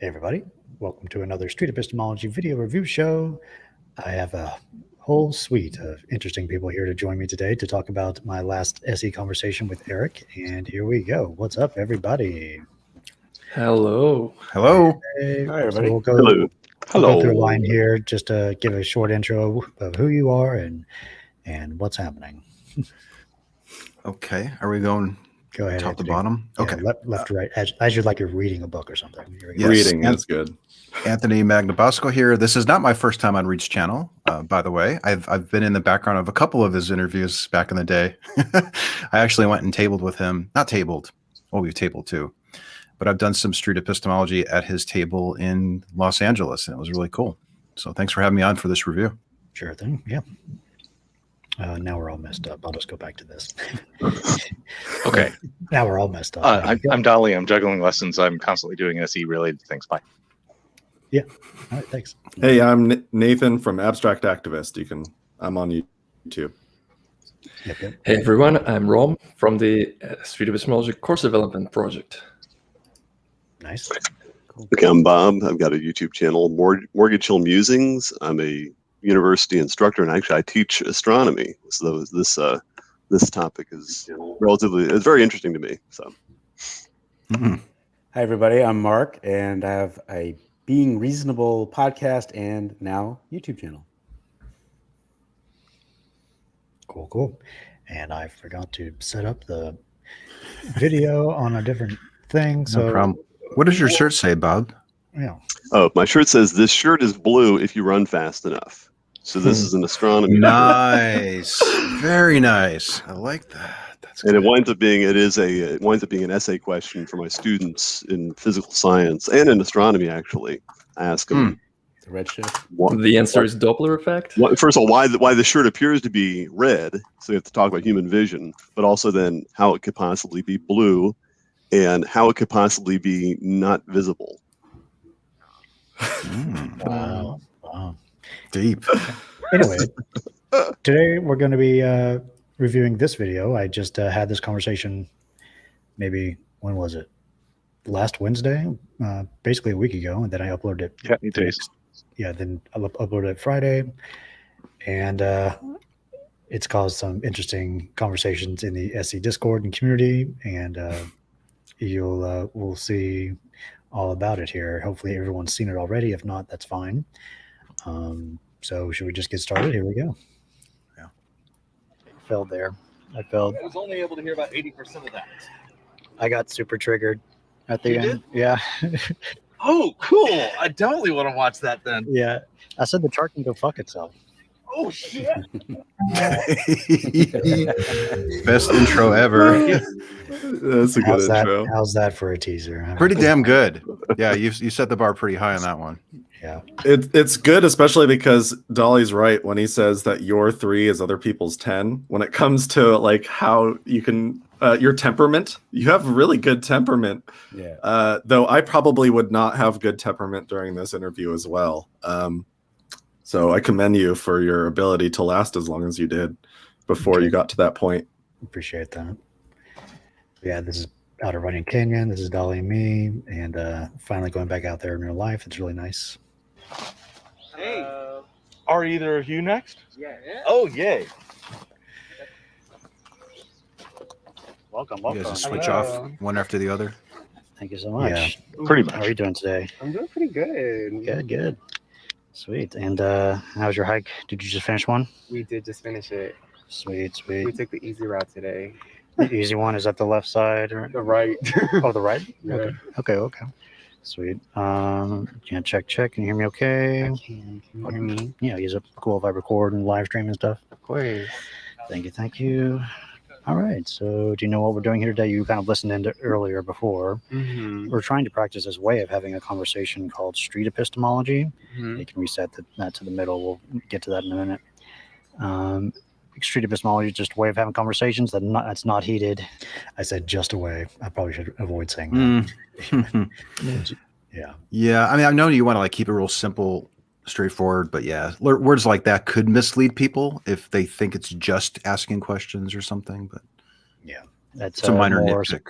Hey everybody, welcome to another Street Epistemology video review show. I have a whole suite of interesting people here to join me today to talk about my last SE conversation with Eric, and here we go. What's up, everybody? Hello. Hello. Hey. Hi, everybody. So we'll go through a line here just to give a short intro of who you are and what's happening. Okay, are we going Go ahead. top to bottom? Yeah, Okay. left to right, as you'd like you're reading a book or something. Here we go. Yes. Reading is good. Anthony Magnabosco here. This is not my first time on Reid's channel, by the way. I've been in the background of a couple of his interviews back in the day. I actually went and tabled with him. Not tabled. Oh, we've tabled too. But I've done some street epistemology at his table in Los Angeles, and it was really cool. So thanks for having me on for this review. Sure thing. Yeah. Now we're all messed up. I'll just go back to this. Okay. Now we're all messed up. I'm Dali. I'm juggling lessons. I'm constantly doing SE related things. Bye. Yeah. All right. Thanks. Hey, I'm Nathan from Abstract Activist. I'm on YouTube. Yep. Hey everyone, I'm Rom from the Street Epistemology course development project. Nice. Cool. Okay, I'm Bob. I've got a YouTube channel, Mortgage Hill Musings. I'm a university instructor, and actually I teach astronomy. So this topic is it's very interesting to me. So, Mm-hmm. Hi, everybody. I'm Mark, and I have a Being Reasonable podcast and now YouTube channel. Cool. And I forgot to set up the video on a different thing. So, No problem. What does your shirt say, Bob? Yeah. oh, my shirt says this shirt is blue if you run fast enough. So this is an astronomy. Nice. Very nice. I like that. That's And good. it winds up being an essay question for my students in physical science and in astronomy. Actually, I ask them. The redshift. The answer is Doppler effect. First of all, why the shirt appears to be red, so you have to talk about human vision, but also then how it could possibly be blue, and how it could possibly be not visible. Wow. Deep. Anyway, today we're going to be reviewing this video. I just had this conversation maybe, when was it? Last Wednesday, basically a week ago, and then I uploaded it. Yeah, it is. Yeah, then I uploaded it Friday, and it's caused some interesting conversations in the SE Discord and community, and we'll see all about it here. Hopefully everyone's seen it already. If not, that's fine. So should we just get started? Here we go. Yeah. I failed there. I failed. I was only able to hear about 80% of that. I got super triggered at the You end. did? Yeah. Oh, cool. I definitely want to watch that then. Yeah. I said the chart can go fuck itself. Oh, shit. Best intro ever. That's a good intro. How's that for a teaser? Pretty damn good. Yeah, you set the bar pretty high on that one. Yeah. It's good, especially because Dolly's right when he says that your 3 is other people's 10. When it comes to like how you can your temperament, you have really good temperament. Yeah. Though I probably would not have good temperament during this interview as well. So I commend you for your ability to last as long as you did before you got to that point. Appreciate that. Yeah, this is out of Running Canyon. This is Dali and me, and finally going back out there in real life. It's really nice. Hey. Are either of you next? Yeah. Oh, yay. Welcome. You guys just switch off one after the other. Thank you so much. Yeah, pretty How are you doing today? I'm doing pretty good. Good. Sweet. And how's your hike? Did you just finish one? We did just finish it. Sweet. We took the easy route today. The easy one is at the left side, or The right. oh, the right? Yeah. Okay. Sweet. Yeah, check. Can you hear me okay? Can you hear me? Yeah, use it cool if I record and live stream and stuff. Of course. Thank you. All right. So do you know what we're doing here today? You kind of listened into earlier before. Mm-hmm. We're trying to practice this way of having a conversation called street epistemology. Mm-hmm. You can reset that to the middle. We'll get to that in a minute. Street epistemology is just a way of having conversations that's not heated. I said just a way. I probably should avoid saying that. Yeah. Yeah, I mean, I know you want to like keep it real simple, straightforward, but yeah, words like that could mislead people if they think it's just asking questions or something. But Yeah, that's it's a minor more, nitpick.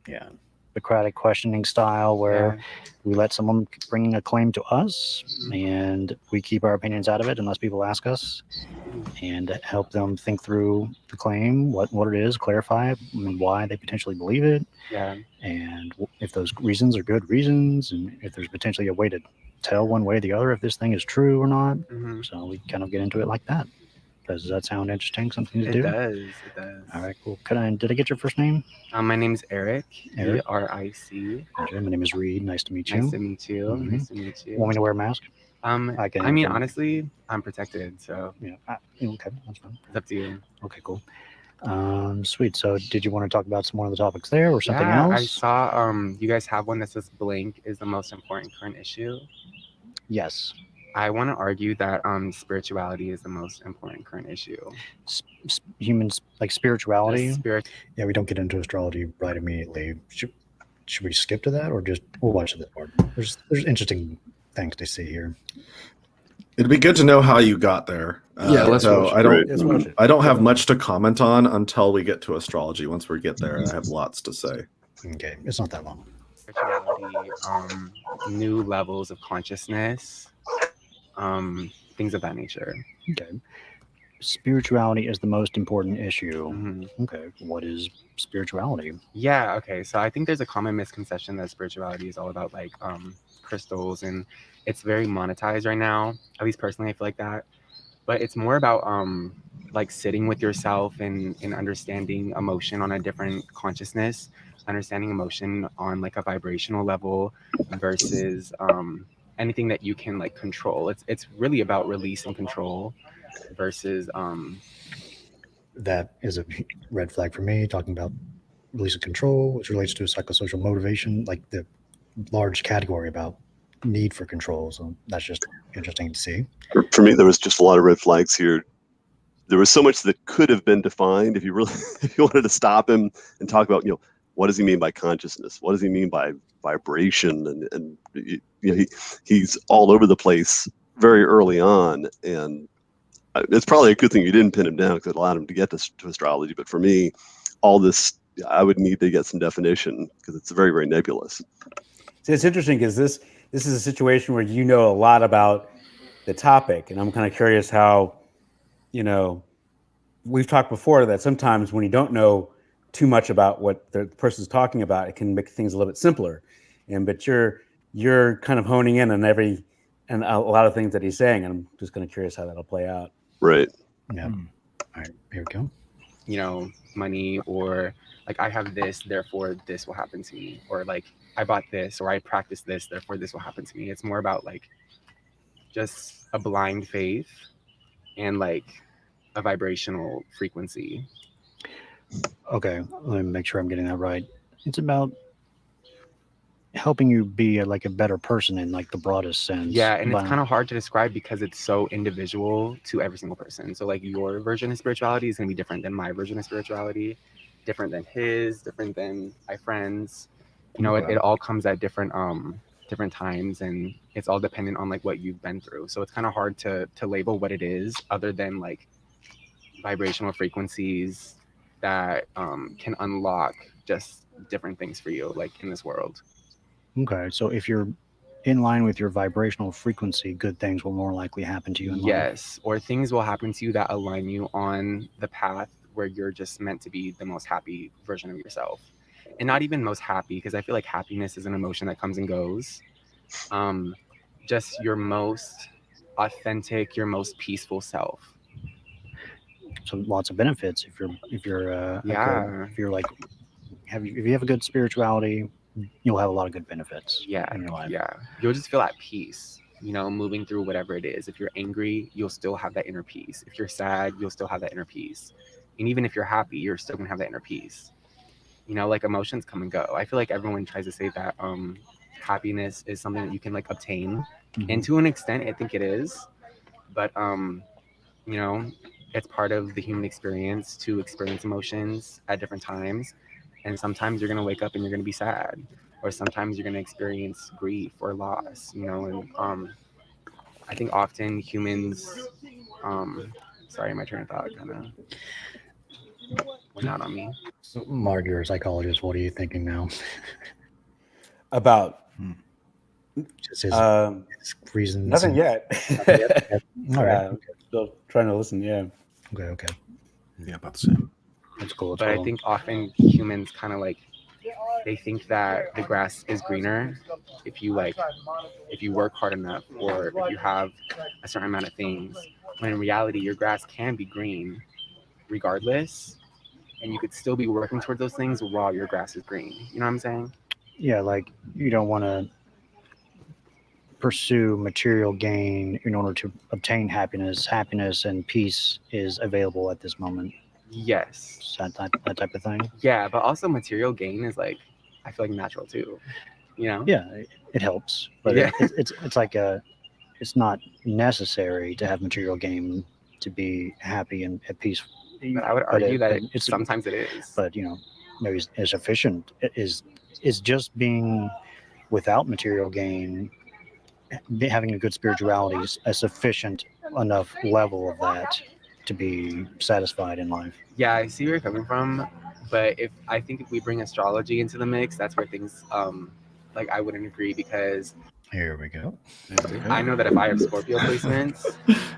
Yeah, Socratic questioning style where Yeah. we let someone bring a claim to us and we keep our opinions out of it unless people ask us, and help them think through the claim, what it is, clarify it, and why they potentially believe it, Yeah. and if those reasons are good reasons, and if there's potentially a way to tell one way or the other if this thing is true or not. Mhm. So we kind of get into it like that. Does that sound interesting? Something to It do? does. It does. All right, cool. Did I get your first name? My name's Eric. Eric. ERIC. Okay, my name is Reid. Nice to meet you. Nice to meet you. Mhm. Nice to meet you. Want me to wear a mask? I mean, can- honestly, I'm protected, so Yeah. Okay, that's fine. it's up to you. Okay, cool. Sweet. So, did you want to talk about some more of the topics there, or something Yeah, else? I saw you guys have one that says blank is the most important current issue. Yes. I want to argue that spirituality is the most important current issue. Humans like spirituality. Just spirit. Yeah, we don't get into astrology right immediately. Should we skip to that, or just we'll watch this part? There's interesting things to see here. It'd be good to know how you got there. Yeah, let's so watch I it. don't. Let's watch it. I don't have much to comment on until we get to astrology. Once we get there, I have lots to say. Okay, it's not that long. Spirituality, new levels of consciousness, things of that nature. Okay. Spirituality is the most important issue. Mhm. Okay. What is spirituality? Yeah, okay. So I think there's a common misconception that spirituality is all about like crystals, and it's very monetized right now. At least personally, I feel like that. But it's more about like sitting with yourself and understanding emotion on a different consciousness, understanding emotion on like a vibrational level versus anything that you can like control. It's really about release and control versus That is a red flag for me. Talking about release of control, which relates to psychosocial motivation, like the large category about need for control. So that's just interesting to see. For me, there was just a lot of red flags here. There was so much that could have been defined if you really, if you wanted to stop him and talk about, what does he mean by consciousness? What does he mean by vibration? And he's all over the place very early on, and it's probably a good thing you didn't pin him down because it allowed him to get to astrology. But for me, all this, I would need to get some definition because it's very, very nebulous. See, it's interesting because this is a situation where you know a lot about the topic, and I'm kind of curious how, we've talked before that sometimes when you don't know too much about what the person's talking about, it can make things a little bit simpler. But you're kind of honing in on and a lot of things that he's saying, and I'm just kind of curious how that'll play out. Right. Yeah. All right. Here we go. Money, or like I have this, therefore this will happen to me, or like I bought this, or I practice this, therefore this will happen to me. It's more about like just a blind faith and like a vibrational frequency. Okay. Let me make sure I'm getting that right. It's about helping you be a better person in like the broadest sense. Yeah, and it's kind of hard to describe because it's so individual to every single person. So like your version of spirituality is going to be different than my version of spirituality, different than his, different than my friends. It all comes at different times, and it's all dependent on like what you've been through. So it's kind of hard to label what it is other than like vibrational frequencies that can unlock just different things for you like in this world. Okay, so if you're in line with your vibrational frequency, good things will more likely happen to you in life. Yes, or things will happen to you that align you on the path where you're just meant to be the most happy version of yourself. And not even most happy, because I feel like happiness is an emotion that comes and goes. Just your most authentic, your most peaceful self. So lots of benefits if you have a good spirituality, you'll have a lot of good benefits in your life. Yeah, you'll just feel at peace, moving through whatever it is. If you're angry, you'll still have that inner peace. If you're sad, you'll still have that inner peace. And even if you're happy, you're still gonna have that inner peace. Like emotions come and go. I feel like everyone tries to say that happiness is something that you can like obtain, and to an extent I think it is, but it's part of the human experience to experience emotions at different times. And sometimes you're going to wake up and you're going to be sad, or sometimes you're going to experience grief or loss, and I think often humans, sorry, my train of thought kind of went out on me. So, Mark, you're a psychologist. What are you thinking now? About Just his reasons. nothing and- yet. All right. Yeah, still trying to listen. Yeah. Okay. Yeah, about the same. That's cool. But I think often humans kind of like they think that the grass is greener if you work hard enough or if you have a certain amount of things. When in reality, your grass can be green regardless, and you could still be working towards those things while your grass is green. You know what I'm saying? Yeah, like you don't want to pursue material gain in order to obtain happiness. Happiness and peace is available at this moment. Yes. So that type of thing. Yeah, but also material gain is like I feel like natural too. You know? Yeah, it helps, but Yeah. it's like it's not necessary to have material gain to be happy and at peace. But I would But argue that it's sometimes it is. but maybe it's efficient. Is just being without material gain, having a good spirituality is a sufficient enough level of that to be satisfied in life. Yeah, I see where you're coming from, but if we bring astrology into the mix, that's where things like I wouldn't agree because Here we go. I know that if I have Scorpio placements,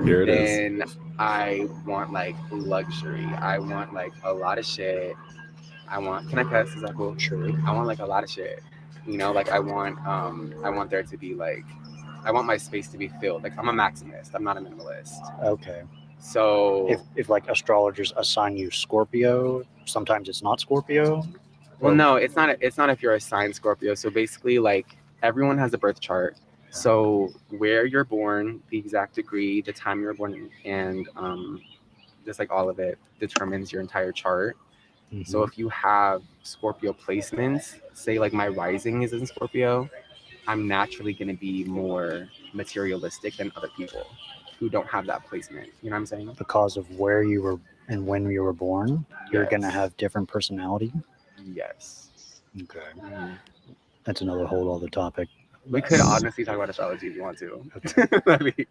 Here it is. then I want like luxury. I want like a lot of shit. Can I cuss? Is that cool? Sure. I want like a lot of shit. You know, like I want there to be like I want my space to be filled. Like I'm a maximist. I'm not a minimalist. Okay. So If like astrologers assign you Scorpio, sometimes it's not Scorpio. well, no, it's not if you're assigned Scorpio. So basically, like everyone has a birth chart. So where you're born, the exact degree, the time you were born, and just like all of it determines your entire chart. Mm-hmm. So if you have Scorpio placements, say like my rising is in Scorpio, I'm naturally going to be more materialistic than other people who don't have that placement. You know what I'm saying? Because of where you were and when you were born, you're going to Yes. have different personality. Yes. Okay. Mhm. That's another whole other topic. We could honestly talk about astrology if you want to. That'd be-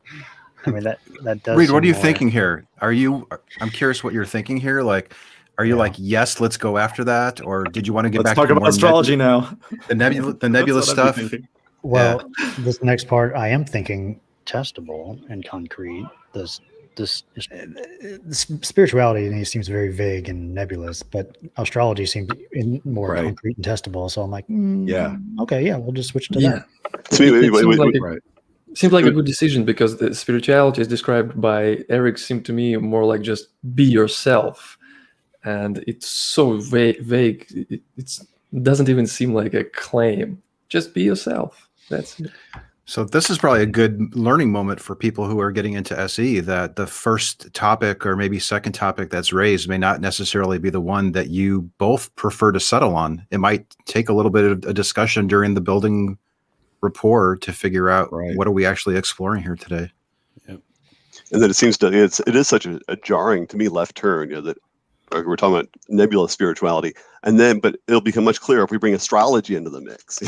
I mean, that does. Reid, what are seem you more- thinking here? I'm curious what you're thinking here. Like, are you Yeah. like, yes, let's go after that? Or did you want to get Let's back talk to about more astrology now. the nebulous That's what I'd stuff? be thinking. Well, this next part, I am thinking testable and concrete. This spirituality in me seems very vague and nebulous, but astrology seems more Right. concrete and testable. So I'm like, Yeah. okay, yeah, we'll just switch to Yeah. that. To me, It seems like Right. seems like a good decision because the spirituality is described by Eric seemed to me more like just be yourself, and it's so vague. It doesn't even seem like a claim. Just be yourself. That's it. So this is probably a good learning moment for people who are getting into SE, that the first topic or maybe second topic that's raised may not necessarily be the one that you both prefer to settle on. It might take a little bit of a discussion during the building rapport to figure out Right. what are we actually exploring here today. and that it is such a jarring to me left turn, that we're talking about nebulous spirituality, but it'll become much clearer if we bring astrology into the mix.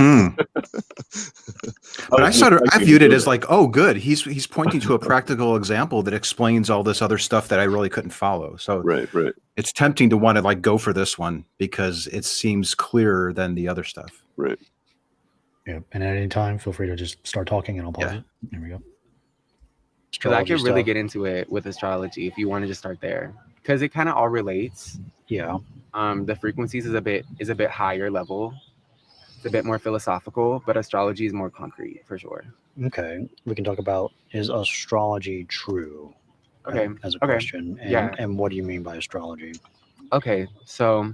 But I viewed it as like, oh, good. He's pointing to a practical example that explains all this other stuff that I really couldn't follow. So right. it's tempting to want to like go for this one because it seems clearer than the other stuff. Right. Yeah, and at any time, feel free to just start talking, and I'll pause Yeah. it. There we go. Because I could really stuff. get into it with astrology if you want to just start there, because it kind of all relates. Yeah. The frequencies is a bit higher level. It's a bit more philosophical, but astrology is more concrete for sure. Okay. We can talk about, is astrology true? Okay. As a Okay. question. And, Yeah. and what do you mean by astrology? Okay, so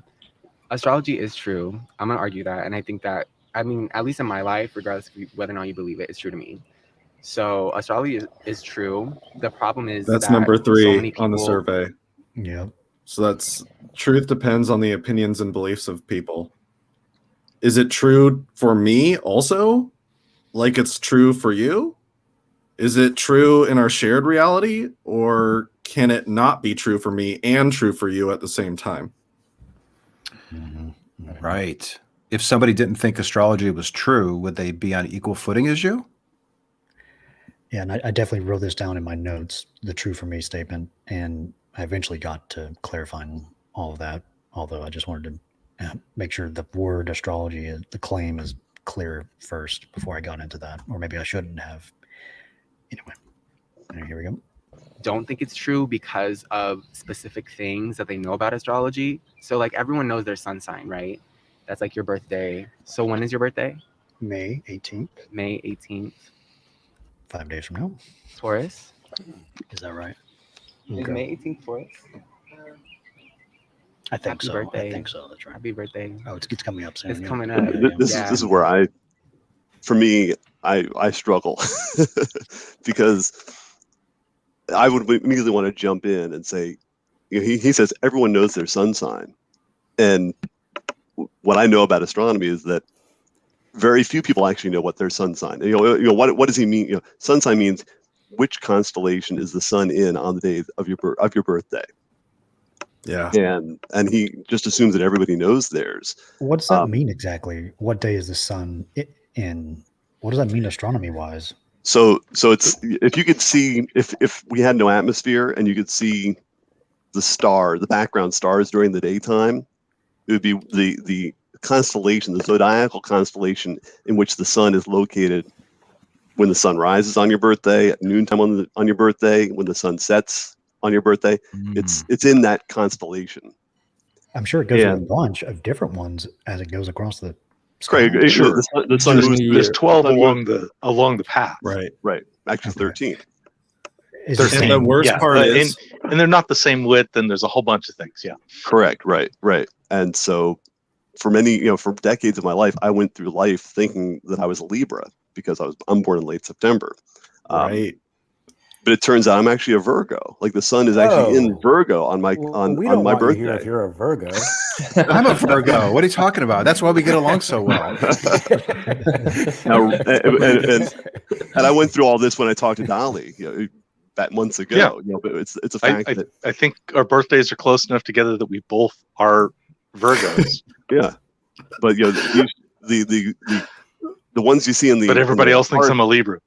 astrology is true. I'm gonna argue that, and I think that at least in my life, regardless of whether or not you believe it, it's true to me. So astrology is true. The problem is That's that number so 3 many on the people- survey. Yeah. So that's truth depends on the opinions and beliefs of people. Is it true for me also? Like it's true for you? Is it true in our shared reality? Or can it not be true for me and true for you at the same time? Mm-hmm. Right. If somebody didn't think astrology was true, would they be on equal footing as you? Yeah, and I definitely wrote this down in my notes, the true for me statement, and I eventually got to clarifying all of that, although I just wanted to make sure the word astrology, the claim is clear first before I got into that, or maybe I shouldn't have. Anyway, here we go. Don't think it's true because of specific things that they know about astrology. So like everyone knows their sun sign, right? That's like your birthday. So when is your birthday? May 18th. May 18th. 5 days from now. Taurus. Is that right? Is Okay. May 18th Taurus? I think Happy so. birthday. I think so. That's right. Happy birthday. Oh, it's coming up soon. It's yeah. coming up. This is where for me, I struggle because I would immediately want to jump in and say, he says everyone knows their sun sign, and what I know about astronomy is that very few people actually know what their sun sign. What does he mean? Sun sign means which constellation is the sun in on the day of your birthday. Yeah. And he just assumes that everybody knows theirs. What does that mean exactly? What day is the sun in? What does that mean astronomy wise? So it's, if you could see, if we had no atmosphere and you could see the background stars during the daytime, it would be the constellation, the zodiacal constellation in which the sun is located when the sun rises on your birthday, at noontime on your birthday, when the sun sets on your birthday. It's in that constellation. I'm sure it goes with a bunch of different ones as it goes across the sky. Craig, Sure. the sun moves. There's 12 along the path. Right. Right. Actually, 13. Is They're it And same- the worst Yeah, part is and they're not the same width, and there's a whole bunch of things. Yeah. Correct. Right. And so, for many, for decades of my life, I went through life thinking that I was a Libra because I'm born in late September. right. But it turns out I'm actually a Virgo. Like the sun is actually in Virgo on my we on don't my want you here birthday. if you're a Virgo. I'm a Virgo. What are you talking about? That's why we get along so well. Now, and I went through all this when I talked to Dali, back months ago. Yeah. But it's a fact that I think our birthdays are close enough together that we both are Virgos. yeah. But the ones you see in the But everybody else thinks I'm a Libra.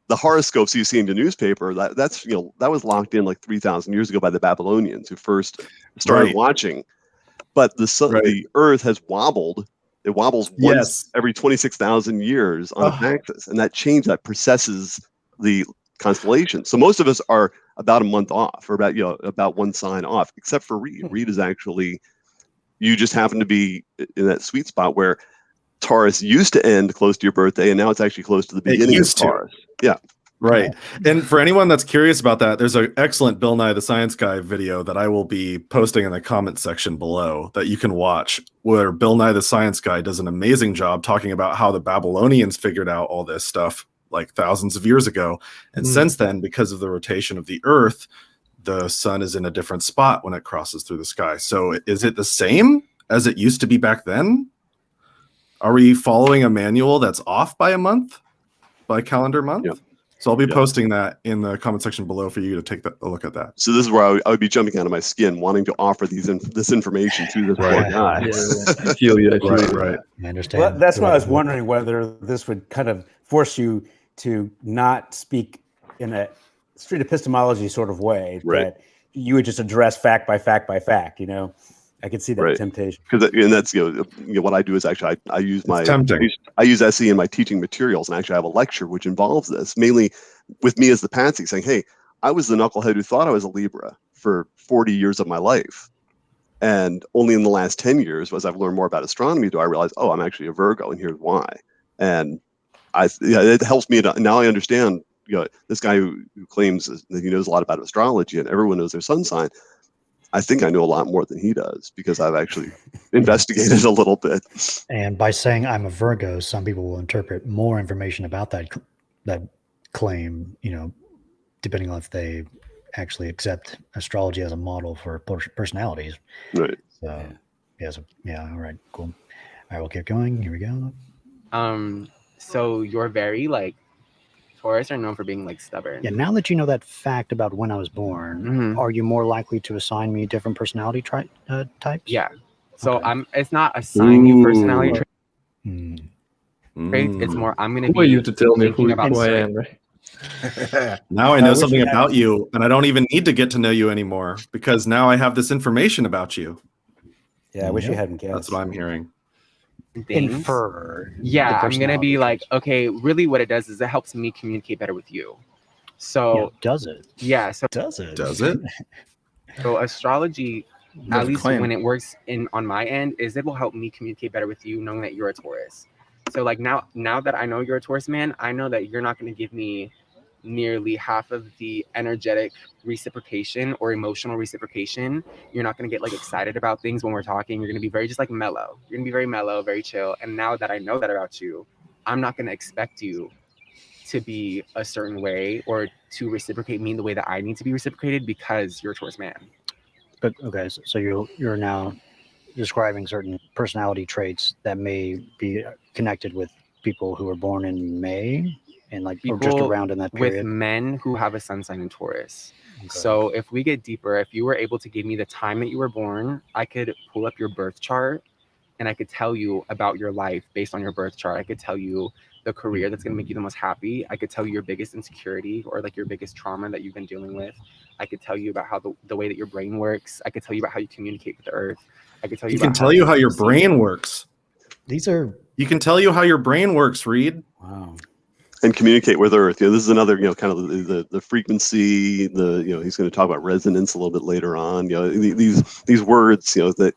The horoscopes you see in the newspaper, that's that was locked in like 3,000 years ago by the Babylonians who first started watching. But the sun, the Earth has wobbled. It wobbles once every 26,000 years on its axis, and that precesses the constellation. So most of us are about a month off, or about one sign off, except for Reid. Reid is actually, you just happen to be in that sweet spot where Taurus used to end close to your birthday, and now it's actually close to the beginning of Taurus. Yeah. Right. And for anyone that's curious about that, there's an excellent Bill Nye the Science Guy video that I will be posting in the comment section below that you can watch, where Bill Nye the Science Guy does an amazing job talking about how the Babylonians figured out all this stuff like thousands of years ago. And since then, because of the rotation of the Earth, the sun is in a different spot when it crosses through the sky. So is it the same as it used to be back then? Are we following a manual that's off by a month, by calendar month? Yeah. So I'll be posting that in the comment section below for you to take a look at that. So this is where I would be jumping out of my skin, wanting to offer this information to this poor guy. I feel you. Right. I understand. Well, that's why I was wondering whether this would kind of force you to not speak in a street epistemology sort of way, that you would just address fact by fact by fact. I could see that temptation. And that's what I do is actually I use I use SE in my teaching materials, and actually I have a lecture which involves this, mainly with me as the patsy, saying, "Hey, I was the knucklehead who thought I was a Libra for 40 years of my life, and only in the last 10 years, as I've learned more about astronomy, do I realize, oh, I'm actually a Virgo, and here's why." And it helps me now. I understand. This guy who claims that he knows a lot about astrology and everyone knows their sun sign. I think I know a lot more than he does because I've actually investigated a little bit. And by saying I'm a Virgo, some people will interpret more information about that claim, depending on if they actually accept astrology as a model for personalities. Right. So, all right, cool. All right, we'll keep going. Here we go. So you're very Taurus are known for being stubborn. Yeah, now that you know that fact about when I was born, are you more likely to assign me different personality types? Yeah. So it's not assign you personality traits. It's more I'm going to be. Who are you to tell me who about I am, right? Now I know something about you, and I don't even need to get to know you anymore because now I have this information about you. Yeah, I wish you hadn't guessed. That's what I'm hearing. things. Infer. Yeah, the I'm gonna be personality like, traits. okay, really what it does is it helps me communicate better with you. So Yeah, does it? yeah, so Does it? Does it? astrology, That's at a least claim. when it works on my end, is it will help me communicate better with you knowing that you're a Taurus. So like now that I know you're a Taurus man, I know that you're not going to give me nearly half of the energetic reciprocation or emotional reciprocation. You're not going to get like excited about things when we're talking. You're going to be very just like mellow. You're going to be very mellow, very chill. And now that I know that about you, I'm not going to expect you to be a certain way or to reciprocate me in the way that I need to be reciprocated because you're a Taurus man. But okay, so you're now describing certain personality traits that may be connected with people who were born in May and like or just People around in that with period. men who have a sun sign in Taurus. Okay. So if we get deeper, if you were able to give me the time that you were born, I could pull up your birth chart and I could tell you about your life based on your birth chart. I could tell you the career that's going to make you the most happy. I could tell you your biggest insecurity or like your biggest trauma that you've been dealing with. I could tell you about how the way that your brain works. I could tell you about how you communicate with the earth. I could tell you You can about tell you how your perceive- brain works. These are You can tell you how your brain works, Reid. wow. And communicate with Earth. This is another, kind of the frequency. He's going to talk about resonance a little bit later on. These words, that,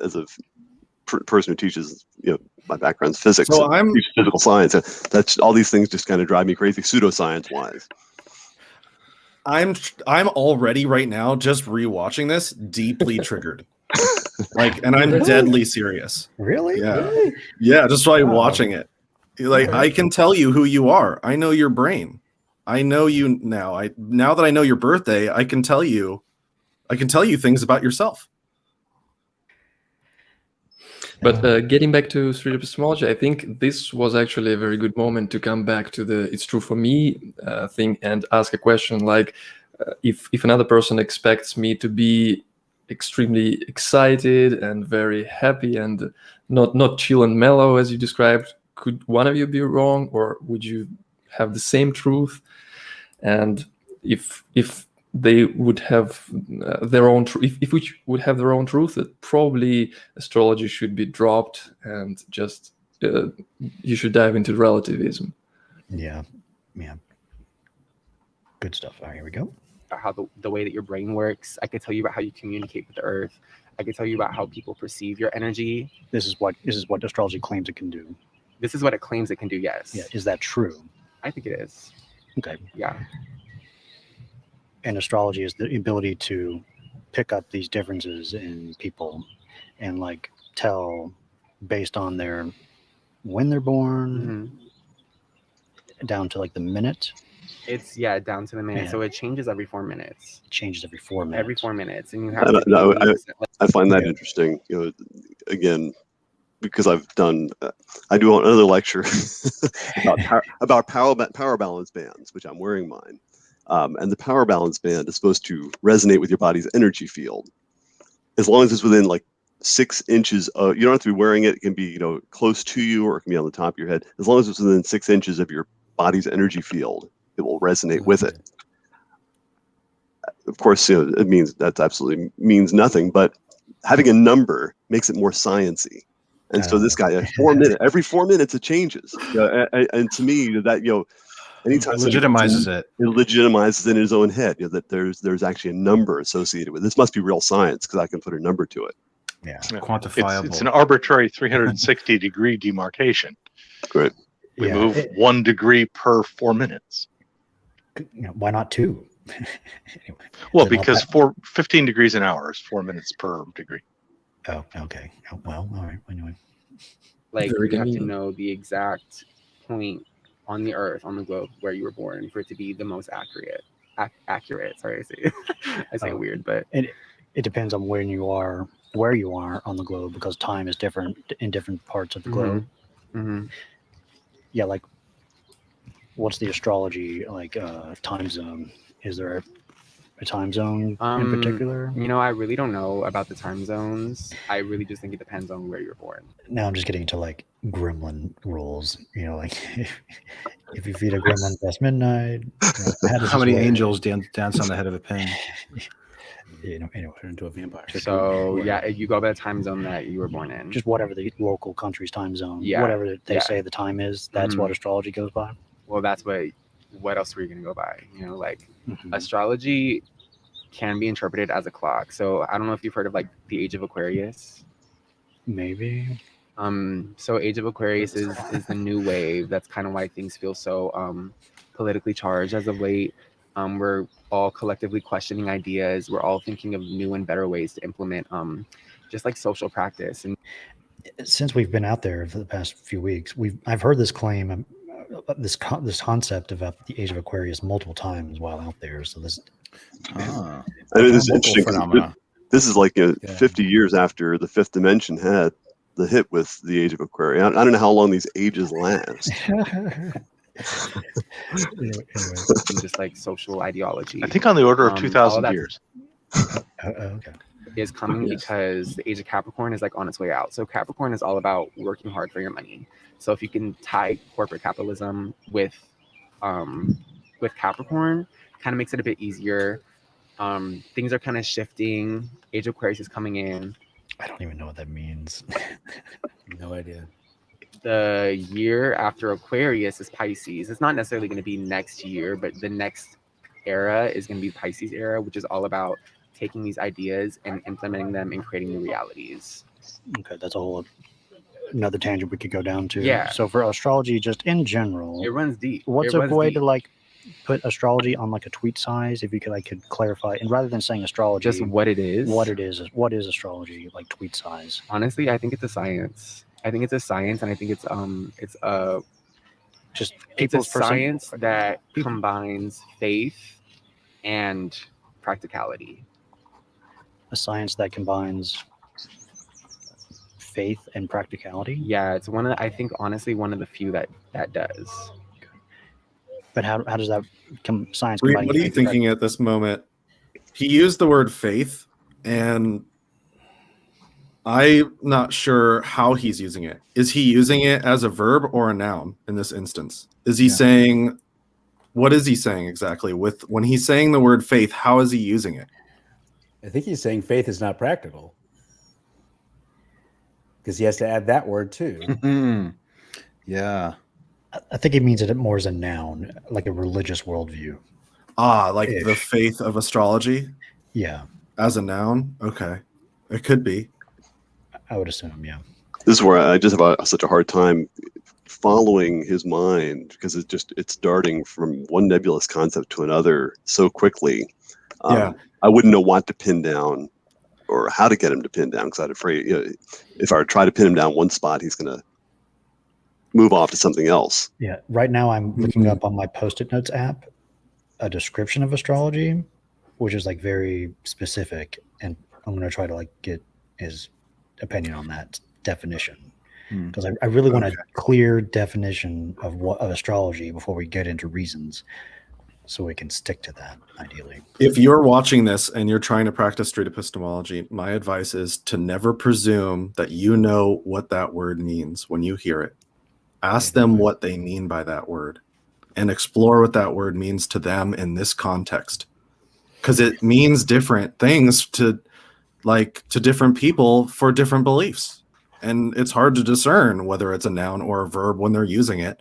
as a person who teaches, my background's physics. So and I'm- teach physical science. That's all these things just kind of drive me crazy, pseudoscience wise. I'm already right now just rewatching this deeply triggered. And I'm deadly serious. Really? Yeah. Really? Yeah, just by Wow. watching it. I can tell you who you are. I know your brain. I know you now. Now that I know your birthday, I can tell you things about yourself. But getting back to street epistemology, I think this was actually a very good moment to come back to the "it's true for me" thing and ask a question like, if another person expects me to be extremely excited and very happy and not chill and mellow as you described, could one of you be wrong, or would you have the same truth? And if they would have their own if we would have their own truth, that probably astrology should be dropped and just you should dive into relativism. Yeah. Good stuff. All right, here we go. how the way that your brain works. I could tell you about how you communicate with the earth. I could tell you about how people perceive your energy. This is what astrology claims it can do. This is what it claims it can do, yes. Yeah. Is that true? I think it is. Okay. Yeah. And astrology is the ability to pick up these differences in people and like tell based on when they're born down to like the minute. It's down to the minute. Yeah. So it changes every 4 minutes. It changes every 4 minutes. Every 4 minutes. And you have I find that interesting, again, because I do another lecture about power balance bands, which I'm wearing mine. And the power balance band is supposed to resonate with your body's energy field. As long as it's within like 6 inches of, you don't have to be wearing it. It can be, close to you, or it can be on the top of your head. As long as it's within 6 inches of your body's energy field, it will resonate with it. Of course, it means that absolutely means nothing, but having a number makes it more sciencey. And so this guy, every 4 minutes it changes. And to me, that, anytime It legitimizes it. It legitimizes it in his own head, that there's actually a number associated with it. This must be real science because I can put a number to it. Yeah. Quantifiable. It's an arbitrary 360 degree demarcation. Great. We move 1 degree per 4 minutes. Why not 2? Anyway, Well, is it not because that- 15 degrees an hour is 4 minutes per degree. Oh, okay. Oh, well, all right. Anyway. like Very you have to convenient. know the exact point on the earth, on the globe, where you were born for it to be the most accurate. Sorry, I say it weird, but It depends on where you are on the globe, because time is different in different parts of the globe. Yeah, like what's the astrology like time zone? Is there a time zone in particular? I really don't know about the time zones. I really just think it depends on where you're born. Now I'm just getting to like gremlin rules. Like if you feed a gremlin past midnight, How many angels dance on the head of a pin? Anyway, Turn into a vampire. So yeah, you go by the time zone that you were born in. Just whatever the local country's time zone, Yeah, whatever they yeah. say the time is, that's what astrology goes by. Well, that's what else were you gonna go by? Like Mhm. astrology can be interpreted as a clock. So I don't know if you've heard of like the Age of Aquarius. Maybe. So Age of Aquarius is the new wave. That's kind of why things feel so politically charged as of late. We're all collectively questioning ideas. We're all thinking of new and better ways to implement just like social practice. And since we've been out there for the past few weeks, I've heard this claim, this concept about the Age of Aquarius multiple times while out there. So this, I mean, this is interesting. Phenomena. This is like 50 years after the Fifth Dimension had the hit with the Age of Aquarius. I don't know how long these ages last. anyway. just like social ideology. I think on the order of all 2,000 that years. Okay. is coming Yes. because the Age of Capricorn is like on its way out. So Capricorn is all about working hard for your money. So if you can tie corporate capitalism with Capricorn, kind of makes it a bit easier. Things are kind of shifting. Age of Aquarius is coming in. I don't even know what that means. No idea. The year after Aquarius is Pisces. It's not necessarily going to be next year, but the next era is going to be Pisces era, which is all about taking these ideas and implementing them and creating new realities. Okay, that's a whole another tangent we could go down to. Yeah. So for astrology, just in general, It runs deep. what's It a runs way deep. to like put astrology on like a tweet size? If you could, I could clarify, and rather than saying astrology, Just what it is. what is astrology like tweet size? Honestly, I think it's a science. I think it's a science, and I think it's Just a people's science that combines faith and practicality. a science that combines faith and practicality. Yeah, it's I think honestly one of the few that does. But how does that science Reid, combining what are you faith and thinking at this moment? He used the word faith, and I'm not sure how he's using it. Is he using it as a verb or a noun in this instance? Is he saying, what is he saying exactly? When he's saying the word faith, how is he using it? I think he's saying faith is not practical because he has to add that word too. Yeah. I think it means it more as a noun, like a religious worldview. Like the faith of astrology Yeah, as a noun? Okay. It could be. I would assume. Yeah. This is where I just have such a hard time following his mind because it's darting from one nebulous concept to another so quickly. Yeah. I wouldn't know what to pin down or how to get him to pin down because I'd afraid if I try to pin him down one spot, he's going to move off to something else. Yeah. Right now, I'm looking up on my Post-it Notes app a description of astrology, which is like very specific, and I'm going to try to like get his opinion on that definition because I really want a clear definition of astrology before we get into reasons, so we can stick to that ideally. If you're watching this and you're trying to practice street epistemology, my advice is to never presume that you know what that word means when you hear it. Ask them what they mean by that word and explore what that word means to them in this context. Because it means different things to different people for different beliefs. And it's hard to discern whether it's a noun or a verb when they're using it.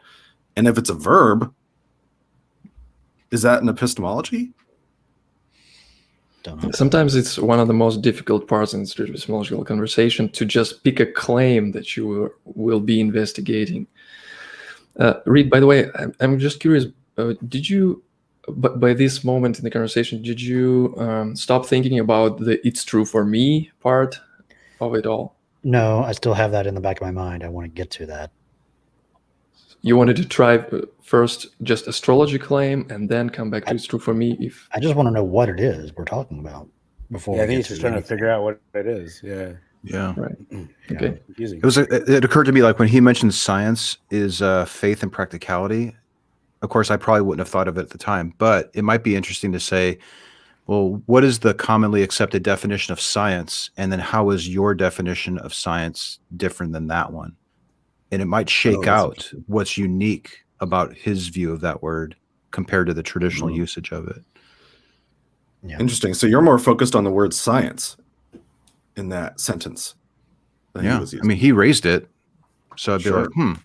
And if it's a verb, is that an epistemology? Don't know. Sometimes it's one of the most difficult parts in the epistemological conversation to just pick a claim that you will be investigating. Reid, by the way, I'm just curious, did you, by this moment in the conversation, did you stop thinking about the "it's true for me" part of it all? No, I still have that in the back of my mind. I want to get to that. You wanted to try first just astrology claim and then come back to "it's true for me"? If I just want to know what it is we're talking about before. Yeah, I we think get he's just trying to figure out what it is. Yeah. Yeah. right, Yeah. okay. Confusing. It occurred to me, like when he mentioned science is faith and practicality. Of course, I probably wouldn't have thought of it at the time, but it might be interesting to say, well, what is the commonly accepted definition of science? And then how is your definition of science different than that one? And it might shake out what's unique about his view of that word compared to the traditional usage of it. Yeah. Interesting. So you're more focused on the word science in that sentence. Than he Yeah. was I using. mean, he raised it. So I'd be Sure. like,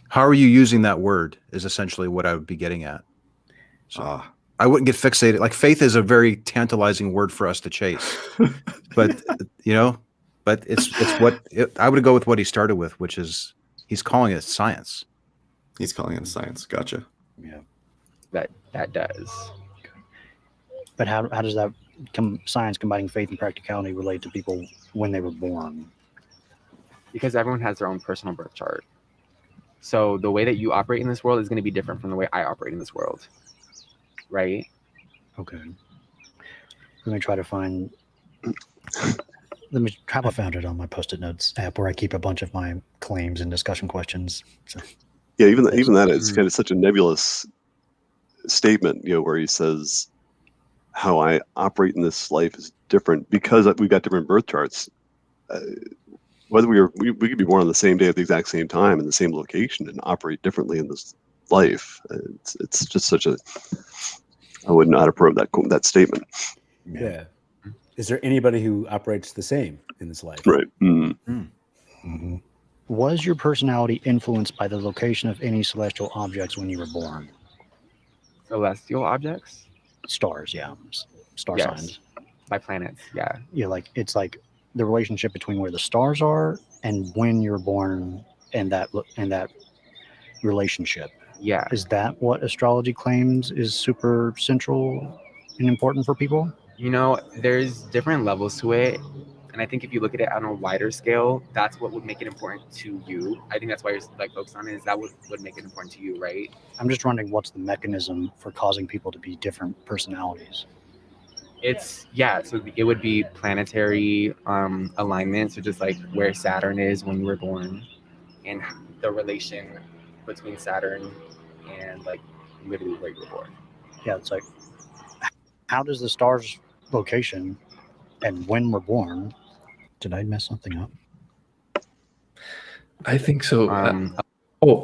how are you using that word is essentially what I would be getting at. So I wouldn't get fixated. Like faith is a very tantalizing word for us to chase, but but it's what I would go with what he started with, which is he's calling it science. He's calling it science. Gotcha. Yeah. That does. But how does that science combining faith and practicality relate to people when they were born? Because everyone has their own personal birth chart. So the way that you operate in this world is going to be different from the way I operate in this world. Right? Okay. Let me try to find. I found it on my Post-it notes app where I keep a bunch of my claims and discussion questions. So. Yeah, even that is kind of such a nebulous statement, where he says how I operate in this life is different because we've got different birth charts. Whether we could be born on the same day at the exact same time in the same location and operate differently in this life. It's just such a. I would not approve that statement. Yeah. Is there anybody who operates the same in this life? Right. Was your personality influenced by the location of any celestial objects when you were born? Celestial objects? Stars, yeah. Star Yes. signs. By planets, yeah. Yeah, it's like the relationship between where the stars are and when you're born and that relationship. Yeah. Is that what astrology claims is super central and important for people? There's different levels to it. And I think if you look at it on a wider scale, that's what would make it important to you. I think that's why you're focused on it, is that would make it important to you, right? I'm just wondering what's the mechanism for causing people to be different personalities? So it would be planetary alignment. So just like where Saturn is when you were born and the relation between Saturn and literally where you were born. Yeah, it's like, how does the star's location and when we're born? Did I mess something up? I think so.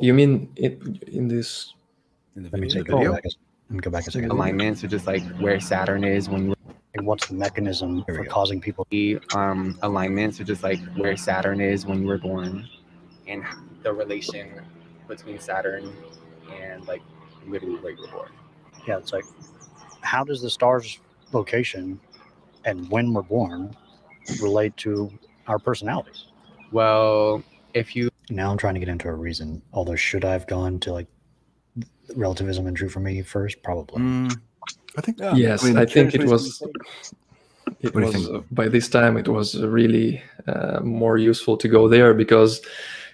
You mean in this? In the Let me video? go back a second. Alignment. So just like where Saturn is when you And what's the mechanism for causing people were alignment. So just like where Saturn is when you were born and the relation between Saturn and literally where you were born. Yeah, it's like, how does the star's location and when we're born relate to our personalities? Well, if you Now I'm trying to get into a reason. Although, should I have gone to relativism and true for me first? Probably. I think. Yes, I think it was. It What do you was think? by this time it was really more useful to go there because,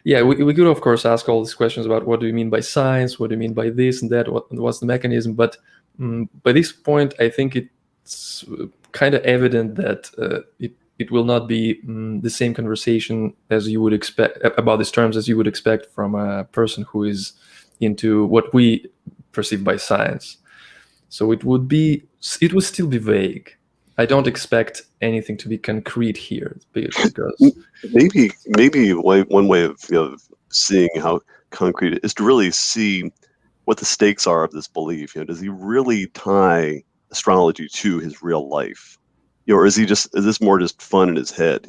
we could of course ask all these questions about what do you mean by science, what do you mean by this and that, what's the mechanism. But by this point, I think it's kind of evident that it will not be the same conversation as you would expect about these terms as you would expect from a person who is into what we perceive by science. So it would still be vague. I don't expect anything to be concrete here because maybe one way of seeing how concrete it is to really see what the stakes are of this belief. Does he really tie astrology to his real life? Or is this more just fun in his head?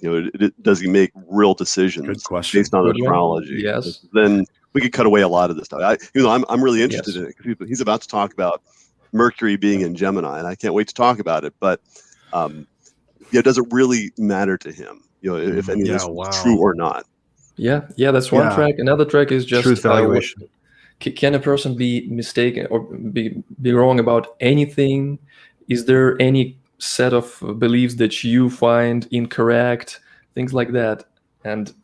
Does he make real decisions Good question. based on Good one. astrology? Yes. Then we could cut away a lot of this stuff. I'm really interested in it. 'Cause he's about to talk about Mercury being in Gemini, and I can't wait to talk about it. But does it really matter to him? If any of this is true or not? Yeah, that's one track. Another track is just Truth valuation. Can a person be mistaken or be wrong about anything? Is there any set of beliefs that you find incorrect? Things like that, and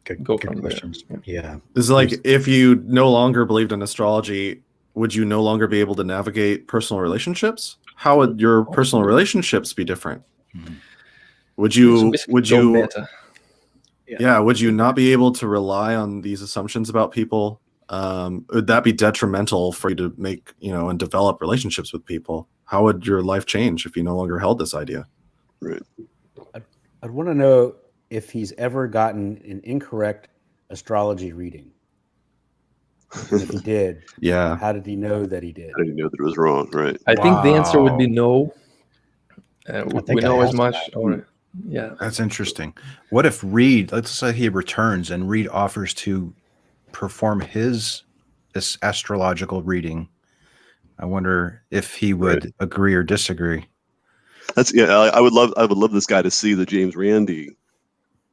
Good from questions. there. Yeah. It's like if you no longer believed in astrology, would you no longer be able to navigate personal relationships? How would your personal relationships be different? Would you would you not be able to rely on these assumptions about people? Would that be detrimental for you to make, and develop relationships with people? How would your life change if you no longer held this idea? Right. I'd want to know if he's ever gotten an incorrect astrology reading. And if he did, Yeah. how did he know that he did? How did he know that it was wrong? Right. I think the answer would be no. We it know has as to much. happen. Or, yeah. That's interesting. What if Reid, let's say he returns and Reid offers to perform this astrological reading? I wonder if he would agree or disagree. That's I would love this guy to see the James Randi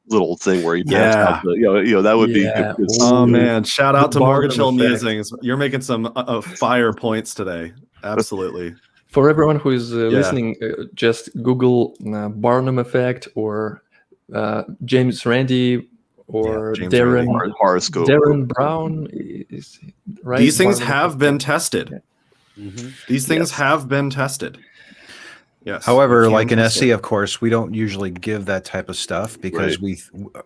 little thing where he maps out the that would be Yeah. good. Oh man, shout out The to Mortgage Hill Barnum effect. Musings. You're making some fire points today. Absolutely. For everyone who is listening, just Google Barnum effect or James Randi or James Darren Randi. Horoscope. Darren Brown. Is right? These things Barnum have effect. been tested. Mhm. These things Yes. have been tested. Yes. However, you can like in test SE, it. of course, we don't usually give that type of stuff because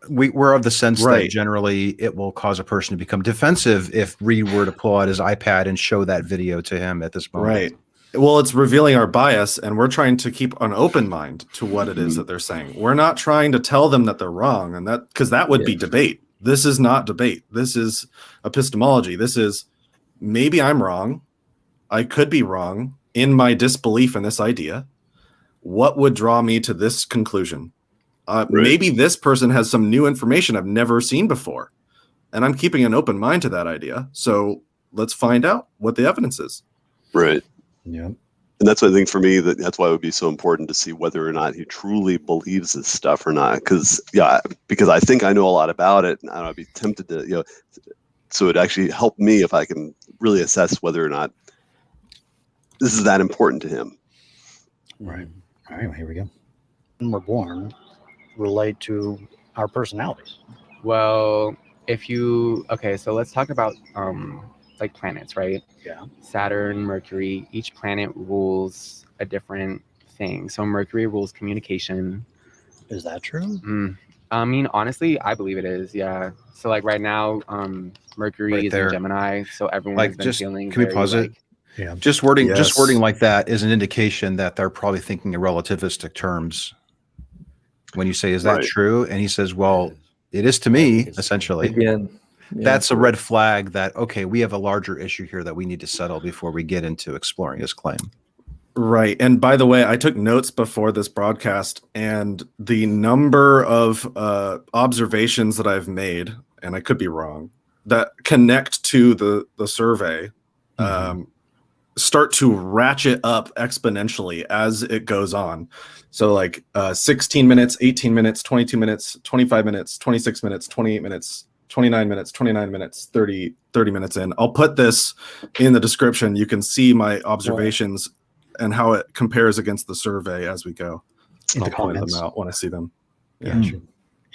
we're of the sense that generally it will cause a person to become defensive if Reid were to pull out his iPad and show that video to him at this moment. Right. Well, it's revealing our bias, and we're trying to keep an open mind to what it is that they're saying. We're not trying to tell them that they're wrong, and that because that would be debate. This is not debate. This is epistemology. This is maybe I'm wrong. I could be wrong in my disbelief in this idea. What would draw me to this conclusion? Maybe this person has some new information I've never seen before, and I'm keeping an open mind to that idea. So let's find out what the evidence is. Right. Yeah. And that's why I think for me that's why it would be so important to see whether or not he truly believes this stuff or not. Because I think I know a lot about it, and I'd be tempted to so it'd actually help me if I can really assess whether or not this is that important to him. Right. All right. Well, here we go. When we're born, relate to our personalities. Well, so let's talk about like planets, right? Yeah. Saturn, Mercury, each planet rules a different thing. So Mercury rules communication. Is that true? I mean, honestly, I believe it is. Yeah. So like right now, Mercury Right is there. in Gemini, so everyone Like, has been just feeling. can we very, pause it? Yeah. Just wording Yes. like that is an indication that they're probably thinking in relativistic terms. When you say, is that true? And he says, well, it is to me, essentially. Again. That's a red flag that, okay, we have a larger issue here that we need to settle before we get into exploring his claim. Right. And by the way, I took notes before this broadcast, and the number of observations that I've made, and I could be wrong, that connect to the survey start to ratchet up exponentially as it goes on. So like 16 minutes, 18 minutes, 22 minutes, 25 minutes, 26 minutes, 28 minutes, 29 minutes, 29 minutes, 30 minutes in. I'll put this in the description. You can see my observations and how it compares against the survey as we go. In the I'll point them comments. out when I see them. Yeah. Sure.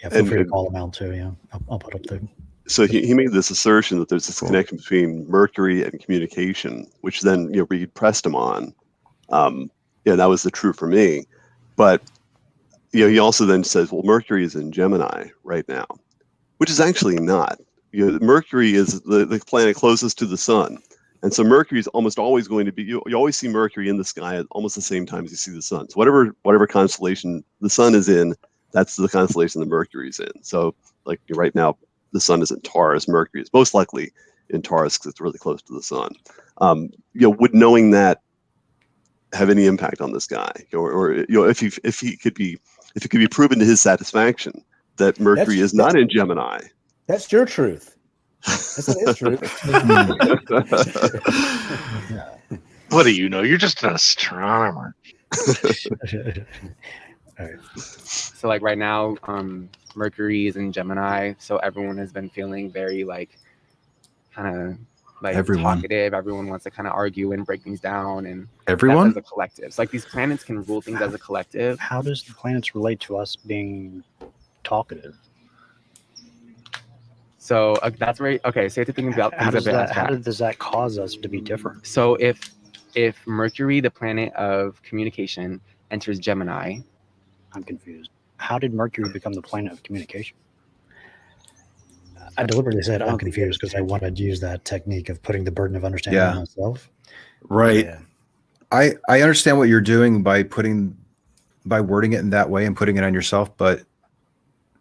Yeah. Feel free to call them out too. Yeah. I'll put up the. So he made this assertion that there's this connection between Mercury and communication, which then Reid pressed him on. That was the true for me. But he also then says, well, Mercury is in Gemini right now, which is actually not. Mercury is the planet closest to the sun. And so Mercury is almost always going to be, you always see Mercury in the sky at almost the same time as you see the sun. So whatever constellation the sun is in, that's the constellation that Mercury is in. So like right now, the sun is in Taurus. Mercury is most likely in Taurus because it's really close to the sun. Would knowing that have any impact on this guy, or if it could be proven to his satisfaction that Mercury is not in Gemini? That's your truth. That's not his truth. What do you know? You're just an astronomer. All right. So like right now, Mercury is in Gemini, so everyone has been feeling very kind of talkative. Everyone wants to kind of argue and break things down, and everyone as a collective. So like these planets can rule things as a collective. How does the planets relate to us being talkative? So that's very okay. So you have to think about How things does a bit that? abstract. Does that cause us to be different? So if Mercury, the planet of communication, enters Gemini, I'm confused. How did Mercury become the planet of communication? I deliberately said I'm confused because I wanted to use that technique of putting the burden of understanding on myself. Right. Yeah. I understand what you're doing by wording it in that way and putting it on yourself, but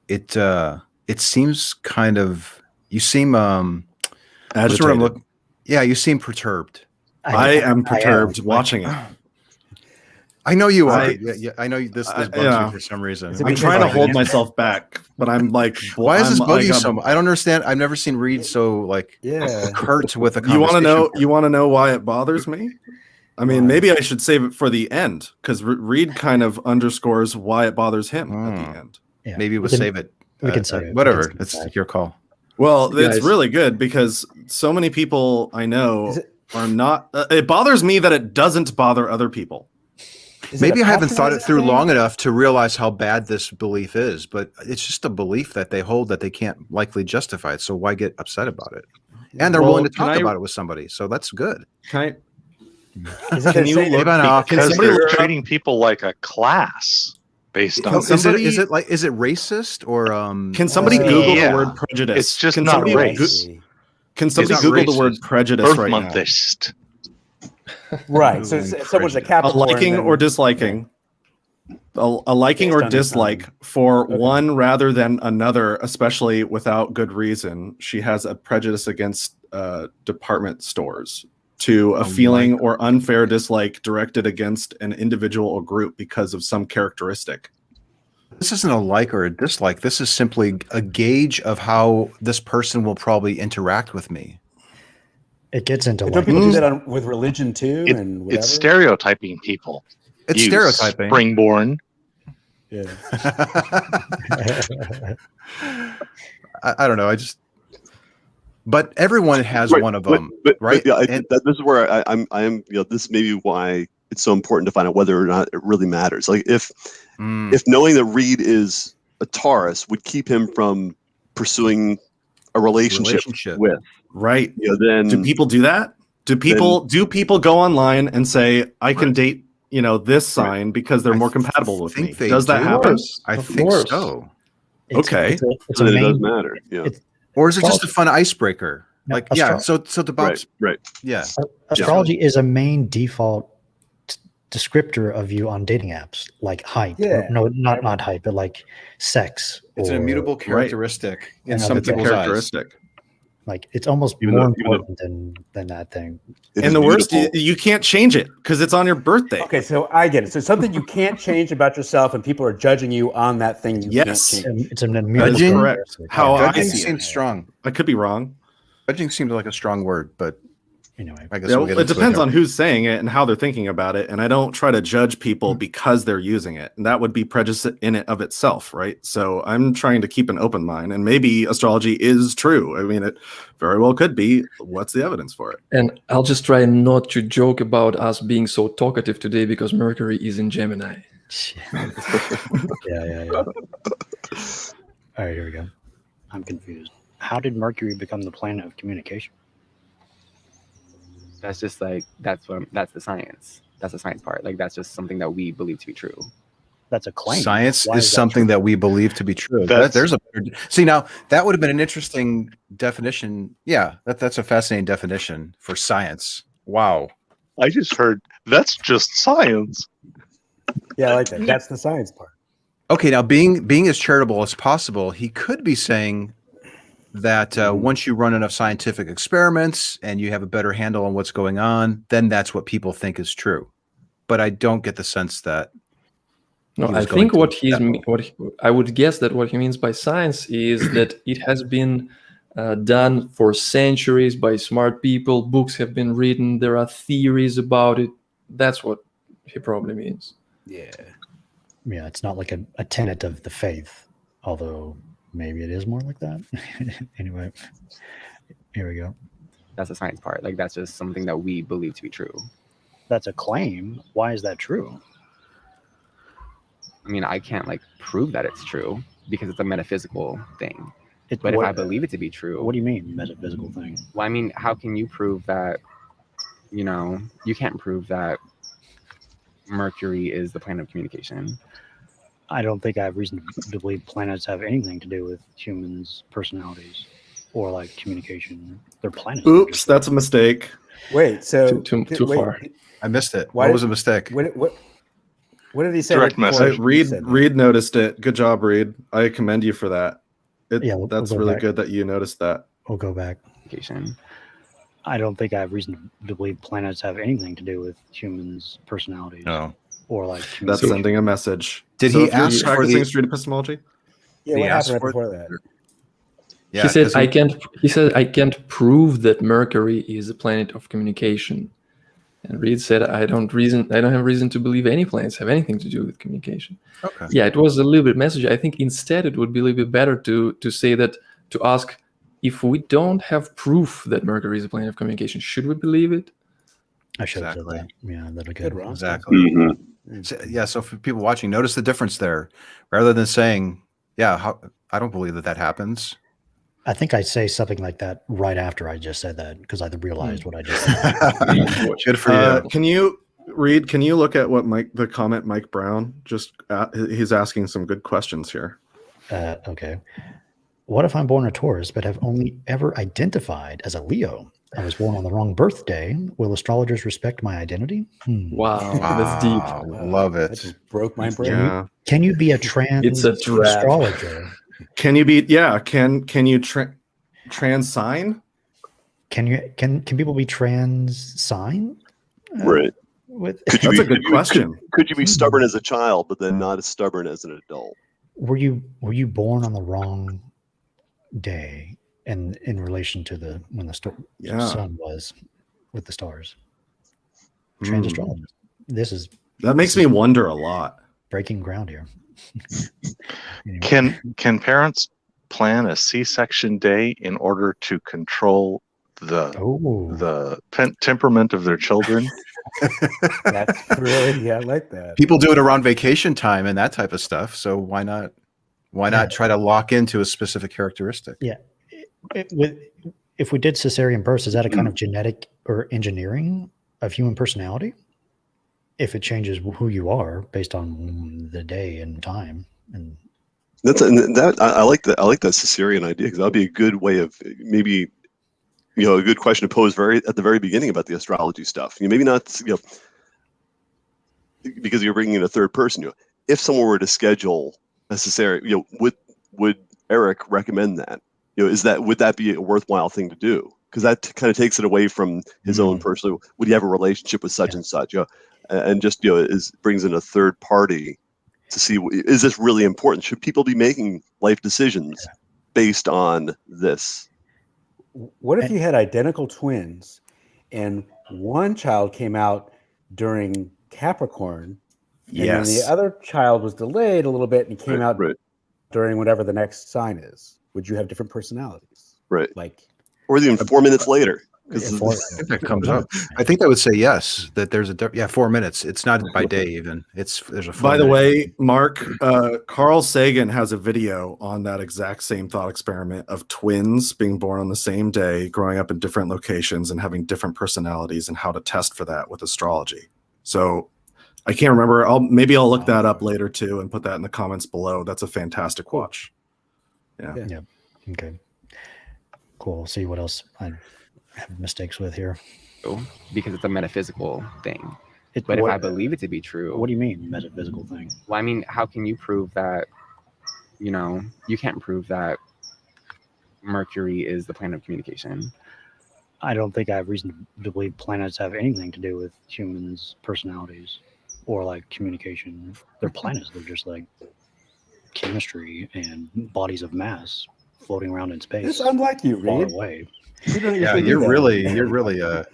it seems kind of, you seem Agitated. you seem perturbed. I am perturbed watching it. I know you are. I- I know this bugs yeah. you for some reason. Is it I'm because trying to like- hold myself back, but I'm like, Why is this I'm, bug you like, so much? I don't understand. I've never seen Reid so like Yeah. curt with a You want to know? conversation. You want to know why it bothers me? I mean, Why? maybe I should save it for the end because Reid kind of underscores why it bothers him at the end. Yeah. Maybe we'll We can- save it. we can save it. We Whatever. can It's save it. your call. Well, Guys. it's really good because so many people I know Is it- are not. It bothers me that it doesn't bother other people. Is it Maybe a I haven't thought it patronizing through thing? long enough to realize how bad this belief is, but it's just a belief that they hold that they can't likely justify it. So why get upset about it? And they're Well, willing to can talk I- about it with somebody. So that's good. Can I? Is it Can the you same- look? Even off- Can Because somebody they're look up- treating people like a class based on Is it somebody- is it racist or Can somebody Uh, Google yeah. the word prejudice? It's just Can not somebody race. Can somebody not Google the racist. word prejudice birth right now? monthist. Right. So if someone's a A Capricorn. liking then- or disliking. A liking Based or on income. dislike for Okay. one rather than another, especially without good reason. She has a prejudice against department stores. To a Oh feeling my or unfair dislike directed against an individual or group because of some characteristic. this isn't a like or a dislike. This is simply a gauge of how this person will probably interact with me. It gets into Don't like people do that with religion too? It- and whatever? It's stereotyping people. It's You stereotyping. Springborn. Yeah. I don't know. But everyone has Right, one of but- them, but right? yeah, And- this is where I am. This may be why it's so important to find out whether or not it really matters. Like if knowing that Reid is a Taurus would keep him from pursuing a relationship with, Right. then Do people do that? Do people go online and say, I can date, this sign because they're I more compatible with think me? they Does that do. happen? I Of think course. so. Okay. It's then a it does main, matter. Yeah. it's- Or is it just a Well, fun icebreaker? no, Like, yeah. So the box, Right. yeah. astrology is a main default descriptor of you on dating apps, like height. Yeah. No, not height, but like sex. It's an or, immutable characteristic in some It's a people's eyes. characteristic. Like it's almost Even more though- even though- important than that thing. It And is the worst, beautiful. you can't change it because it's on your birthday. Okay, so I get it. So something you can't change about yourself, and people are judging you on that thing you Yes. can't change. It's an immutable That is Judging- correct. characteristic. How I Judging see it. seems strong. I could be wrong. Judging seems like a strong word, but Anyway, I guess Yeah, we'll get it into depends here. on who's saying it and how they're thinking about it. And I don't try to judge people Mm-hmm. because they're using it. And that would be prejudice in it of itself, right? So I'm trying to keep an open mind. And maybe astrology is true. I mean, it very well could be. What's the evidence for it? And I'll just try not to joke about us being so talkative today because Mercury is in Gemini. yeah. All right, here we go. I'm confused. How did Mercury become the planet of communication? That's just like that's the science. That's the science part. Like that's just something that we believe to be true. That's a claim. Science Why is that something true? that we believe to be true. That's- There's a see now that would have been an interesting definition. Yeah, that's a fascinating definition for science. Wow. I just heard that's just science. Yeah, I like that. That's the science part. Okay, now being as charitable as possible, he could be saying that once you run enough scientific experiments and you have a better handle on what's going on, then that's what people think is true. But I don't get the sense that. No, He was I going think to what that I would guess that what he means by science is that it has been done for centuries by smart people. Books have been written. There are theories about it. That's what he probably means. Yeah. Yeah, it's not like a tenet of the faith, although maybe it is more like that. Anyway, here we go. That's the science part. Like that's just something that we believe to be true. That's a claim. Why is that true? I mean, I can't like prove that it's true because it's a metaphysical thing. It, But what, if I believe it to be true, what do you mean metaphysical thing? well, I mean, how can you prove that? You can't prove that Mercury is the planet of communication. I don't think I have reason to believe planets have anything to do with humans' personalities or like communication. They're planets. Oops, that's a mistake. Wait, so Too wait, far. I missed it. Why What did- was a mistake? What did he say? Direct right before message. you Reid said that? Reid noticed it. Good job, Reid. I commend you for that. Yeah, we'll That's go really back. good that you noticed that. We'll go back. Communication. I don't think I have reason to believe planets have anything to do with humans' personalities No. or like That's communication. sending a message. Did So he if you're ask for practicing the? street epistemology? Yeah, He what asked happened right for before that? Yeah, he said 'cause I can't. He said I can't prove that Mercury is a planet of communication. And Reid said I don't have reason to believe any planets have anything to do with communication. Okay. Yeah, it was a little bit message. I think instead it would be a little bit better to say that, to ask, if we don't have proof that Mercury is a planet of communication, should we believe it? I should have Exactly. said that. Yeah, that'll Good, good. Ron. Exactly. Mhm. So, yeah. So for people watching, notice the difference there. Rather than saying, "Yeah, I don't believe that happens." I think I say something like that right after I just said that because I realized what I just said. Good for you. Can you, Reid? Can you look at what the comment Mike Brown just? He's asking some good questions here. Okay. What if I'm born a Taurus but have only ever identified as a Leo? I was born on the wrong birthday. Will astrologers respect my identity? Wow, that's deep. Wow, love That it. just broke my brain. Yeah. Can you be a trans It's a trap. astrologer? Can you be? Yeah. Can you trans sign? Can people be trans sign? Right. With Could you That's be, a good question. Could you be stubborn as a child, but then not as stubborn as an adult? were you born on the wrong day and in relation to when the Yeah. sun was with the stars? Trans astrologist. This is That makes me wonder a lot. breaking ground here. Anyway. Can parents plan a C-section day in order to control the temperament of their children? That's really, I like that. People do it around vacation time and that type of stuff. So why not? Why not try to lock into a specific characteristic? Yeah. If we did cesarean births, is that a kind of genetic or engineering of human personality? If it changes who you are based on the day and time, and I like that. I like that cesarean idea because that'd be a good way of maybe, a good question to pose at the very beginning about the astrology stuff. Maybe not, because you're bringing in a third person. If someone were to schedule a cesarean, would Eric recommend that? Would that be a worthwhile thing to do? Because that kind of takes it away from his own personal. Would he have a relationship with such and such? And just brings in a third party to see, is this really important? Should people be making life decisions based on this? What if you had identical twins and one child came out during Capricorn and then the other child was delayed a little bit and came out during whatever the next sign is? Would you have different personalities? Right. Or even 4 minutes later. I think that comes up. I think I would say yes. That there's 4 minutes. It's not by day even. There's a. By the way, Mark, Carl Sagan has a video on that exact same thought experiment of twins being born on the same day, growing up in different locations, and having different personalities, and how to test for that with astrology. So I can't remember. Maybe I'll look that up later too and put that in the comments below. That's a fantastic watch. Yeah. Okay. Cool. We'll see what else I have mistakes with here. Because it's a metaphysical thing. But if I believe it to be true, what do you mean metaphysical thing? Well, I mean, how can you prove that? You can't prove that Mercury is the planet of communication. I don't think I have reason to believe planets have anything to do with humans' personalities or like communication. They're planets. They're just like chemistry and bodies of mass floating around in space. It's unlike you, far Reid. away. Yeah, you're really. Are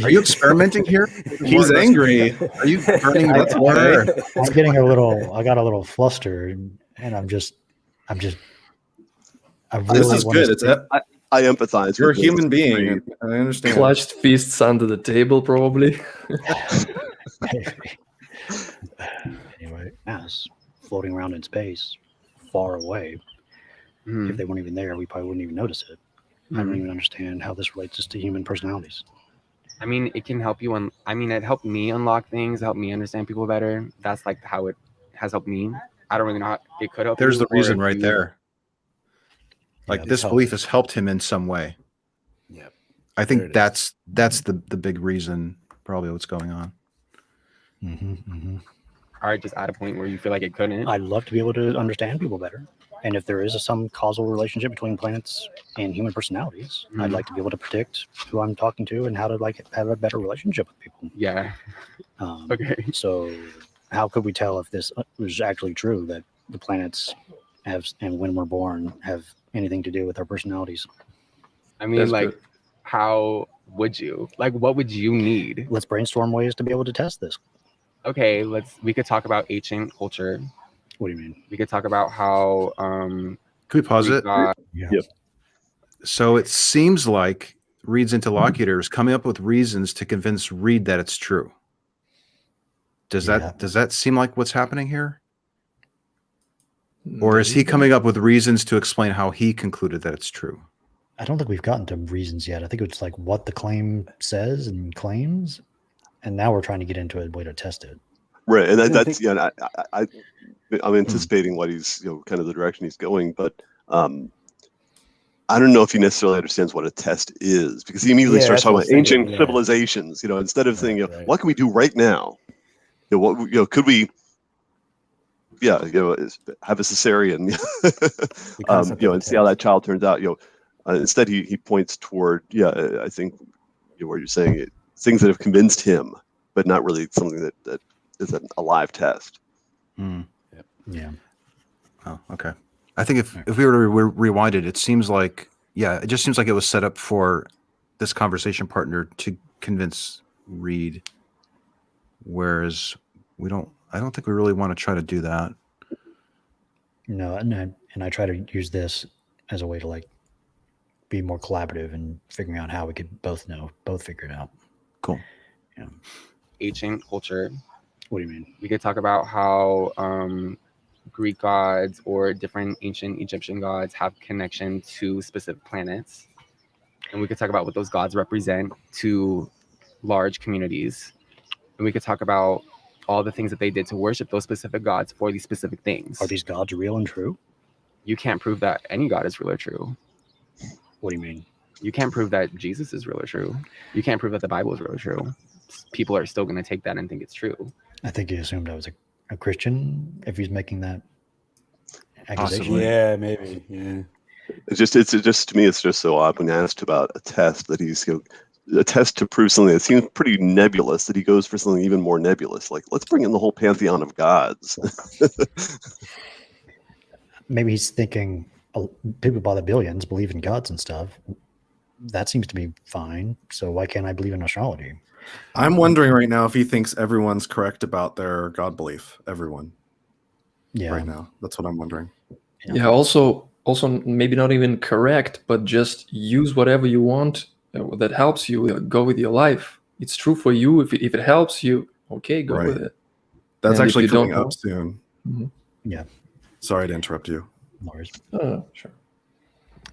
you experimenting here? He's angry. Are you burning with water? I'm getting I got a little flustered, and I really This is good. I empathize. You're a with human this. being. I understand. Clutched fists under the table, probably. Anyway, mass floating around in space far away. If they weren't even there, we probably wouldn't even notice it. I don't even understand how this relates just to human personalities. I mean, it can help you. It helped me unlock things, help me understand people better. That's like how it has helped me. I don't really know how it could help. There's you, the reason or if right you- there. Like this belief has helped him in some way. Yep. I think that's the big reason, probably what's going on. All right, just at a point where you feel like it couldn't. I'd love to be able to understand people better And if there is some causal relationship between planets and human personalities, I'd like to be able to predict who I'm talking to and how to like have a better relationship with people. Yeah. Okay. So how could we tell if this was actually true, that the planets have, and when we're born, have anything to do with our personalities? I mean, That's like, good. how would you? Like, what would you need? Let's brainstorm ways to be able to test this. Okay, we could talk about ancient culture. What do you mean? We could talk about how Can we pause it? Yeah. Yep. So it seems like Reid's interlocutor is coming up with reasons to convince Reid that it's true. Does that seem like what's happening here? Or is he coming up with reasons to explain how he concluded that it's true? I don't think we've gotten to reasons yet. I think it's like what the claim says and claims, and now we're trying to get into a way to test it. Right, and that's I'm anticipating what he's kind of the direction he's going, but I don't know if he necessarily understands what a test is, because he immediately starts talking about ancient civilizations. Instead of saying, what can we do right now? What could we? Yeah, have a cesarean, and see how that child turns out. Instead, he points toward, I think, what you're saying, things that have convinced him, but not really something that is a live test. Yeah. Oh, okay. I think if we were to rewind it, it seems like, it just seems like it was set up for this conversation partner to convince Reid, whereas I don't think we really want to try to do that. No, and I try to use this as a way to like be more collaborative and figuring out how we could both figure it out. Cool. Yeah. ancient culture. What do you mean? We could talk about how Greek gods or different ancient Egyptian gods have connection to specific planets. And we could talk about what those gods represent to large communities. And we could talk about all the things that they did to worship those specific gods for these specific things. Are these gods real and true? You can't prove that any god is real or true. What do you mean? You can't prove that Jesus is real or true. You can't prove that the Bible is real or true. People are still going to take that and think it's true. I think he assumed I was a Christian if he's making that accusation. Possibly. Yeah, maybe. Yeah. It's just to me, it's just so odd when asked about a test that he's a test to prove something that seems pretty nebulous, that he goes for something even more nebulous. Like, let's bring in the whole pantheon of gods. Maybe he's thinking people by the billions believe in gods and stuff. That seems to be fine. So why can't I believe in astrology? I'm wondering right now if he thinks everyone's correct about their God belief. Everyone. Yeah. Right now. That's what I'm wondering. Yeah. Also maybe not even correct, but just use whatever you want that helps you. Go with your life. It's true for you. If it helps you, okay, go with it. That's And actually if you coming don't up soon. Mhm. Yeah. Sorry to interrupt you. No worries. Sure.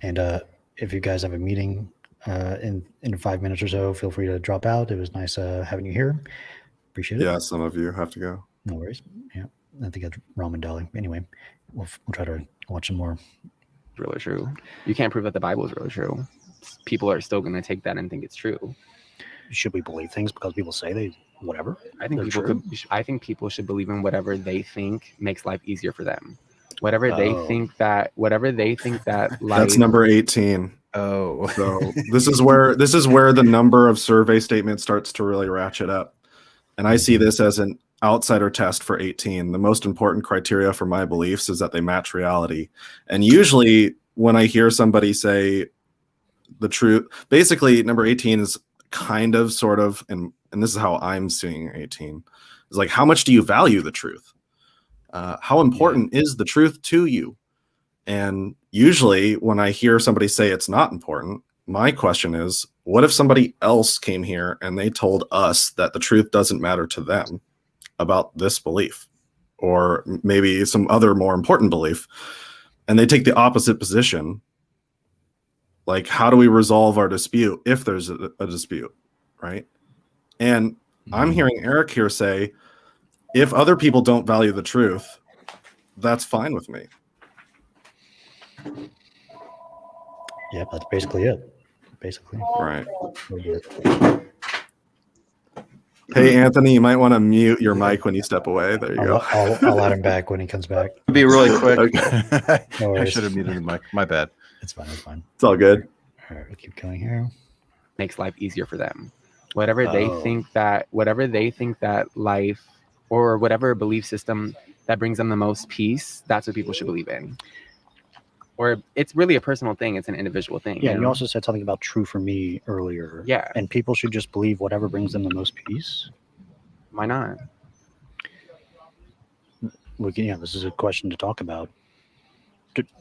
And if you guys have a meeting in 5 minutes or so, feel free to drop out. It was nice having you here. Appreciate it. Yeah, some of you have to go. No worries. Yeah, I think that's Ramen Dali. Anyway, we'll try to watch some more. Real or true. You can't prove that the Bible is real or true. People are still going to take that and think it's true. Should we believe things because people say they whatever? I think They're I think people should believe in whatever they think makes life easier for them. Whatever they think that life. That's number 18. Oh, So this is where the number of survey statements starts to really ratchet up. And I see this as an outsider test for 18. The most important criteria for my beliefs is that they match reality. And usually when I hear somebody say the truth, basically number 18 is kind of sort of, and this is how I'm seeing 18, is like, how much do you value the truth? How important is the truth to you? And usually when I hear somebody say it's not important, my question is, what if somebody else came here and they told us that the truth doesn't matter to them about this belief, or maybe some other more important belief, and they take the opposite position? Like, how do we resolve our dispute if there's a dispute, right? And I'm hearing Eric here say, if other people don't value the truth, that's fine with me. Yep, that's basically it. Basically. Right. Hey, Anthony, you might want to mute your mic when you step away. There you go. I'll let him back when he comes back. Be really quick. Okay. No I worries. should have muted the mic. My bad. It's fine. It's fine. It's all good. All right, we'll keep going here. Makes life easier for them. Whatever they think that life or whatever belief system that brings them the most peace, that's what people should believe in. Or it's really a personal thing. It's an individual thing. Yeah, you know? you also said something about true for me earlier. Yeah. And people should just believe whatever brings them the most peace. Why not? This is a question to talk about.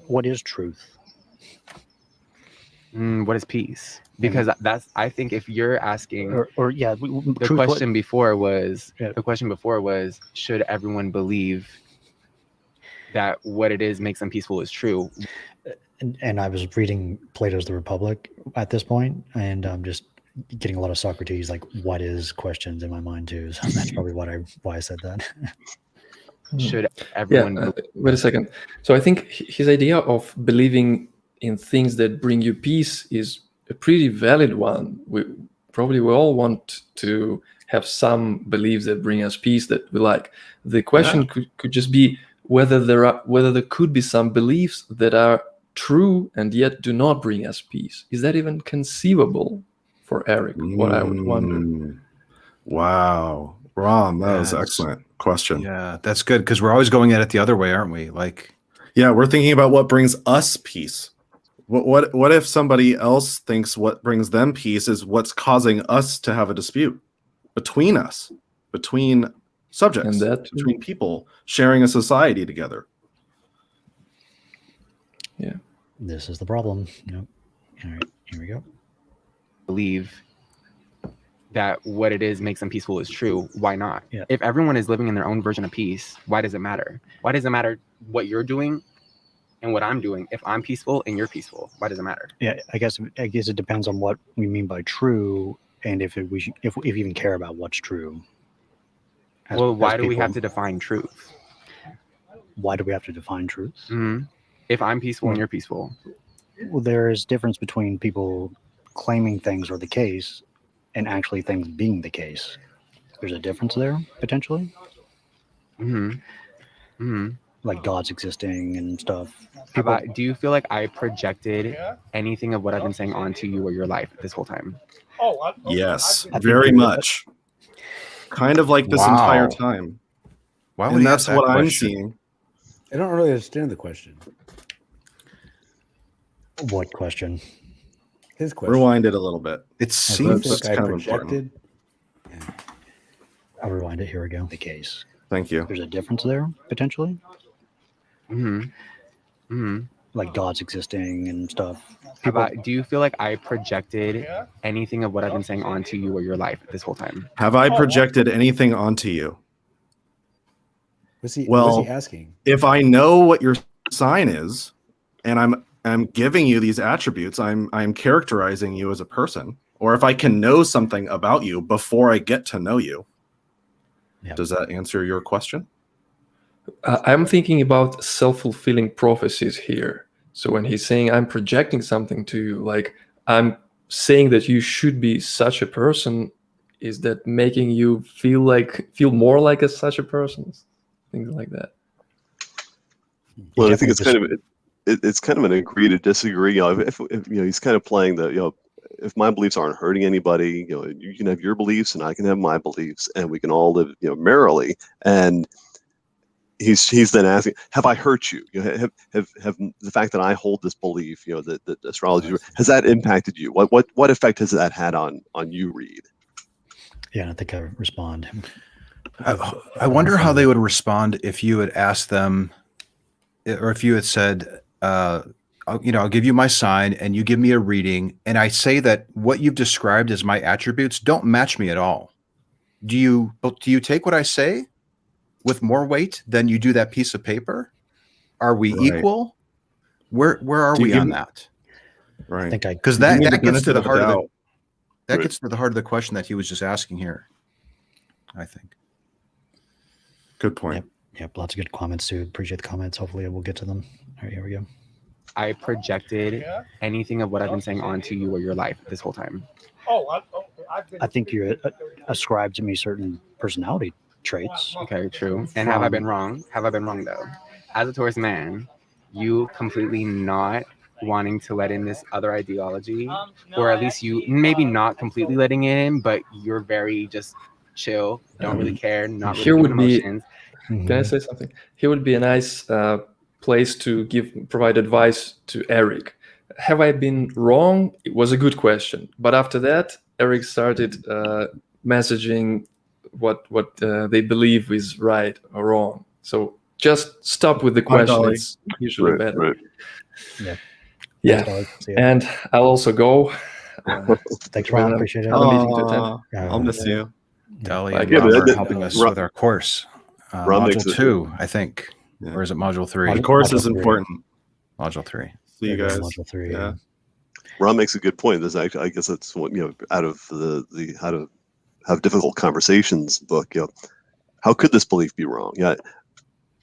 What is truth? What is peace? Because I think if you're asking, the question before was, should everyone believe that what it is makes them peaceful is true? And I was reading Plato's The Republic at this point, and I'm just getting a lot of Socrates, like what is questions in my mind too. So that's probably why I said that. Should everyone wait a second. So I think his idea of believing in things that bring you peace is a pretty valid one. We all want to have some beliefs that bring us peace that we like. The question could just be whether there could be some beliefs that are true and yet do not bring us peace. Is that even conceivable for Eric? What I would wonder. Wow, Ron, that was an excellent question. Yeah, that's good because we're always going at it the other way, aren't we? Yeah, we're thinking about what brings us peace. What if somebody else thinks what brings them peace is what's causing us to have a dispute between us, between subjects, between people sharing a society together? Yeah, this is the problem. Yep. All right, here we go. Believe that what it is makes them peaceful is true. Why not? Yeah. If everyone is living in their own version of peace, why does it matter? Why does it matter what you're doing and what I'm doing? If I'm peaceful and you're peaceful, why does it matter? Yeah, I guess it depends on what we mean by true, and if we even care about what's true. Why do we have to define truth? Why do we have to define truth? Mm-hmm. If I'm peaceful and you're peaceful. Well, there is difference between people claiming things are the case and actually things being the case. There's a difference there, potentially. Mm-hmm. Mm-hmm. Like gods existing and stuff. Do you feel like I projected anything of what I've been saying onto you or your life this whole time? Yes, very much. Kind of like this entire time. And that's what I'm seeing. I don't really understand the question. What question? His question. Rewind it a little bit. It seems like I projected. I'll rewind it. Here we go. The case. Thank you. There's a difference there, potentially. Mm-hmm. Mm-hmm. Like gods existing and stuff. Do you feel like I projected anything of what I've been saying onto you or your life this whole time? Have I projected anything onto you? What's he asking? If I know what your sign is, and I'm giving you these attributes, I'm characterizing you as a person, or if I can know something about you before I get to know you, does that answer your question? I'm thinking about self-fulfilling prophecies here. So when he's saying I'm projecting something to you, like I'm saying that you should be such a person, is that making you feel more like such a person? Things like that. Well, I think it's kind of an agree to disagree. If he's kind of playing the if my beliefs aren't hurting anybody, you can have your beliefs and I can have my beliefs, and we can all live merrily. And he's then asking, have I hurt you? Have the fact that I hold this belief, that astrology, has that impacted you? What effect has that had on you, Reid? Yeah, I think I respond. I wonder how they would respond if you had asked them, or if you had said, I'll give you my sign and you give me a reading, and I say that what you've described as my attributes don't match me at all. Do you take what I say with more weight than you do that piece of paper? Are we equal? Where are we on that? Right. Because that gets to the heart of gets to the heart of the question that he was just asking here, I think. Good point. Yep, lots of good comments too. Appreciate the comments. Hopefully we'll get to them. All right, here we go. I projected anything of what I've been saying onto you or your life this whole time. I think you ascribe to me certain personality traits. Okay, true. And have I been wrong? Have I been wrong though? As a Taurus man, you completely not wanting to let in this other ideology, or at least you maybe not completely letting it in, but you're very just chill, don't really care, not really Here would emotions. Can I say something? Here would be a nice place to provide advice to Eric. Have I been wrong? It was a good question, but after that, Eric started messaging what they believe is right or wrong. So just stop with the question. It's usually better. Right. Yeah. And I'll also go. Thanks, Ron. Appreciate it. I'll miss you. Dali and Rob are helping us with our course. Module 2, I think. Yeah. Or is it Module 3? The course is important. Module 3. See you guys. Module 3. Yeah. Ron makes a good point. There's actually, I guess that's what, out of the How to Have Difficult Conversations book, how could this belief be wrong? Yeah.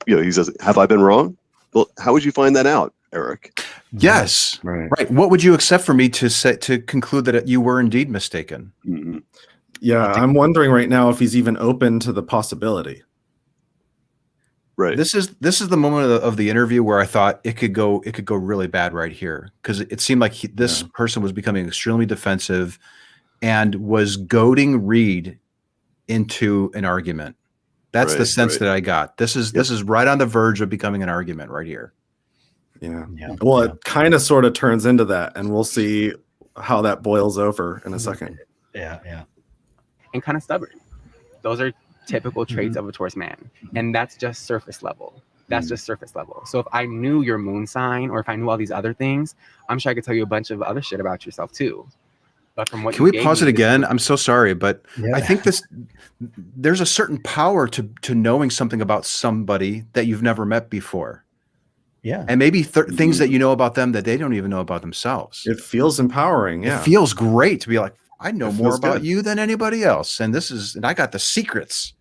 He says, have I been wrong? Well, how would you find that out, Eric? Yes. Right. What would you accept for me to conclude that you were indeed mistaken? Mm-hmm. Yeah, I'm wondering right now if he's even open to the possibility. Right. This is the moment of the interview where I thought it could go really bad right here, because it seemed like this person was becoming extremely defensive and was goading Reid into an argument. That's the sense that I got. This is right on the verge of becoming an argument right here. Yeah. Well, it kind of sort of turns into that, and we'll see how that boils over in a second. Yeah. And kind of stubborn. Those are typical traits of a Taurus man, and that's just surface level. Just surface level. So if I knew your moon sign, or if I knew all these other things, I'm sure I could tell you a bunch of other shit about yourself too. But from what can we pause it again? I'm so sorry, but I think there's a certain power to knowing something about somebody that you've never met before. Yeah, and maybe things that you know about them that they don't even know about themselves. It feels empowering. Yeah, it feels great to be like, I know more about you than anybody else, and I got the secrets.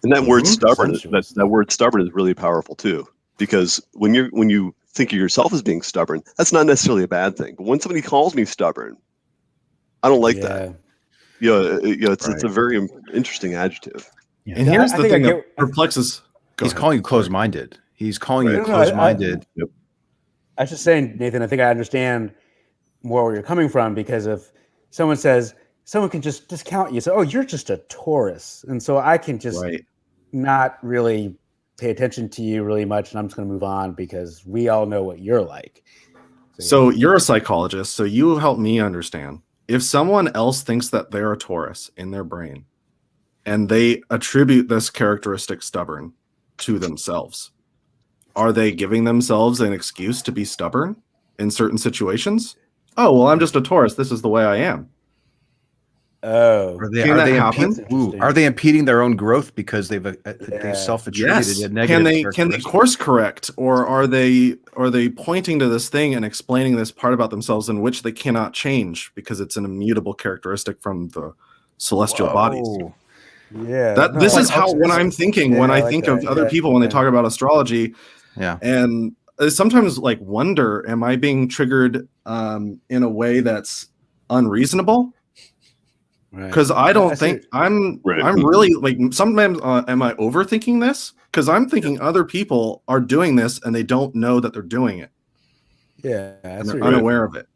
And that word stubborn, that word stubborn is really powerful too, because when you think of yourself as being stubborn, that's not necessarily a bad thing. But when somebody calls me stubborn, I don't like that. It's a very interesting adjective. Yeah. And here's the thing that perplexes. He's calling you closed-minded. He's calling you closed-minded. I was just saying, Nathan, I think I understand more where you're coming from, because if someone can just discount you, say, oh, you're just a Taurus, and so I can just not really pay attention to you really much, and I'm just going to move on because we all know what you're like. So you're a psychologist, so you help me understand. If someone else thinks that they're a Taurus in their brain, and they attribute this characteristic stubborn to themselves, are they giving themselves an excuse to be stubborn in certain situations? Oh, well, I'm just a Taurus. This is the way I am. Oh, are they impeding their own growth because they've self-attributed a negative? Can they course correct, or are they pointing to this thing and explaining this part about themselves in which they cannot change because it's an immutable characteristic from the celestial bodies? Yeah, this is how when I'm thinking when I think of other people when they talk about astrology. Yeah, and I sometimes wonder, am I being triggered in a way that's unreasonable? Because I don't think I'm really sometimes am I overthinking this? Because I'm thinking other people are doing this and they don't know that they're doing it. Yeah, they're unaware of it.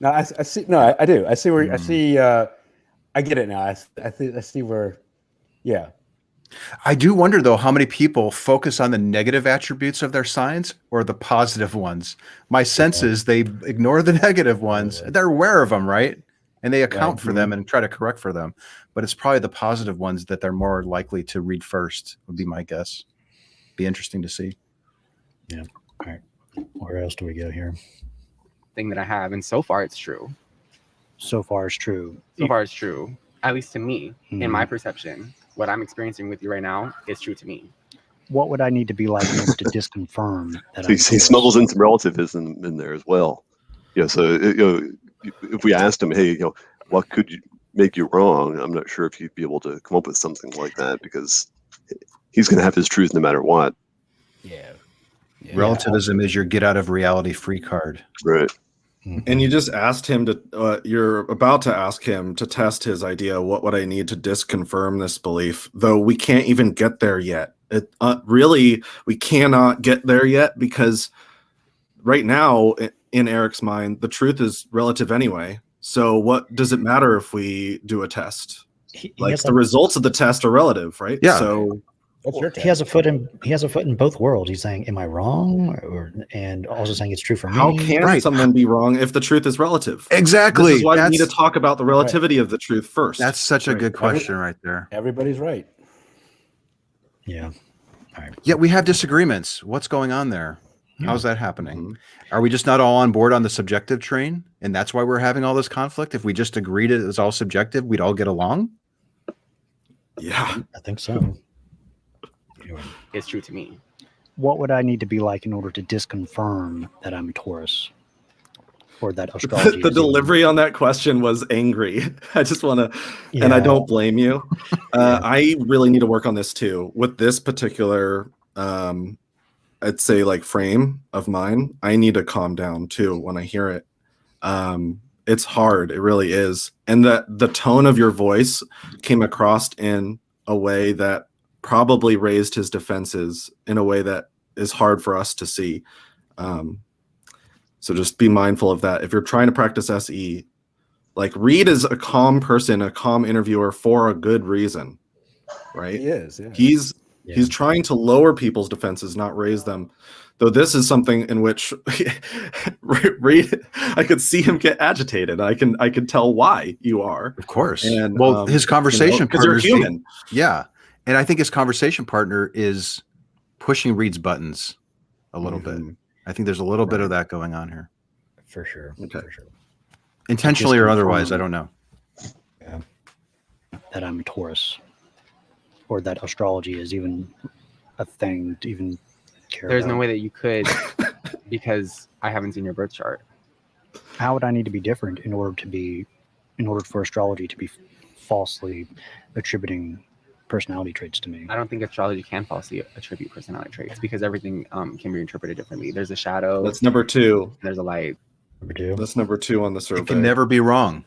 No, I see. No, I do. I see where I see. I get it now. I see where. Yeah. I do wonder though how many people focus on the negative attributes of their signs or the positive ones. My sense is they ignore the negative ones. They're aware of them, right? And they account for them and try to correct for them. But it's probably the positive ones that they're more likely to read first, would be my guess. Be interesting to see. Yeah. All right. Where else do we go here? Thing that I have, and so far it's true. So far it's true. So far it's true. At least to me, in my perception, what I'm experiencing with you right now is true to me. What would I need to be like in order to disconfirm that? He smuggles in some relativism in there as well. So if we asked him, hey, what could you make you wrong? I'm not sure if he'd be able to come up with something like that, because he's going to have his truth no matter what. Yeah. Relativism is your get out of reality free card. Right. And you just asked him to, you're about to ask him to test his idea. What would I need to disconfirm this belief? Though we can't even get there yet. Really, we cannot get there yet because right now, in Eric's mind, the truth is relative anyway. So what does it matter if we do a test? The results of the test are relative, right? Yeah. So he has a foot in both worlds. He's saying, "Am I wrong?" and also saying it's true for me. How can someone be wrong if the truth is relative? Exactly. This is why we need to talk about the relativity of the truth first. That's such a good question right there. Everybody's right. Yeah. All right. Yeah, we have disagreements. What's going on there? How's that happening? Are we just not all on board on the subjective train? And that's why we're having all this conflict? If we just agreed it was all subjective, we'd all get along? Yeah. I think so. It's true to me. What would I need to be like in order to disconfirm that I'm a Taurus? Or that astrology The delivery on that question was angry. I just want to, and I don't blame you. I really need to work on this too. With this particular, I'd say like frame of mine, I need to calm down too when I hear it. It's hard. It really is. And the tone of your voice came across in a way that probably raised his defenses in a way that is hard for us to see. So just be mindful of that. If you're trying to practice SE, like Reid is a calm person, a calm interviewer for a good reason, right? He is. Yeah. He's trying to lower people's defenses, not raise them. Though this is something in which Reid, I could see him get agitated. I can tell why you are. Of course. And his conversation because you're partner, human. Yeah. And I think his conversation partner is pushing Reid's buttons a little bit. I think there's a little bit of that going on here. For sure. Okay. For sure. Intentionally or otherwise, I don't know. Yeah. that I'm a Taurus, or that astrology is even a thing to even care There's about. no way that you could because I haven't seen your birth chart. How would I need to be different in order for astrology to be falsely attributing personality traits to me? I don't think astrology can falsely attribute personality traits because everything can be interpreted differently. There's a shadow. That's number 2. There's a light. Number 2. That's number 2 on the survey. It can never be wrong.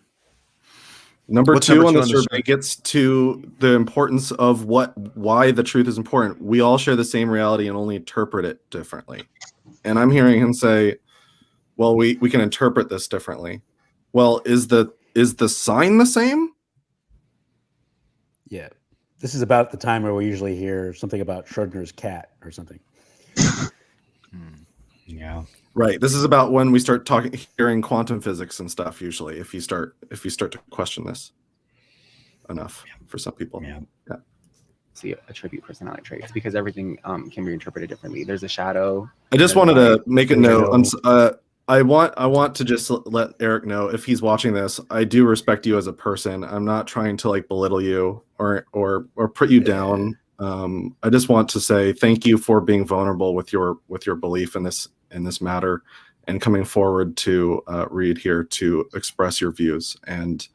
What's 2 on the survey gets to the importance of why the truth is important. We all share the same reality and only interpret it differently. And I'm hearing him say, well, we can interpret this differently. Well, is the sign the same? Yeah. This is about the time where we usually hear something about Schrodinger's cat or something. Yeah. Right. This is about when we start hearing quantum physics and stuff. Usually, if you start to question this enough for some people. Yeah. See, attribute personality traits because everything can be interpreted differently. There's a shadow. I just wanted to make a note. I want to just let Eric know, if he's watching this, I do respect you as a person. I'm not trying to like belittle you or put you down. I just want to say thank you for being vulnerable with your belief in this matter and coming forward to Reid here to express your views. And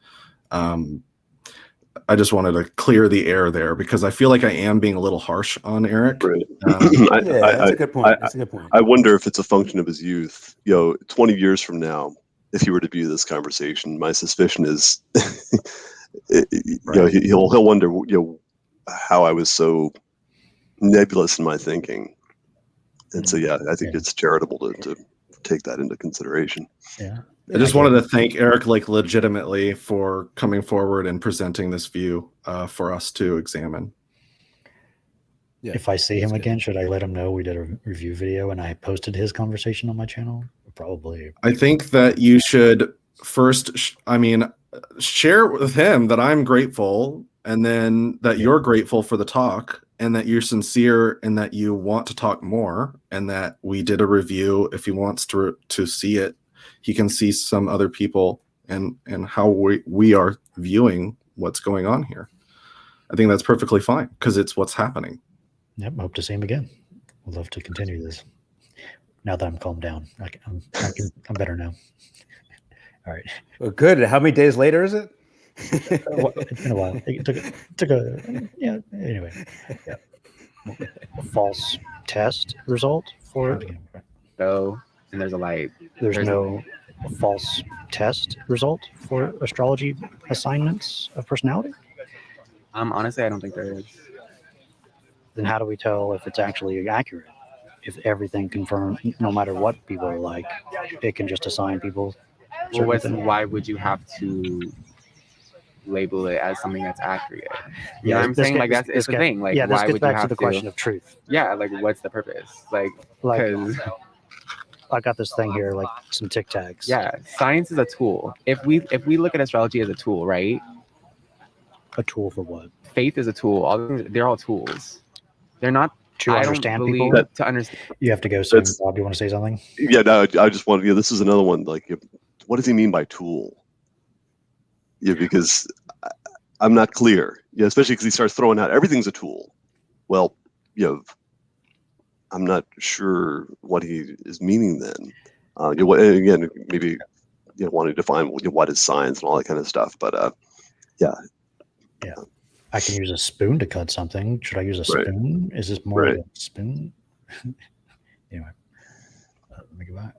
I just wanted to clear the air there because I feel like I am being a little harsh on Eric. Right. That's a good point. That's a good point. I wonder if it's a function of his youth. 20 years from now, if he were to view this conversation, my suspicion is, he'll wonder, how I was so nebulous in my thinking. And so, I think it's charitable to take that into consideration. Yeah. I just wanted to thank Eric, legitimately, for coming forward and presenting this view for us to examine. Yeah, if I see him again, should I let him know we did a review video and I posted his conversation on my channel? Probably. I think that you should first, share with him that I'm grateful, and then that you're grateful for the talk, and that you're sincere, and that you want to talk more, and that we did a review. If he wants to see it, he can see some other people and how we are viewing what's going on here. I think that's perfectly fine because it's what's happening. Yep. Hope to see him again. Would love to continue this. Now that I'm calmed down, I'm better now. All right. Well, good. How many days later is it? It's been a while. It took anyway. Yeah. A false test result for it? And there's a light. There's no false test result for astrology assignments of personality? Honestly, I don't think there is. Then how do we tell if it's actually accurate? If everything confirms, no matter what people are like, it can just assign people. Well, why would you have to label it as something that's accurate? You know what I'm saying? Like that's it's the thing. Like yeah, this why gets would back you have to the question of truth. Yeah, like what's the purpose? Like because I got this thing here, like some Tic Tacs. yeah, science is a tool. If we look at astrology as a tool, right? A tool for what? Faith is a tool. They're all tools. They're not to understand people. To understand. You have to go soon. Bob, do you want to say something? Yeah, no, I just want. Yeah, this is another one. Like, what does he mean by tool? Yeah, because I'm not clear. Yeah, especially because he starts throwing out everything's a tool. Well, you know, I'm not sure what he is meaning then. Again, maybe want to define what is science and all that kind of stuff. But yeah. I can use a spoon to cut something. Should I use a spoon? Is this more like a spoon? Anyway, let me go back.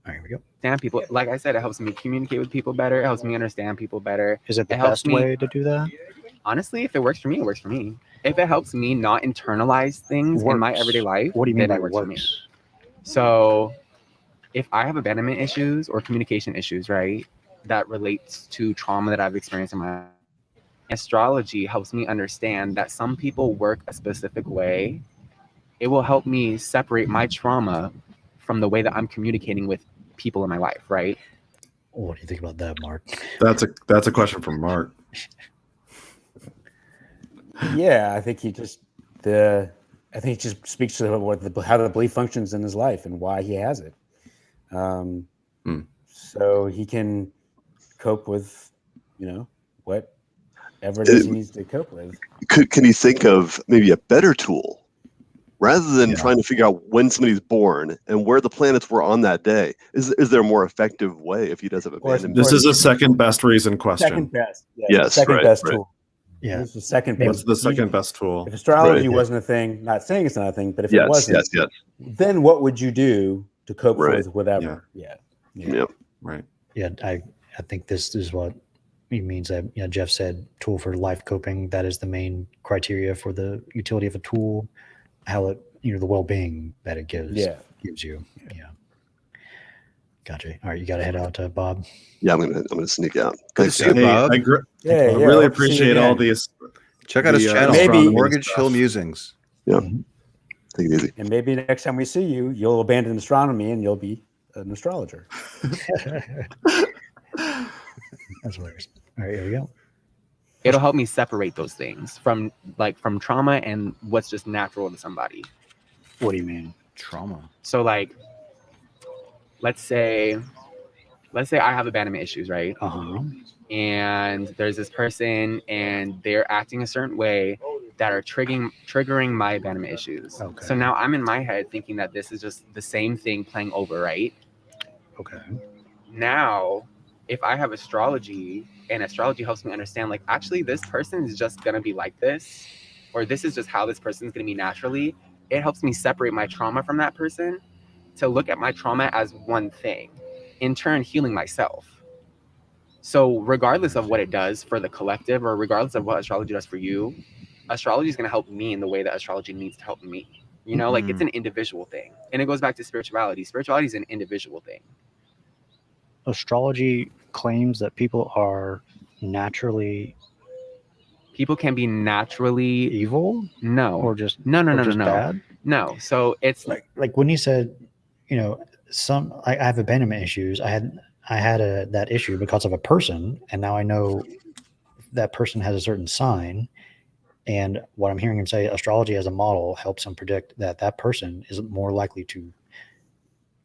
Here we go. Understand people. Like I said, it helps me communicate with people better. It helps me understand people better. Is it the best way to do that? Honestly, if it works for me, it works for me. If it helps me not internalize things in my everyday life, what do you mean by it works for me? So if I have abandonment issues or communication issues, right, that relates to trauma that I've experienced in my life, astrology helps me understand that some people work a specific way. It will help me separate my trauma from the way that I'm communicating with people in my life, right? What do you think about that, Mark? That's a question from Mark. Yeah, I think he just speaks to how the belief functions in his life and why he has it. So he can cope with, whatever it is he needs to cope with. Can you think of maybe a better tool rather than trying to figure out when somebody's born and where the planets were on that day? Is there a more effective way if he does have abandonment? This is a second best reason question. Second best. Yeah, yes, second best tool. Yeah, this is the second best. What's the second best tool? If astrology wasn't a thing, not saying it's not a thing, but if it wasn't, then what would you do to cope with whatever? Yeah. Right. Yeah, I think this is what he means. That Jeff said, tool for life coping. That is the main criteria for the utility of a tool. How it, the well-being that it gives you. Yeah. Gotcha. All right, you got to head out, Bob. Yeah, I'm gonna sneak out. Good to see you, Bob. I really appreciate all these. Check out his channel, maybe Mortgage Hill Musings. Yeah, take it easy. And maybe next time we see you, you'll abandon astronomy and you'll be an astrologer. That's hilarious. All right, here we go. It'll help me separate those things from trauma and what's just natural to somebody. What do you mean? Trauma. So like, let's say I have abandonment issues, right? And there's this person and they're acting a certain way that are triggering my abandonment issues. Okay. So now I'm in my head thinking that this is just the same thing playing over, right? Okay. Now, if I have astrology and astrology helps me understand, like, actually this person is just going to be like this, or this is just how this person's going to be naturally, it helps me separate my trauma from that person to look at my trauma as one thing, in turn healing myself. So regardless of what it does for the collective, or regardless of what astrology does for you, astrology is going to help me in the way that astrology needs to help me. Like it's an individual thing. And it goes back to spirituality. Spirituality is an individual thing. Astrology claims that people can be naturally evil. No. Or just no. Bad? No. So it's like when you said, I have abandonment issues. I had that issue because of a person, and now I know that person has a certain sign. And what I'm hearing him say, astrology as a model helps him predict that person is more likely to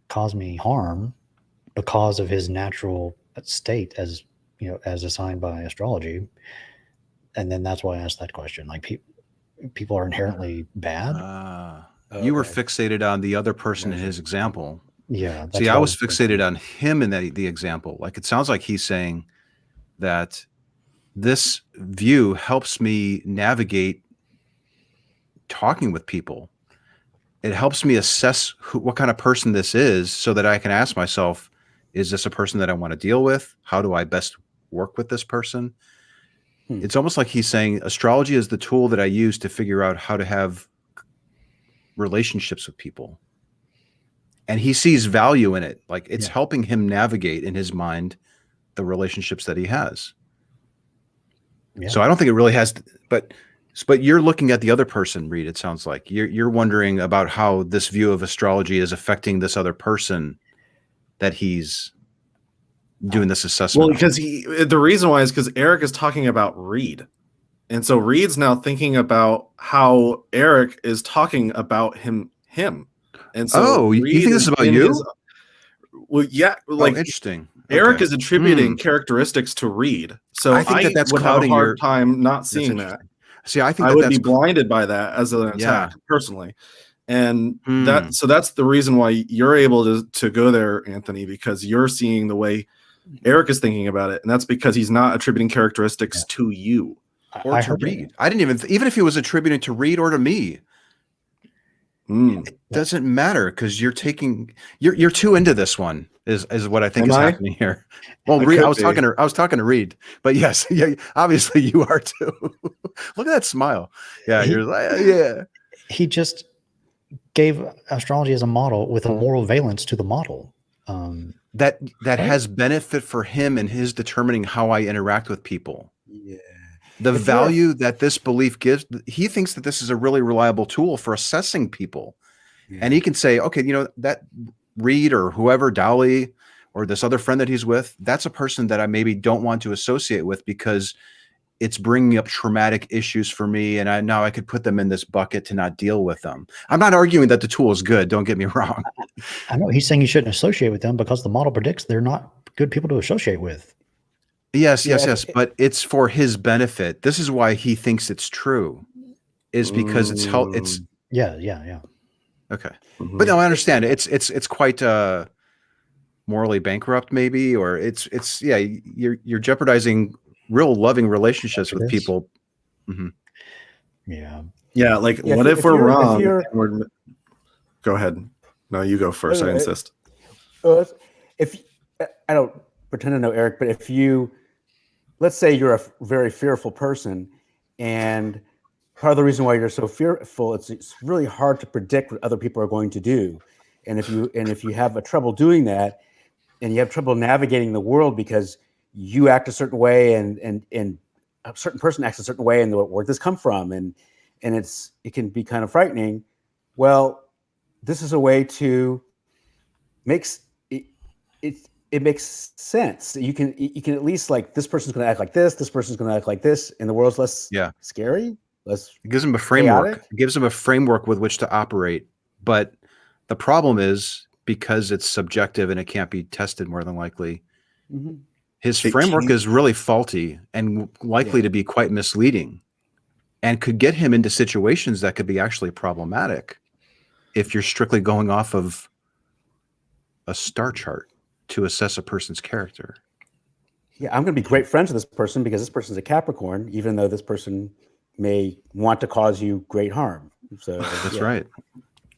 cause me harm because of his natural state as assigned by astrology. And then that's why I asked that question. Like people are inherently bad. You were fixated on the other person in his example. Yeah. See, I was fixated on him in the example. Like, it sounds like he's saying that this view helps me navigate talking with people. It helps me assess what kind of person this is, so that I can ask myself, Is this a person that I want to deal with? How do I best work with this person? It's almost like he's saying astrology is the tool that I use to figure out how to have relationships with people. And he sees value in it. Like it's helping him navigate in his mind the relationships that he has. Yeah. So I don't think it really has, but you're looking at the other person, Reid. It sounds like you're wondering about how this view of astrology is affecting this other person that he's doing this assessment. Well, because the reason why is because Eric is talking about Reid. And so Reid's now thinking about how Eric is talking about him. And so you think this is about you? Well, yeah, like interesting. Eric is attributing characteristics to Reid. So I think that's would clouding have a hard time not seeing that. See, I think I would be blinded by that as an attack personally. And that's the reason why you're able to go there, Anthony, because you're seeing the way Eric is thinking about it, and that's because he's not attributing characteristics to you or to Reid. I didn't even if he was attributing to Reid or to me. It doesn't matter because you're too into this one is what I think is happening here. Well, I was talking to Reid, but yes, obviously you are too. Look at that smile. Yeah, you're like, yeah. He just gave astrology as a model with a moral valence to the model. That has benefit for him in his determining how I interact with people. Yeah. The value that this belief gives, he thinks that this is a really reliable tool for assessing people. Yeah. And he can say, okay, that Reid or whoever, Dali, or this other friend that he's with, that's a person that I maybe don't want to associate with because it's bringing up traumatic issues for me. And now I could put them in this bucket to not deal with them. I'm not arguing that the tool is good. Don't get me wrong. I know he's saying you shouldn't associate with them because the model predicts they're not good people to associate with. Yes. But it's for his benefit. This is why he thinks it's true, is because it's Yeah. Okay. But no, I understand. It's quite morally bankrupt, maybe, or you're jeopardizing real loving relationships with people. Yeah. Yeah. Like, what if we're wrong? Go ahead. No, you go first. I insist. If I don't pretend to know Eric, but if let's say you're a very fearful person, and part of the reason why you're so fearful, it's really hard to predict what other people are going to do. And if you have a trouble doing that, and you have trouble navigating the world because you act a certain way and a certain person acts a certain way, and where does this come from? And it can be kind of frightening. Well, this is a way to it makes sense. You can at least, like, this person's going to act like this person's going to act like this, and the world's less scary. It gives them a framework. Chaotic. It gives them a framework with which to operate. But the problem is, because it's subjective and it can't be tested, more than likely, his framework is really faulty and likely to be quite misleading, and could get him into situations that could be actually problematic if you're strictly going off of a star chart to assess a person's character. Yeah, I'm going to be great friends with this person because this person's a Capricorn, even though this person may want to cause you great harm. So that's right.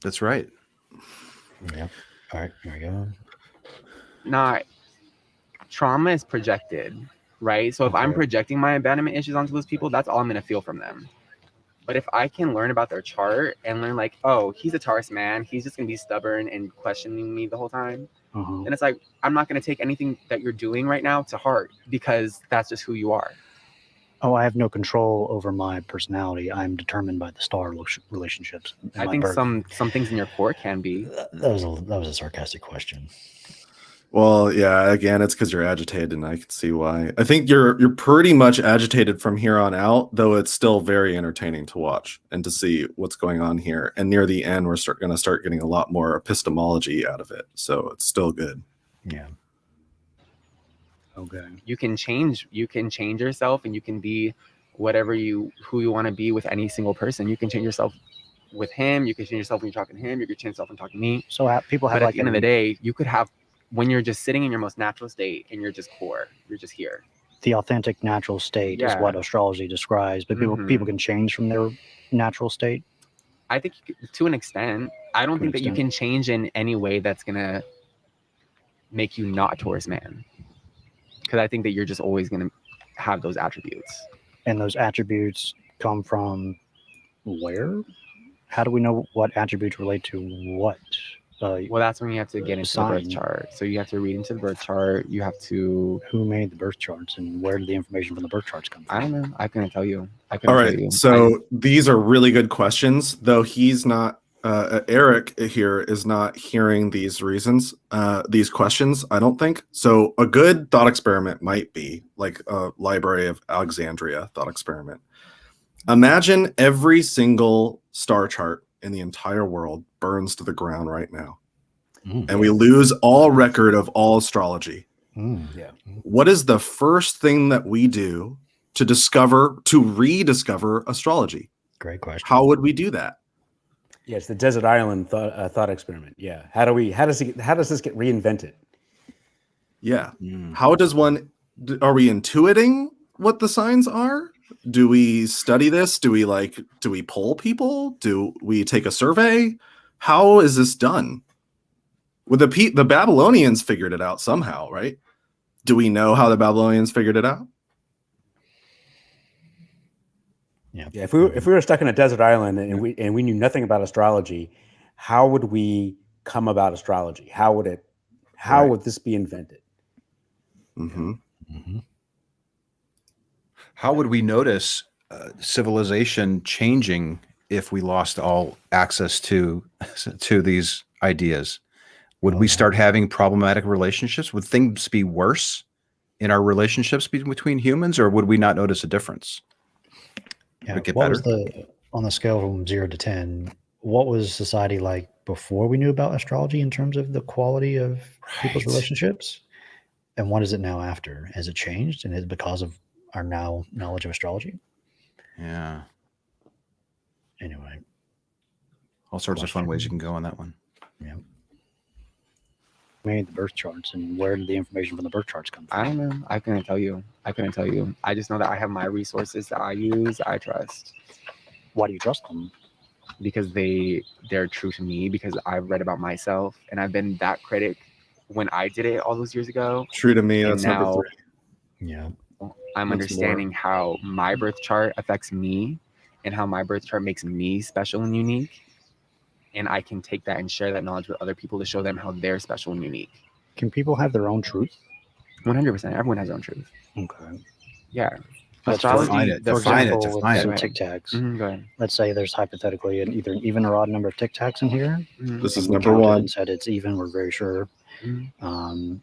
That's right. Yeah. All right. There we go. Not trauma is projected, right? So if I'm projecting my abandonment issues onto those people, that's all I'm going to feel from them. But if I can learn about their chart and learn, like, oh, he's a Taurus man, he's just going to be stubborn and questioning me the whole time. And it's like, I'm not going to take anything that you're doing right now to heart because that's just who you are. Oh, I have no control over my personality. I'm determined by the star relationships. I think some things in your core can be. That was a sarcastic question. Well, yeah, again, it's because you're agitated, and I can see why. I think you're pretty much agitated from here on out, though it's still very entertaining to watch and to see what's going on here. And near the end, we're going to start getting a lot more epistemology out of it. So it's still good. Yeah. Okay. You can change yourself, and you can be who you want to be with any single person. You can change yourself with him. You can change yourself when you're talking to him. You can change yourself when talking to me. So people have, but at the end of the day, you could have, when you're just sitting in your most natural state and you're just core, you're just here. The authentic natural state is what astrology describes, but people can change from their natural state. I think to an extent. I don't think that you can change in any way that's gonna make you not a Taurus man. Because I think that you're just always going to have those attributes. And those attributes come from where? How do we know what attributes relate to what? Well, that's when you have to get into the birth chart. So you have to read into the birth chart. You have to... Who made the birth charts and where did the information from the birth charts come from? I don't know. I couldn't tell you. All right. So these are really good questions, though he's not... Eric here is not hearing these reasons, these questions, I don't think. So a good thought experiment might be like a Library of Alexandria thought experiment. Imagine every single star chart in the entire world burns to the ground right now. And we lose all record of all astrology. Yeah. What is the first thing that we do to rediscover astrology? Great question. How would we do that? Yes, the desert island thought experiment. Yeah. How does this get reinvented? Yeah. How does one? Are we intuiting what the signs are? Do we study this? Do we poll people? Do we take a survey? How is this done? Well, the Babylonians figured it out somehow, right? Do we know how the Babylonians figured it out? Yeah. If we were stuck in a desert island and we knew nothing about astrology, how would we come about astrology? How would this be invented? How would we notice civilization changing if we lost all access to these ideas? Would we start having problematic relationships? Would things be worse in our relationships between humans, or would we not notice a difference? Yeah. What was on the scale from 0 to 10? What was society like before we knew about astrology in terms of the quality of people's relationships? And what is it now after? Has it changed? And is it because of our now knowledge of astrology? Yeah. Anyway. All sorts of fun ways you can go on that one. Yeah. Made the birth charts and where did the information from the birth charts come from? I don't know. I couldn't tell you. I just know that I have my resources that I use, I trust. Why do you trust them? Because they're true to me, because I've read about myself and I've been that critic when I did it all those years ago. True to me. And that's now number 3. Yeah. I'm understanding how my birth chart affects me and how my birth chart makes me special and unique. And I can take that and share that knowledge with other people to show them how they're special and unique. Can people have their own truth? 100%. Everyone has their own truth. Okay. Yeah. Define it. Define it. Tic Tacs. Go ahead. Let's say there's hypothetically either an even or odd number of Tic Tacs in here. This is number 1. And said it's even. We're very sure. And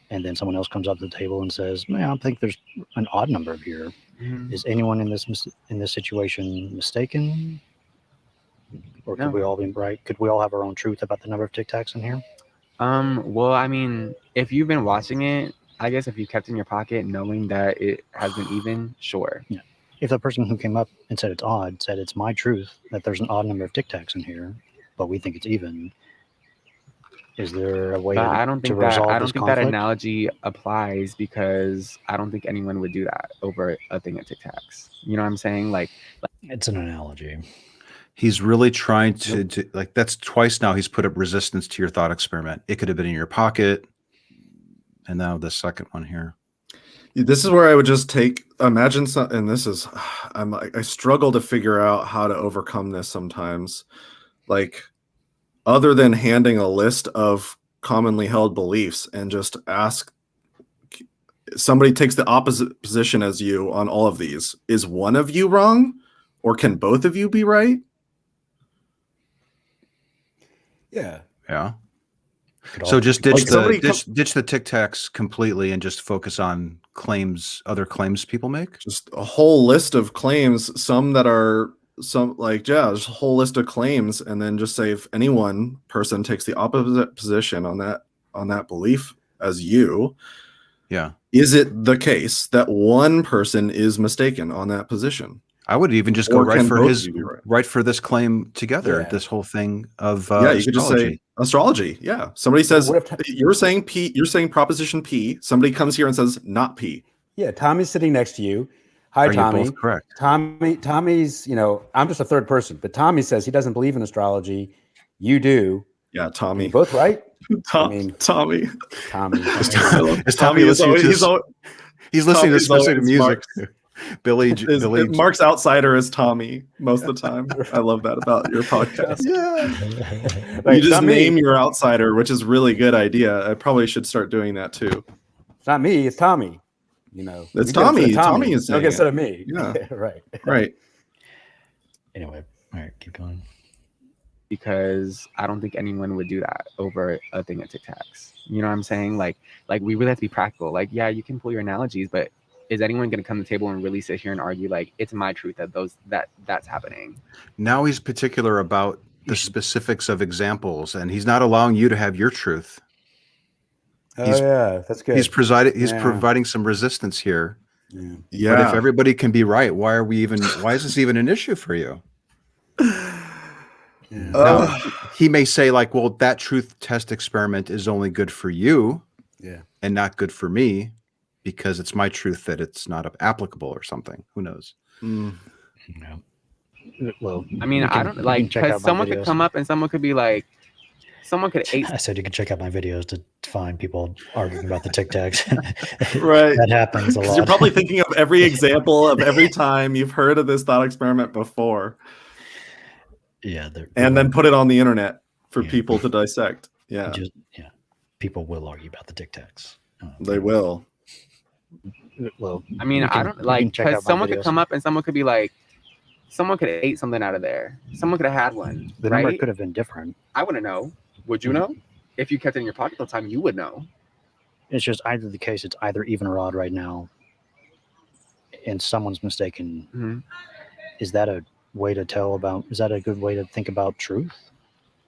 then someone else comes up to the table and says, "Man, I think there's an odd number here. Is anyone in this situation mistaken? Or could we all be right? Could we all have our own truth about the number of Tic Tacs in here?" Well, I mean, if you've been watching it, I guess if you kept it in your pocket knowing that it has been even, sure. Yeah. If the person who came up and said it's odd said it's my truth that there's an odd number of Tic Tacs in here, but we think it's even, is there a way to resolve this conflict? I don't think that analogy applies, because I don't think anyone would do that over a thing of Tic Tacs. You know what I'm saying? Like it's an analogy. He's really trying to like, that's twice now he's put up resistance to your thought experiment. It could have been in your pocket. And now the second one here. This is where I would just imagine some, and this is, I struggle to figure out how to overcome this sometimes. Like, other than handing a list of commonly held beliefs and just ask, somebody takes the opposite position as you on all of these. Is one of you wrong? Or can both of you be right? Yeah. Yeah. So just ditch the Tic Tacs completely and just focus on other claims people make. Just a whole list of claims, some that are just a whole list of claims, and then just say if any one person takes the opposite position on that belief as you, yeah, is it the case that one person is mistaken on that position? I would even just go right for this claim together. Yeah. This whole thing of you could just say astrology. Yeah, somebody says you're saying P. You're saying proposition P. Somebody comes here and says not P. Yeah, Tommy's sitting next to you. Hi, Tommy. Both correct. Tommy's. I'm just a third person, but Tommy says he doesn't believe in astrology. You do. Yeah, Tommy. You're both right. Tommy. Tommy. Is Tommy listening to he's listening especially to music. Billy. Mark's outsider is Tommy most of the time. I love that about your podcast. Yeah. You just name your outsider, which is a really good idea. I probably should start doing that too. It's not me, it's Tommy. It's Tommy. Tommy is saying instead of me. Yeah. Right. Anyway, all right, keep going. Because I don't think anyone would do that over a thing of Tic Tacs. You know what I'm saying? Like we really have to be practical. Like, yeah, you can pull your analogies, but is anyone going to come to the table and really sit here and argue like it's my truth that's happening? Now he's particular about the specifics of examples, and he's not allowing you to have your truth. Yeah, that's good. He's providing some resistance here. Yeah. But if everybody can be right, why is this even an issue for you? Now, he may say like, well, that truth test experiment is only good for you and not good for me because it's my truth that it's not applicable or something. Who knows? Well, I mean, I don't like, because someone could come up and someone could be like, I said you can check out my videos to find people arguing about the Tic Tacs. Right. That happens a lot. You're probably thinking of every example of every time you've heard of this thought experiment before. Yeah. And then put it on the internet for people to dissect. Yeah. People will argue about the Tic Tacs. They will. Well, I mean, I don't like, because someone could come up and someone could be like, someone could have ate something out of there. Someone could have had one. The number could have been different. I wouldn't know. Would you know? If you kept it in your pocket all the time, you would know. It's just either the case, it's either even or odd right now, and someone's mistaken. Mm-hmm. Is that a way to tell about? Is that a good way to think about truth?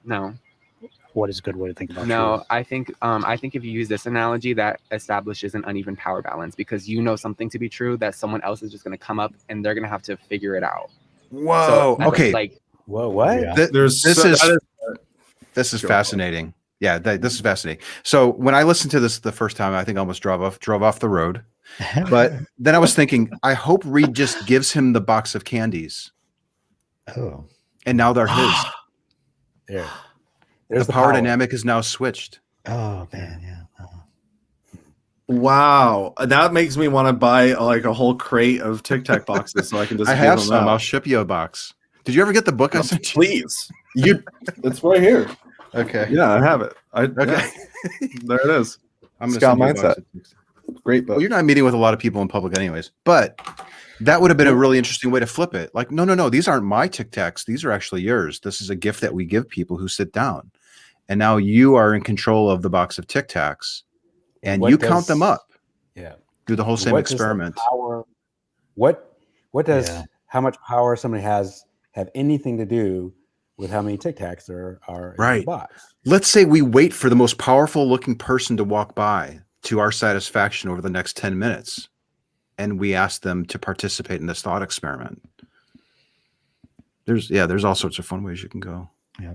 No. What is a good way to think about truth? No, I think if you use this analogy, that establishes an uneven power balance because you know something to be true that someone else is just going to come up and they're going to have to figure it out. Whoa. So, okay. Like, whoa. What? Yeah. This is fascinating. Yeah, this is fascinating. So when I listened to this the first time, I think I almost drove off the road. But then I was thinking, I hope Reid just gives him the box of candies. Oh. And now they're his. There's the power dynamic is now switched. Oh man, yeah. Wow, that makes me want to buy like a whole crate of Tic Tac boxes so I can just. I have some. I'll ship you a box. Did you ever get the book I sent you? Please, it's right here. Okay. Yeah, I have it. Okay. There it is. I'm Scout Mindset. Great book. Well, you're not meeting with a lot of people in public, anyways. But that would have been a really interesting way to flip it. Like, no, these aren't my Tic Tacs. These are actually yours. This is a gift that we give people who sit down. And now you are in control of the box of Tic Tacs, and you count them up. Yeah. Do the whole same experiment. What does how much power somebody has have anything to do with how many Tic Tacs are in the box? Let's say we wait for the most powerful looking person to walk by to our satisfaction over the next 10 minutes, and we ask them to participate in this thought experiment. There's all sorts of fun ways you can go. Yeah.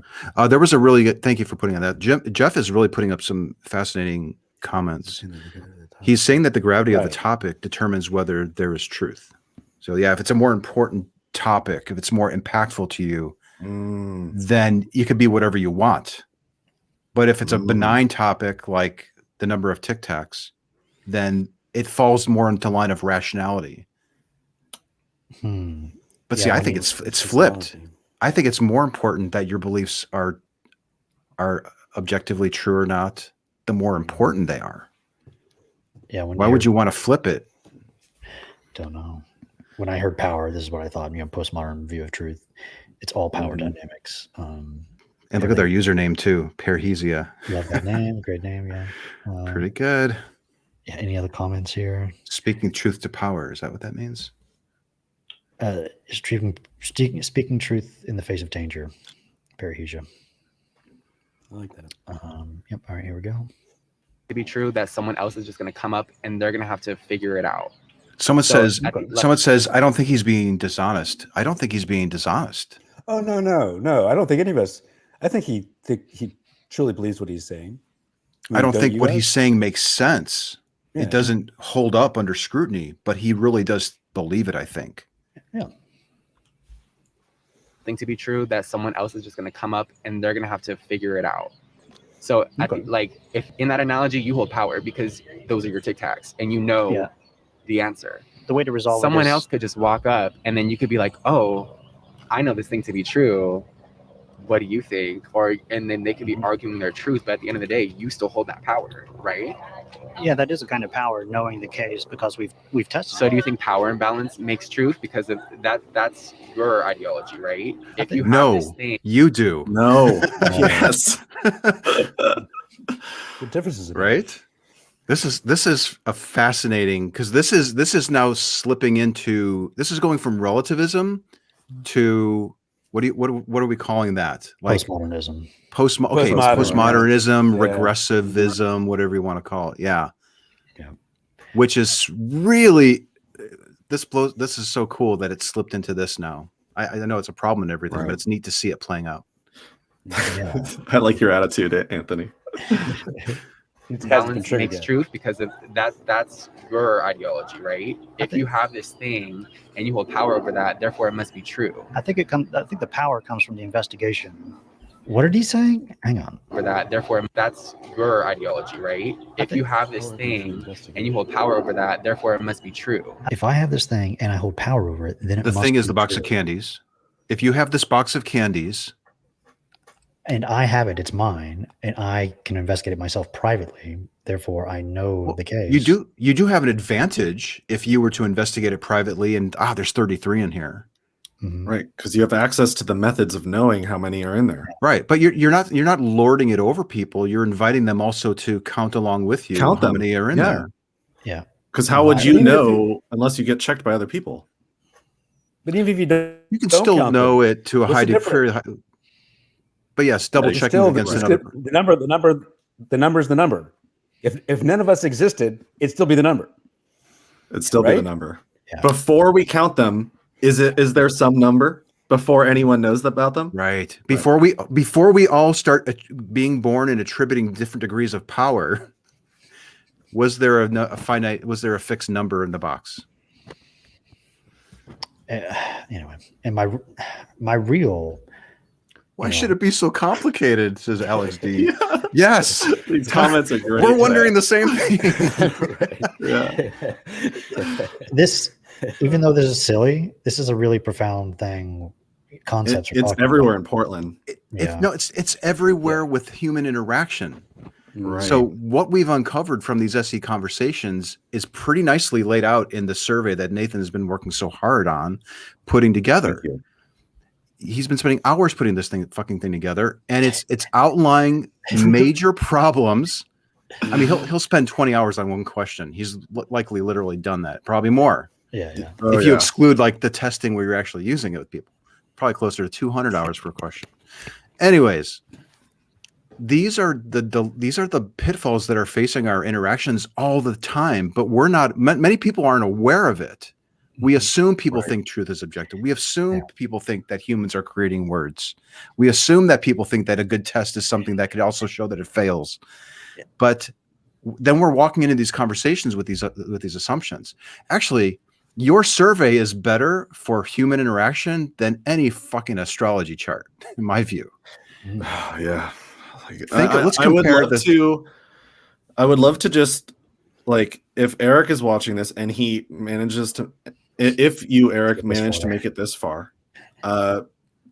There was a really good, thank you for putting on that. Jeff is really putting up some fascinating comments. He's saying that the gravity of the topic determines whether there is truth. So yeah, if it's a more important topic, if it's more impactful to you, then you could be whatever you want. But if it's a benign topic like the number of Tic Tacs, then it falls more into line of rationality. But see, I think it's flipped. I think it's more important that your beliefs are objectively true or not, the more important they are. Yeah. Why would you want to flip it? Don't know. When I heard power, this is what I thought, postmodern view of truth. It's all power dynamics. And look at their username too, Parrhesia. Love that name. Great name. Yeah. Pretty good. Yeah. Any other comments here? Speaking truth to power. Is that what that means? Speaking truth in the face of danger. Parrhesia. I like that. Yep. All right, here we go. To be true that someone else is just going to come up and they're going to have to figure it out. Someone says, I don't think he's being dishonest. I don't think he's being dishonest. Oh, no. I don't think any of us. I think he truly believes what he's saying. I don't think what he's saying makes sense. Yeah. It doesn't hold up under scrutiny, but he really does believe it, I think. Yeah. something to be true that someone else is just going to come up and they're going to have to figure it out. So like if in that analogy you hold power because those are your tic tacs and you know the answer. The way to resolve someone it is, else could just walk up and then you could be like, oh, I know this thing to be true. What do you think? And then they could be arguing their truth, but at the end of the day, you still hold that power, right? yeah, that is a kind of power, knowing the case, because we've tested. So do you think power imbalance makes truth because of that? That's your ideology, right? If you have No, this thing, you do. No. Yes. The difference is Right? This is a fascinating, because this is now slipping into, this is going from relativism to what are we calling that? Like Postmodernism. Postmodernism, Yeah. regressivism, whatever you want to call it. Yeah. Which is really, this is so cool that it slipped into this now. I know it's a problem and everything, but it's neat to see it playing out. Yeah. I like your attitude, Anthony. balance makes truth because of that. That's your ideology, right? If you have this thing and you hold power over that, therefore it must be true. I think the power comes from the investigation. What did he say? Hang on. For that, therefore that's your ideology, right? If you have this thing and you hold power over that, therefore it must be true. If I have this thing and I hold power over it, then it The must thing is be the box true. of candies. If you have this box of candies, and I have it, it's mine, and I can investigate it myself privately. Therefore, I know the case. you do have an advantage if you were to investigate it privately. And there's 33 in here, Right, because you have access to the methods of knowing how many are in there. right? But you're not lording it over people. You're inviting them also to count along with you. Count how them. many are in Yeah. there. Yeah. Because how would you know unless you get checked by other people? But even if you don't, You can still know it to a What's high the degree. But yes, double It's checking still against the another. the number's the number. If none of us existed, it'd still be the number. It'd still be the Right? number. Yeah. Before we count them, is there some number before anyone knows about them? Right. Before we all start being born and attributing different degrees of power, was there was there a fixed number in the box? Anyway, and my real. Why should it be so complicated? Says Alex D. Yes. These comments are great. We're wondering the same thing. This, even though this is silly, this is a really profound thing. Concepts. It's everywhere in Portland. It's everywhere with human interaction. Right. So what we've uncovered from these SE conversations is pretty nicely laid out in the survey that Nathan has been working so hard on putting together. He's been spending hours putting this fucking thing together, and it's outlining major problems. I mean, he'll spend 20 hours on one question. He's likely literally done that, probably more. Yeah. If you exclude like the testing where you're actually using it with people, probably closer to 200 hours per question. Anyways, these are the pitfalls that are facing our interactions all the time, but we're not. Many people aren't aware of it. We assume people think truth is objective. We assume people think that humans are creating words. We assume that people think that a good test is something that could also show that it fails. But then we're walking into these conversations with these assumptions. Actually, your survey is better for human interaction than any fucking astrology chart, in my view. Yeah. Let's compare this. I would love to just, like, if Eric is watching this and he manages to, if you, Eric, manage to make it this far,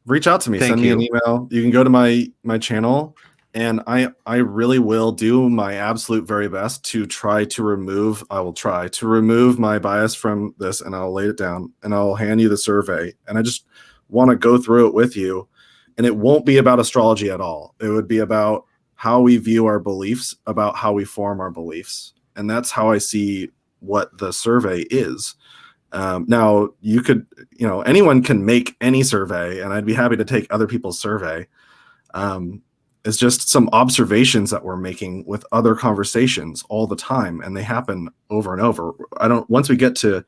reach out to me. Send me an email. You can go to my channel, and I really will do my absolute very best to try to remove. I will try to remove my bias from this, and I'll lay it down, and I'll hand you the survey, and I just want to go through it with you. And it won't be about astrology at all. It would be about how we view our beliefs, about how we form our beliefs. And that's how I see what the survey is. Now, you could, anyone can make any survey, and I'd be happy to take other people's survey. It's just some observations that we're making with other conversations all the time, and they happen over and over. Once we get to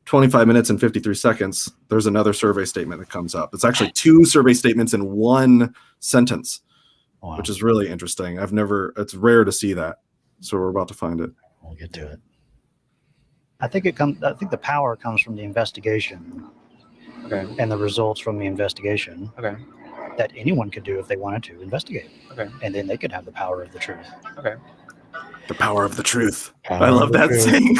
25 minutes and 53 seconds, there's another survey statement that comes up. It's actually 2 survey statements in one sentence, which is really interesting. It's rare to see that. So we're about to find it. We'll get to it. I think the power comes from the investigation. Okay. And the results from the investigation. Okay. That anyone could do if they wanted to investigate. Okay. And then they could have the power of the truth. Okay. The power of the truth. Power I love of the that truth. saying.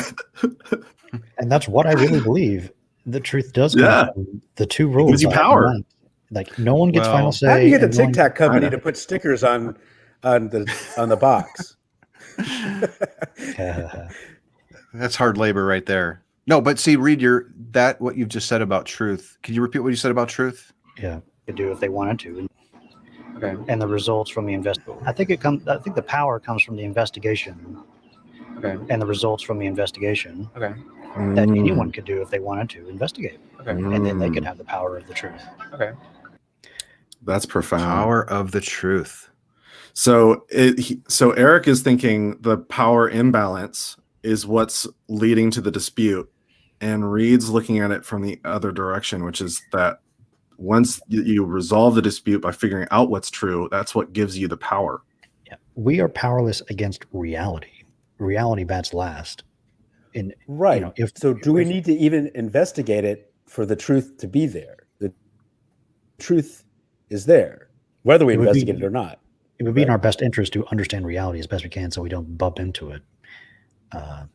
And that's what I really believe. The truth does come Yeah. from the two rules. gives you I power. recommend. Like no one gets Well, final say. How do you get the and no Tic Tac company I know. to put stickers on the box? one- That's hard labor right there. No, but see, Reid, what you've just said about truth. Can you repeat what you said about truth? yeah. Could do if they wanted to. Okay. And the results from the I think the power comes from the investigation. Okay. And the results from the investigation. Okay. That anyone could do if they wanted to investigate. Okay. And then they could have the power of the truth. Okay. That's profound. Power of the truth. So Eric is thinking the power imbalance is what's leading to the dispute, and Reid's looking at it from the other direction, which is that once you resolve the dispute by figuring out what's true, that's what gives you the power. Yeah. We are powerless against reality. Reality bats last. Right. So do we need to even investigate it for the truth to be there? The truth is there, whether we investigate it or not. It would be in our best interest to understand reality as best we can, so we don't bump into it a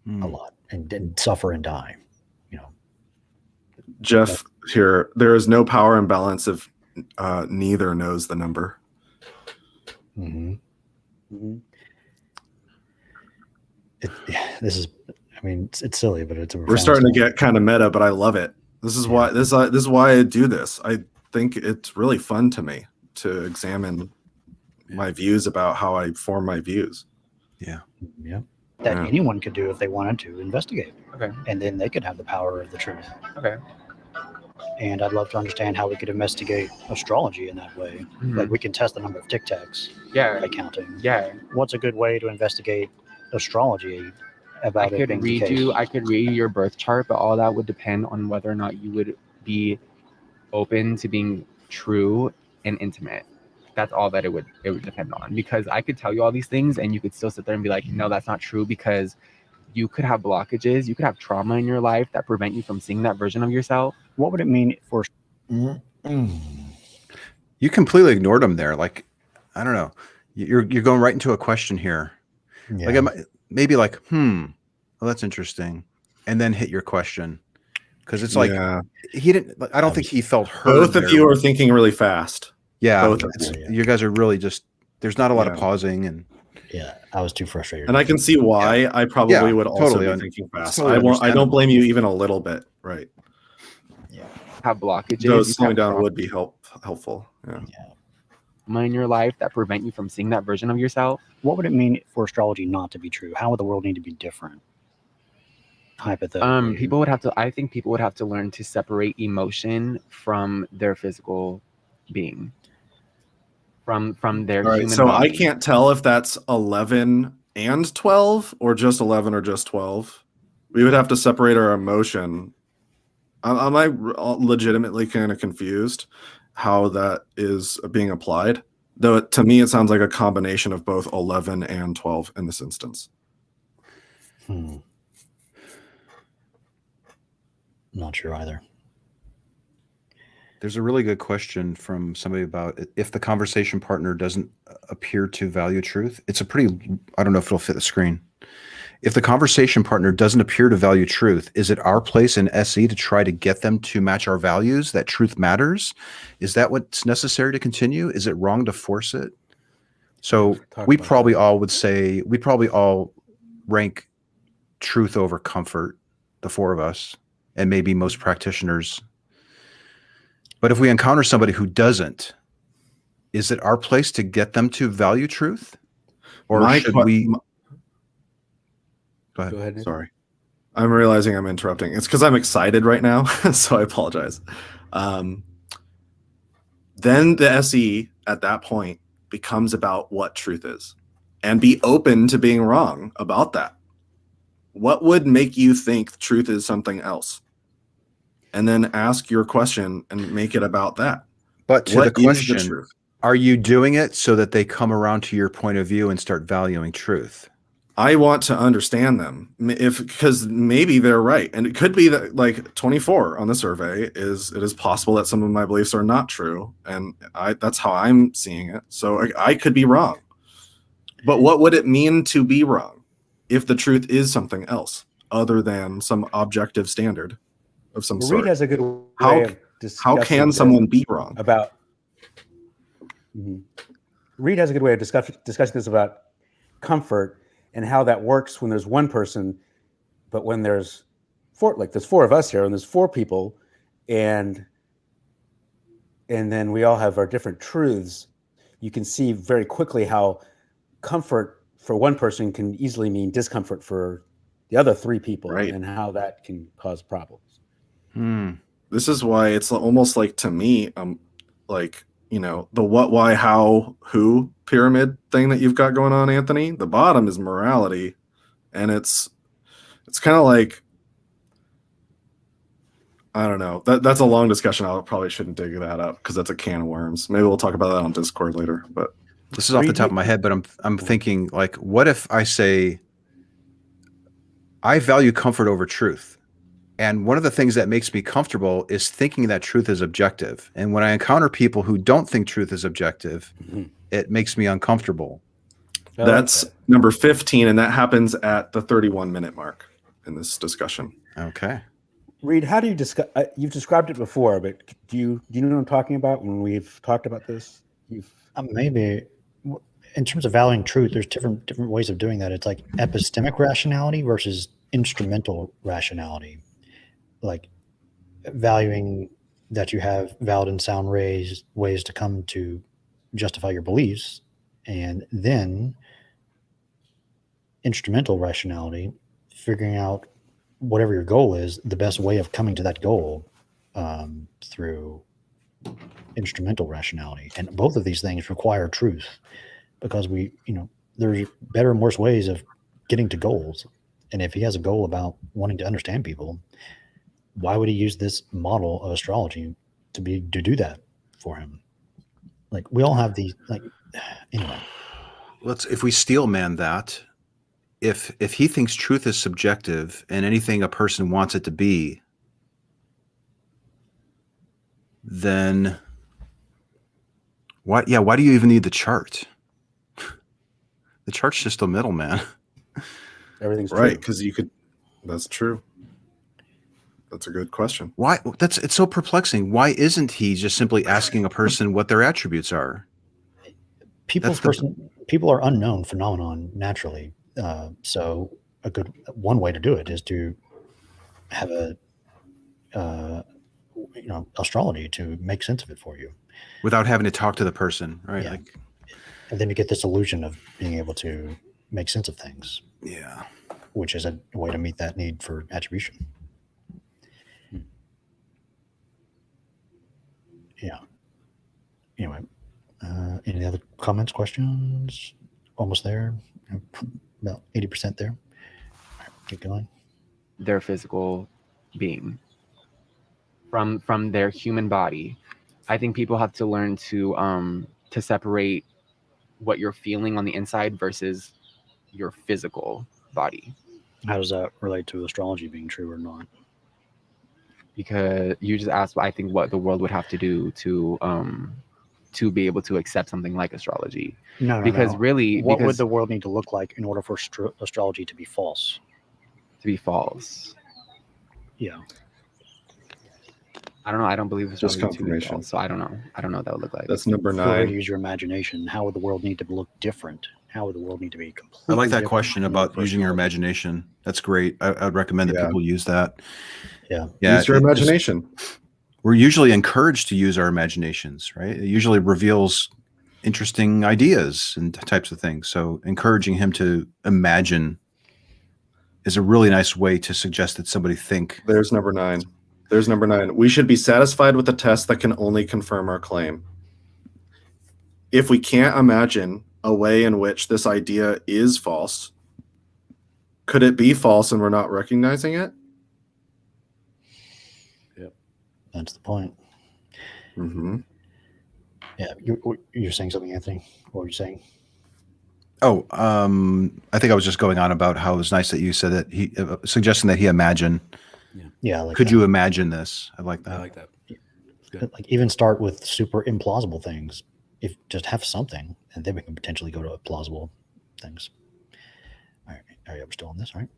lot and suffer and die. Jeff here, there is no power imbalance if neither knows the number. Mm-hmm. Mm-hmm. This is, I mean, it's silly, but it's a. We're starting to get kind of meta, but I love it. This is why this is why I do this. I think it's really fun to me to examine my views about how I form my views. Yeah. Yeah. That anyone could do if they wanted to investigate. Okay. And then they could have the power of the truth. Okay. And I'd love to understand how we could investigate astrology in that way. Mhm. Like we can test the number of Tic Tacs Yeah. by counting. Yeah. What's a good way to investigate astrology about it being the case? I could read your birth chart, but all that would depend on whether or not you would be open to being true and intimate. That's all that it would depend on, because I could tell you all these things and you could still sit there and be like, no, that's not true, because you could have blockages, you could have trauma in your life that prevent you from seeing that version of yourself. What would it mean for You completely ignored him there. Like, I don't know. You're going right into a question here. Yeah. Like maybe like, well, that's interesting, and then hit your question, because it's like he didn't. Like, I don't think he felt heard. Both of you are thinking really fast. Yeah, Both of you guys are really just. There's not a lot of pausing, and yeah, I was too frustrated. And I can see why. I probably would also totally be thinking fast. totally I don't blame you even a little bit. Right. Yeah. Have blockages. So you slowing have down trauma would be helpful. Yeah. in your life that prevent you from seeing that version of yourself. What would it mean for astrology not to be true? How would the world need to be different? Hypothetically. I think people would have to learn to separate emotion from their physical being. From their All right, human so body. I can't tell if that's 11 and 12 or just 11 or just 12. We would have to separate our emotion. Am I legitimately kind of confused how that is being applied? Though to me, it sounds like a combination of both 11 and 12 in this instance. Not sure either. there's a really good question from somebody about if the conversation partner doesn't appear to value truth. It's a pretty, I don't know if it'll fit the screen. If the conversation partner doesn't appear to value truth, is it our place in SE to try to get them to match our values, that truth matters? Is that what's necessary to continue? Is it wrong to force it? So we probably all would say, we probably all rank truth over comfort, the four of us, and maybe most practitioners. But if we encounter somebody who doesn't, is it our place to get them to value truth? Or should we... Go ahead. Sorry. I'm realizing I'm interrupting. It's because I'm excited right now, so I apologize. Then the SE at that point becomes about what truth is, and be open to being wrong about that. What would make you think truth is something else? And then ask your question and make it about that. But to What the is question, truth? are you doing it so that they come around to your point of view and start valuing truth? I want to understand them because maybe they're right. And it could be that like 24 on the survey it is possible that some of my beliefs are not true. And that's how I'm seeing it. So I could be wrong. But what would it mean to be wrong if the truth is something else other than some objective standard of some sort? Reid has a good way of how can someone be wrong about? Reid has a good way of discussing this about comfort and how that works when there's one person, but when there's four, like there's four of us here and there's four people, and then we all have our different truths, you can see very quickly how comfort for one person can easily mean discomfort for the other three people, right? And how that can cause problems. This is why it's almost like, to me, like, you know, the what, why, how, who pyramid thing that you've got going on, Anthony. The bottom is morality, and it's kind of like, I don't know. That's a long discussion. I probably shouldn't dig that up because that's a can of worms. Maybe we'll talk about that on Discord later. But this is off the top of my head, but I'm thinking, like, what if I say I value comfort over truth? And one of the things that makes me comfortable is thinking that truth is objective. And when I encounter people who don't think truth is objective, it makes me uncomfortable. That's number 15, and that happens at the 31-minute mark in this discussion. Okay. Reid, how do you discuss? You've described it before, but do you know what I'm talking about when we've talked about this? Maybe in terms of valuing truth, there's different ways of doing that. It's like epistemic rationality versus instrumental rationality. Like valuing that you have valid and sound ways to come to justify your beliefs, and then instrumental rationality, figuring out whatever your goal is, the best way of coming to that goal through instrumental rationality. And both of these things require truth, because there's better and worse ways of getting to goals. And if he has a goal about wanting to understand people, why would he use this model of astrology to do that for him? Like, we all have these, like, anyway. If we steel man that, if he thinks truth is subjective and anything a person wants it to be, then why do you even need the chart? The chart's just a middleman. Everything's right, because that's true. That's a good question. Why? It's so perplexing. Why isn't he just simply asking a person what their attributes are? People are unknown phenomenon naturally. So one way to do it is to have astrology to make sense of it for you, without having to talk to the person, right? Yeah. And then you get this illusion of being able to make sense of things. Yeah, which is a way to meet that need for attribution. Yeah. Anyway, any other comments, questions? Almost there. About 80% there. All right, keep going. Their physical being from their human body. I think people have to learn to separate what you're feeling on the inside versus your physical body. How does that relate to astrology being true or not? Because you just asked, I think, what the world would have to do to be able to accept something like astrology. No. Really, what would the world need to look like in order for astrology to be false? To be false. Yeah. I don't know. I don't believe just astrology to be confirmation. false, so I don't know. I don't know what that would look like. That's number 9. Feel free to use your imagination. How would the world need to look different? How would the world need to be completely I like that different question about using your imagination. That's great. I would recommend that people use that. Yeah. Use your imagination. We're usually encouraged to use our imaginations, right? It usually reveals interesting ideas and types of things. So encouraging him to imagine is a really nice way to suggest that somebody think. There's number 9. We should be satisfied with a test that can only confirm our claim. If we can't imagine a way in which this idea is false, could it be false and we're not recognizing it? Yep. That's the point. Mm-hmm. Yeah. You're saying something, Anthony? What were you saying? Oh, I think I was just going on about how it was nice that you said that he suggesting that he imagine. Yeah. I like Could that. you imagine this? I like that. I like that. Like even start with super implausible things. If just have something, and then we can potentially go to plausible things. All right. Are you ever still on this? All right.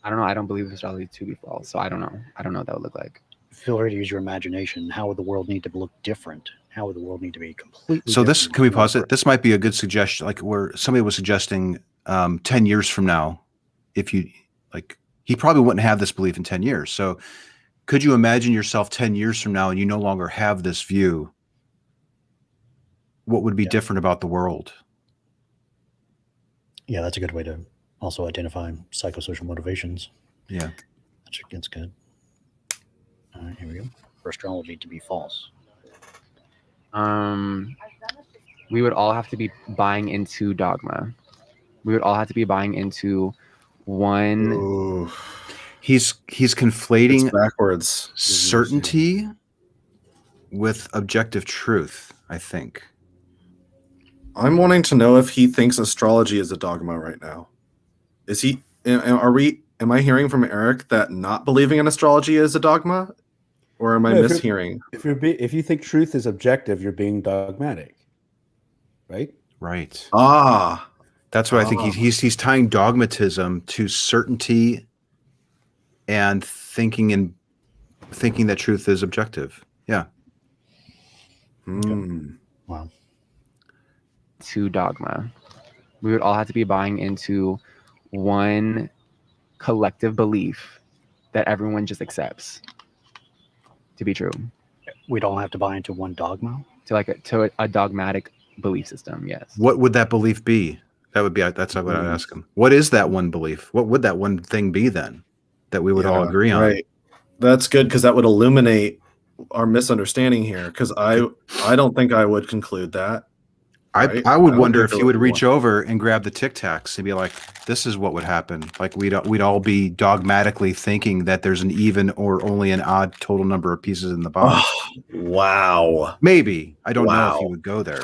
I don't know. I don't believe astrology to be false, so I don't know. I don't know what that would look like. Feel free to use your imagination. How would the world need to look different? How would the world need to be completely So this, different? can we pause it? This might be a good suggestion, like where somebody was suggesting 10 years from now, if you like, he probably wouldn't have this belief in 10 years. So could you imagine yourself 10 years from now and you no longer have this view? What would be different about the world? Yeah, that's a good way to also identify psychosocial motivations. Yeah. That's good. All right, here we go. For astrology to be false. We would all have to be buying into dogma. We would all have to be buying into one. Ooh, He's conflating it's backwards. certainty with objective truth, I think. I'm wanting to know if he thinks astrology is a dogma right now. Is he? Am I hearing from Eric that not believing in astrology is a dogma, or am I No, mishearing? If you think truth is objective, you're being dogmatic, right? Right. Ah, That's what I think. He's tying dogmatism to certainty and thinking that truth is objective. Yeah. Wow. To dogma. We would all have to be buying into one collective belief that everyone just accepts to be true. We'd all have to buy into one dogma? To a dogmatic belief system, yes. What would that belief be? That's what I'd ask him. What is that one belief? What would that one thing be then that we would all agree on? Right. That's good, because that would illuminate our misunderstanding here, because I don't think I would conclude that. Right? I would wonder if you would reach over and grab the Tic Tacs and be like, this is what would happen. Like we'd all be dogmatically thinking that there's an even or only an odd total number of pieces in the box. Oh, wow. Maybe. I don't know if you would go there,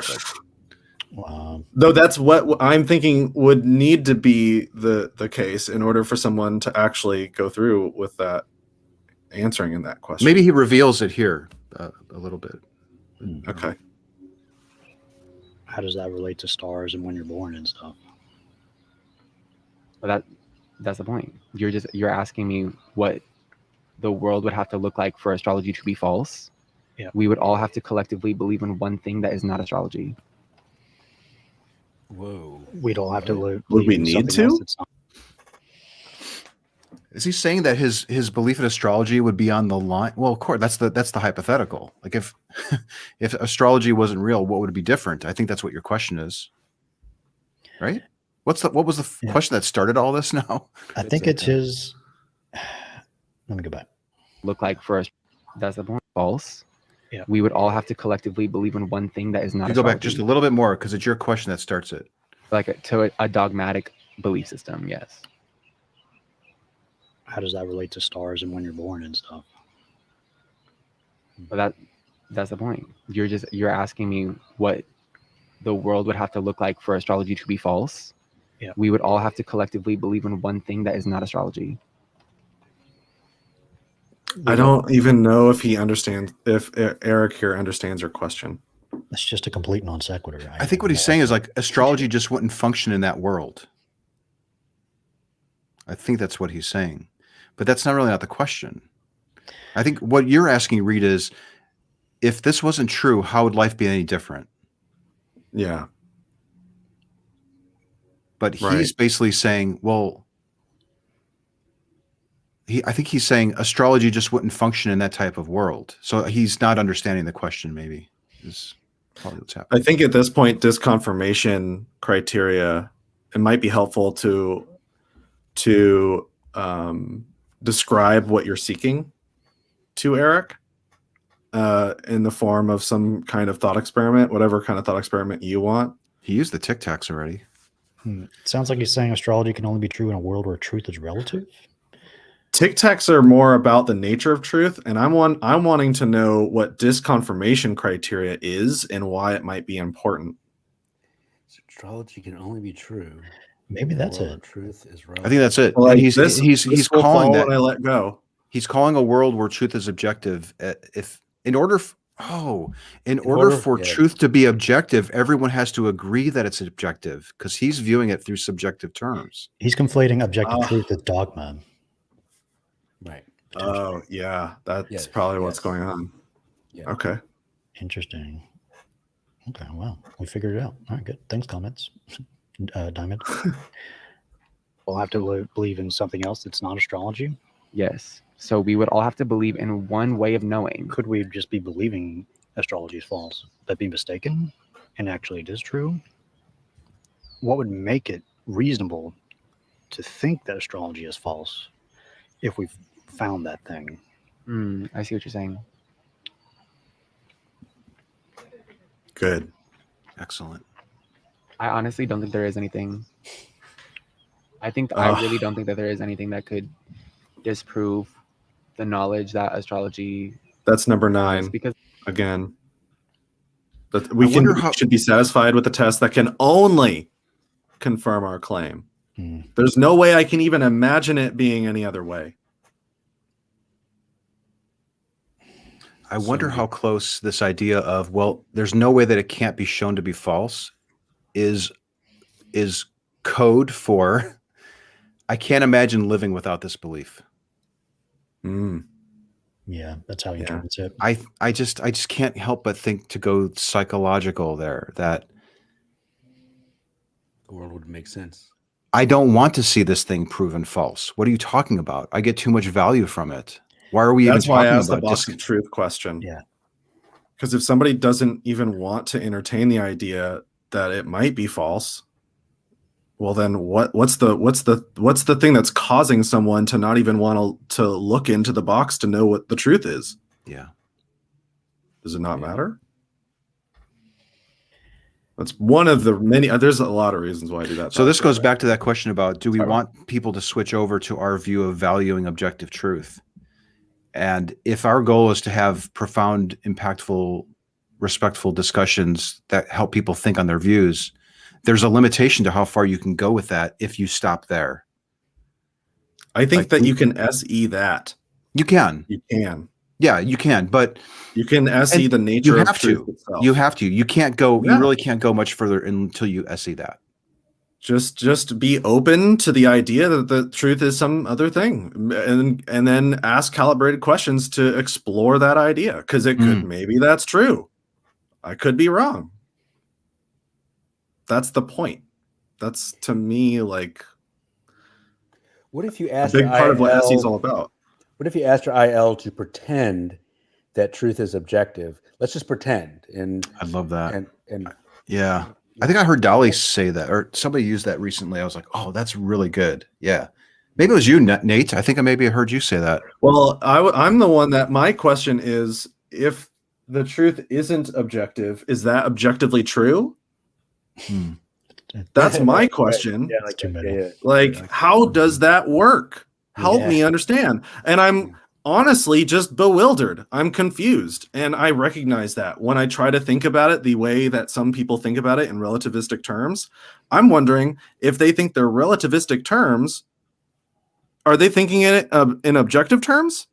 but though that's what I'm thinking would need to be the case in order for someone to actually go through with that answering in that question. maybe he reveals it here a little bit. Okay. How does that relate to stars and when you're born and stuff? But that's the point. You're asking me what the world would have to look like for astrology to be false. Yeah. We would all have to collectively believe in one thing that is not astrology. Whoa. We'd all have to Would we need to? Is he saying that his belief in astrology would be on the line? Well, of course, that's the hypothetical. Like if if astrology wasn't real, what would be different? I think that's what your question is, right? What was the question that started all this now? I think it's his. Let me go back. Look like first. That's the point. False. Yeah. We would all have to collectively believe in one thing that is not. You go back just a little bit more because it's your question that starts it. Like to a dogmatic belief system. Yes. How does that relate to stars and when you're born and stuff? But that's the point. You're asking me what the world would have to look like for astrology to be false. Yeah. We would all have to collectively believe in one thing that is not astrology. I don't even know if if Eric here understands your question. That's just a complete non sequitur. I think what he's saying is like astrology just wouldn't function in that world. I think that's what he's saying. But that's not the question. I think what you're asking, Reid, is if this wasn't true, how would life be any different? Yeah. But he's basically saying, well, I think he's saying astrology just wouldn't function in that type of world. So he's not understanding the question, maybe, is probably what's happening. I think at this point, disconfirmation criteria, it might be helpful to describe what you're seeking to Eric in the form of some kind of thought experiment, whatever kind of thought experiment you want. He used the Tic Tacs already. Sounds like he's saying astrology can only be true in a world where truth is relative. Tic Tacs are more about the nature of truth, and I'm wanting to know what disconfirmation criteria is and why it might be important. Astrology can only be true. Maybe that's or it. Truth is I think that's it. Well, And like, he's this will calling fall that. when I let go. He's calling a world where truth is objective. In order for yeah. truth to be objective, everyone has to agree that it's objective, because he's viewing it through subjective terms. He's conflating objective truth with dogma. Right. Oh, yeah. That's Yes, probably what's yes. going on. Yeah. Okay. Interesting. Okay, well, we figured it out. All right, good. Thanks, comments. Diamond. We'll have to believe in something else that's not astrology. Yes. So we would all have to believe in one way of knowing. Could we just be believing astrology is false, but be mistaken, and actually it is true? What would make it reasonable to think that astrology is false if we've found that thing? I see what you're saying. Good. Excellent. I honestly don't think there is anything. I really don't think that there is anything that could disprove the knowledge that astrology That's number 9. because Again. But I we wonder should be satisfied with the test that can only confirm our claim. Hmm. There's no way I can even imagine it being any other way. I wonder how close this idea of, well, there's no way that it can't be shown to be false is code for I can't imagine living without this belief. Yeah, that's how he interprets it. I just can't help but think to go psychological there, that The world would make sense. I don't want to see this thing proven false. What are you talking about? I get too much value from it. Why are we That's even why I talking asked the about box of truth question. Yeah. Because if somebody doesn't even want to entertain the idea that it might be false, well, then what's the thing that's causing someone to not even want to look into the box to know what the truth is? Yeah. Does it not matter? That's one of the many. There's a lot of reasons why I do that. So this goes back to that question about, do we want people to switch over to our view of valuing objective truth? And if our goal is to have profound, impactful, respectful discussions that help people think on their views, there's a limitation to how far you can go with that if you stop there. I think that you can SE that. You can. You can. Yeah, you can, but you can SE the nature you of have truth to. itself. You have to. You can't go. Yeah. You really can't go much further until you SE that. Just be open to the idea that the truth is some other thing, and then ask calibrated questions to explore that idea, because it could maybe that's true. I could be wrong. That's the point. That's, to me, like, What if you a asked big your part of what SE is IL all about. What if you asked your IL to pretend that truth is objective? Let's just pretend. And I love that. And Yeah. I think I heard Dali say that, or somebody used that recently. I was like, oh, that's really good. Yeah. Maybe it was you, Nate. I think I maybe heard you say that. Well, I'm the one that my question is, if the truth isn't objective, is that objectively true? That's my question. Yeah, like, how does that work? Help me understand. And I'm honestly just bewildered. I'm confused. And I recognize that when I try to think about it the way that some people think about it in relativistic terms. I'm wondering if they think they're relativistic terms. Are they thinking it in objective terms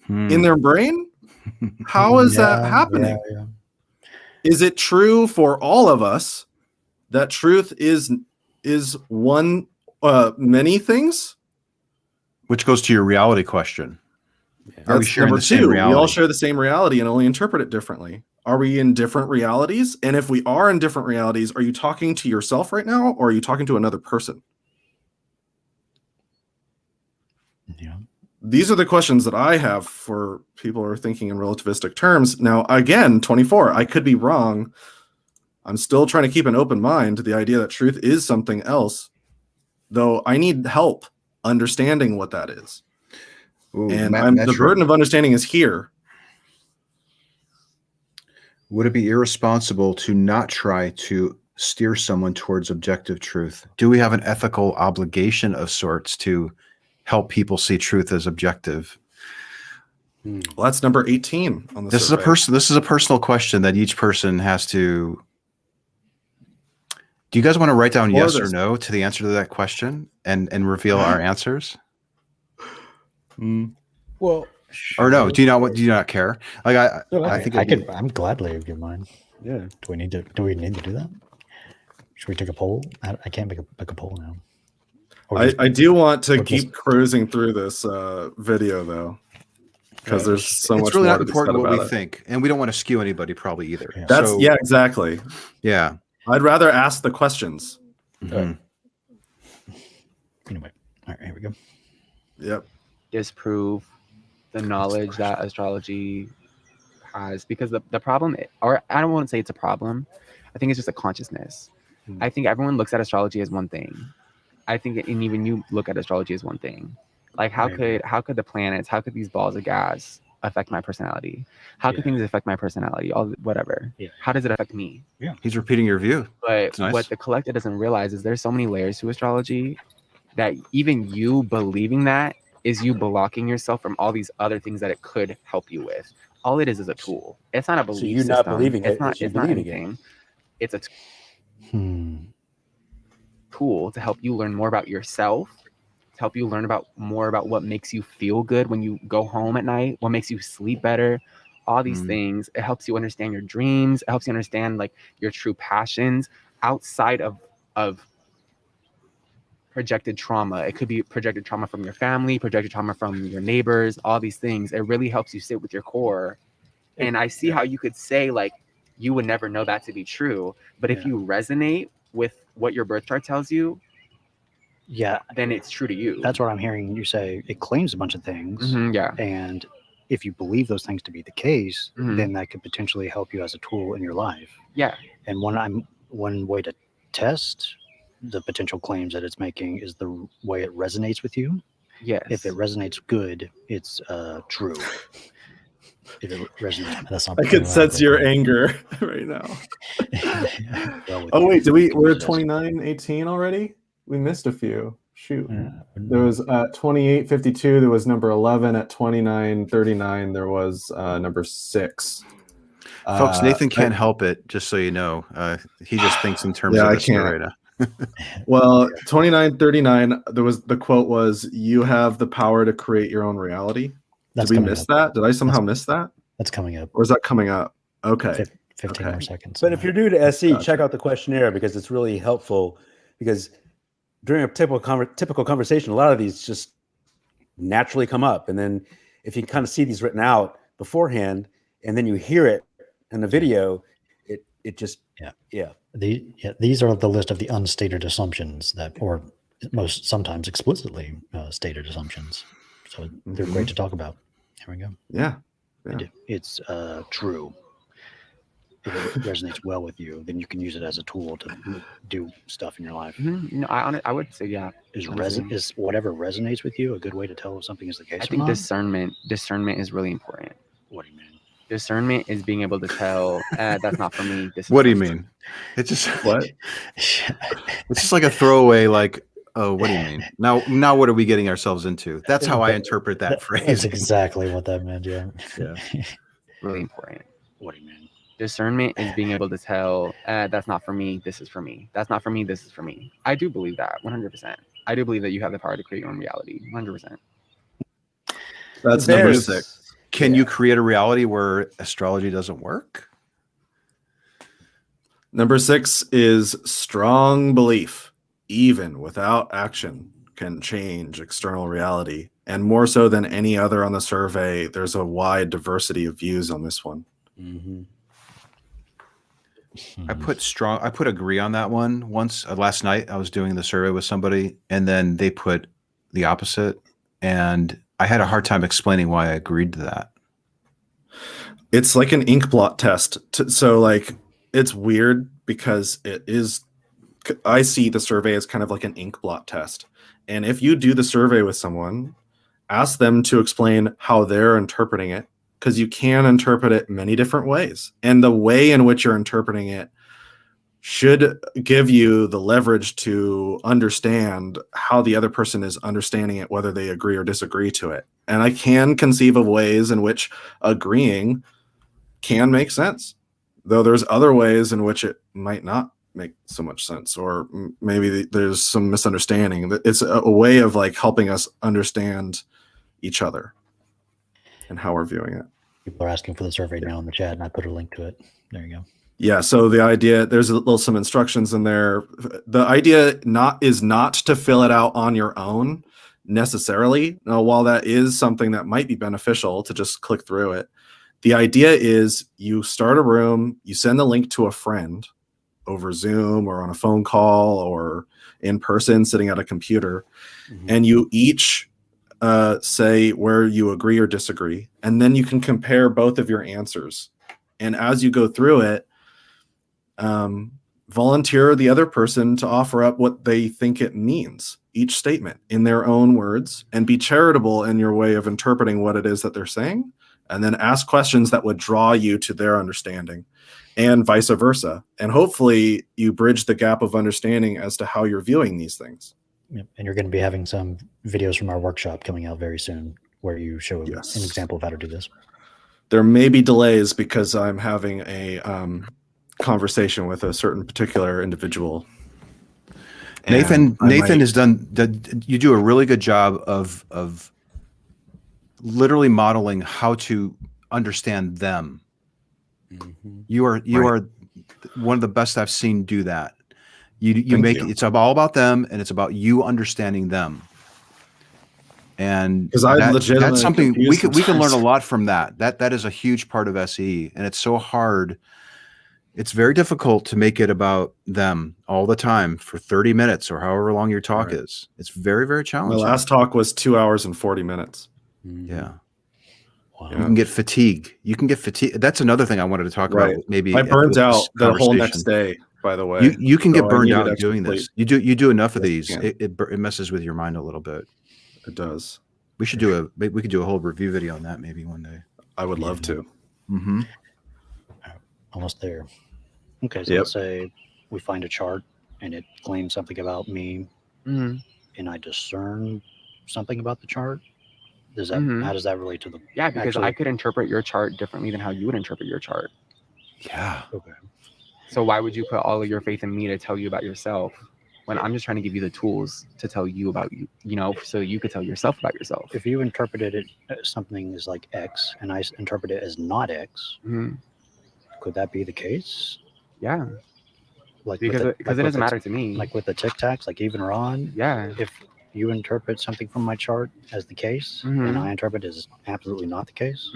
in their brain? How is that happening? Yeah. Is it true for all of us that truth is one many things? Which goes to your reality question. Are we That's sharing number the same 2. reality? We all share the same reality and only interpret it differently. Are we in different realities? And if we are in different realities, are you talking to yourself right now, or are you talking to another person? Yeah. These are the questions that I have for people who are thinking in relativistic terms. Now, again, 24, I could be wrong. I'm still trying to keep an open mind to the idea that truth is something else, though I need help understanding what that is. Ooh, and the burden of understanding is here. Would it be irresponsible to not try to steer someone towards objective truth? Do we have an ethical obligation of sorts to help people see truth as objective? Well, that's number 18 on the This survey. is a personal question that each person has to Do you guys want to write down Or yes or this. no to the answer to that question and reveal our answers? Well, Or no? Do you not care? Like I think I'm gladly give mine. Yeah. Do we need to do that? Should we take a poll? I can't make a poll now. I do want to or keep cruising through this video though, because there's so much it's really more not to be important said what we about it. think, and we don't want to skew anybody probably either. Yeah. That's So, exactly. yeah. I'd rather ask the questions. Mhm. Anyway, all right, here we go. Yep. Disprove the knowledge that astrology has, because the problem, or I don't want to say it's a problem, I think it's just a consciousness. I think everyone looks at astrology as one thing. I think, and even you look at astrology as one thing. Like how could the planets, how could these balls of gas affect my personality? How could things affect my personality? All whatever. Yeah. How does it affect me? Yeah. He's repeating your view. But nice. what the collective doesn't realize is there's so many layers to astrology that even you believing that is you blocking yourself from all these other things that it could help you with. All it is a tool. It's not a belief So you're system. not believing it. It's not. You It's not believing it. anything. It's a Hmm. tool to help you learn more about yourself, to help you learn more about what makes you feel good when you go home at night, what makes you sleep better, all these things. It helps you understand your dreams. It helps you understand like your true passions outside of projected trauma. It could be projected trauma from your family, projected trauma from your neighbors, all these things. It really helps you sit with your core. And I see how you could say like you would never know that to be true, but if you resonate with what your birth chart tells you, Yeah, then it's true to you. that's what I'm hearing you say. It claims a bunch of things, Yeah. and if you believe those things to be the case, Mhm. then that could potentially help you as a tool in your life. Yeah. And one way to test the potential claims that it's making is the way it resonates with you. Yes. If it resonates good, it's true. If it resonates, That's not I can sense your anger right now. well with Oh you, wait, we're at it does. 29:18 already? We missed a few. Shoot. There was at 28:52 there was number 11. At 29:39 there was number 6. Folks, Nathan can't help it, just so you know. He just thinks in terms of I the can't. narrator. Well, 29:39 the quote was, "You have the power to create your own reality." That's Did we coming miss up. that? Did I somehow miss that? That's coming up. Or is that coming up? Okay. 15 Okay. more seconds. But if you're new to SE, Gotcha. check out the questionnaire because it's really helpful. Because during a typical conversation, a lot of these just naturally come up, and then if you kind of see these written out beforehand, and then you hear it in the video, it just These are the list of the unstated assumptions that, or most sometimes explicitly stated assumptions. So they're great to talk about. Here we go. Yeah. It's true. If it resonates well with you, then you can use it as a tool to do stuff in your life. No, I would say yeah. Is whatever resonates with you a good way to tell if something is the case? I or think not? discernment is really important. What do you mean? Discernment is being able to tell that's not for me. This is What do you for me. mean? It's just What? it's just like a throwaway, like, oh, what do you mean? Now what are we getting ourselves into? That's how I interpret that phrase. That's exactly what that meant. Yeah. Really important. What do you mean? Discernment is being able to tell that's not for me. This is for me. That's not for me. This is for me. I do believe that 100%. I do believe that you have the power to create your own reality 100%. That's number There's- 6. Can you create a reality where astrology doesn't work? Number 6 is strong belief, even without action, can change external reality. And more so than any other on the survey, there's a wide diversity of views on this one. Mm-hmm. I put agree on that one once. Last night I was doing the survey with somebody, and then they put the opposite, and I had a hard time explaining why I agreed to that. It's like an ink blot test. So like it's weird because I see the survey as kind of like an ink blot test. And if you do the survey with someone, ask them to explain how they're interpreting it, because you can interpret it many different ways. And the way in which you're interpreting it should give you the leverage to understand how the other person is understanding it, whether they agree or disagree to it. And I can conceive of ways in which agreeing can make sense, though there's other ways in which it might not make so much sense, or maybe there's some misunderstanding. It's a way of like helping us understand each other and how we're viewing it. People are asking for the survey now in the chat, and I put a link to it. There you go. Yeah, so the idea, there's some instructions in there. The idea is not to fill it out on your own necessarily. Now, while that is something that might be beneficial to just click through it, the idea is you start a room, you send the link to a friend over Zoom or on a phone call or in person sitting at a computer, and you each say where you agree or disagree, and then you can compare both of your answers. And as you go through it, volunteer the other person to offer up what they think it means, each statement in their own words, and be charitable in your way of interpreting what it is that they're saying, and then ask questions that would draw you to their understanding, and vice versa. And hopefully you bridge the gap of understanding as to how you're viewing these things. Yep. And you're going to be having some videos from our workshop coming out very soon where you show an example of how to do this. There may be delays because I'm having a conversation with a certain particular individual. Nathan has done that. You do a really good job of literally modeling how to understand them. You are one of the best I've seen do that. You make it's all about them, and it's about you understanding them. And because that's something we can learn a lot from that. That is a huge part of SE, and it's so hard. It's very difficult to make it about them all the time for 30 minutes or however long your talk is. It's very, very challenging. My last talk was 2 hours and 40 minutes. Yeah. Wow. You can get fatigue. That's another thing I wanted to talk about. Maybe I burned out the whole next day. By the way, you can get burned out doing this. You do enough of these. It messes with your mind a little bit. It does. We could do a whole review video on that maybe one day. I would love to. Mm-hmm. Almost there. Okay, so let's say we find a chart and it claims something about me, and I discern something about the chart. Does that how does that relate to the? Yeah, because I could interpret your chart differently than how you would interpret your chart. Yeah. Okay. So why would you put all of your faith in me to tell you about yourself when I'm just trying to give you the tools to tell you about you, so you could tell yourself about yourself? If you interpreted it as something is like X and I interpret it as not X, could that be the case? Yeah. Like because it doesn't matter to me. Like with the Tic Tacs, like even or on. Yeah. If you interpret something from my chart as the case, and I interpret it as absolutely not the case,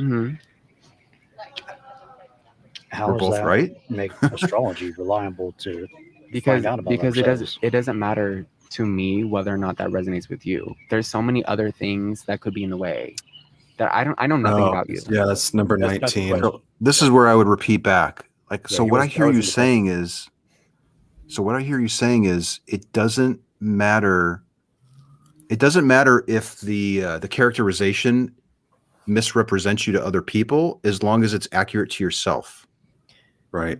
how does that make astrology reliable to find out about ourselves? it doesn't matter to me whether or not that resonates with you. There's so many other things that could be in the way that I know nothing about you. Yeah, that's number 19. So this is where I would repeat back. What I hear you saying is it doesn't matter. It doesn't matter if the characterization misrepresents you to other people as long as it's accurate to yourself. Right.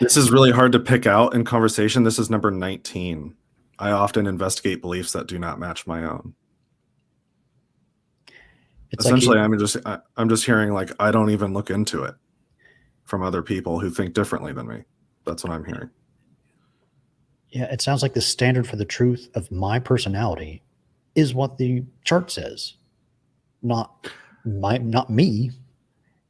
This is really hard to pick out in conversation. This is number 19. I often investigate beliefs that do not match my own. Essentially, I'm just hearing like I don't even look into it from other people who think differently than me. That's what I'm hearing. Yeah, it sounds like the standard for the truth of my personality is what the chart says, not me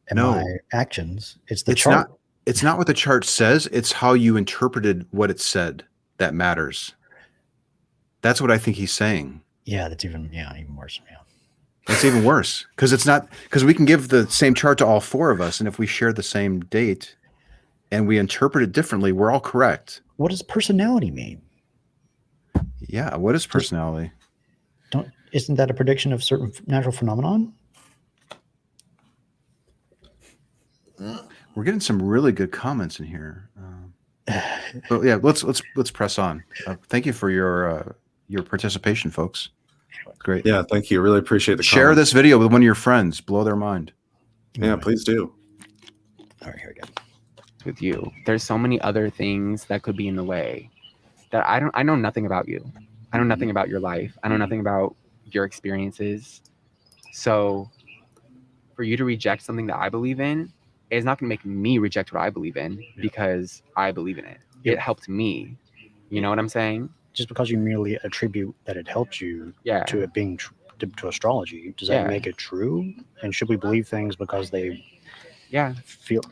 and my actions. It's the chart. It's not what the chart says. It's how you interpreted what it said that matters. That's what I think he's saying. Yeah, that's even worse. Yeah. It's even worse because we can give the same chart to all four of us, and if we share the same date and we interpret it differently, we're all correct. What does personality mean? Yeah, what is personality? Isn't that a prediction of certain natural phenomenon? We're getting some really good comments in here. But yeah, let's press on. Thank you for your participation, folks. Great. Yeah, thank you. Really appreciate the share comments. this video with one of your friends. Blow their mind. Yeah, please do. All right, here we go. With you, there's so many other things that could be in the way that I know nothing about you. I know nothing about your life. I know nothing about your experiences. So for you to reject something that I believe in is not going to make me reject what I believe in because I believe in it. it helped me. You know what I'm saying? Just because you merely attribute that it helped you to it being to astrology, does that make it true? And should we believe things because they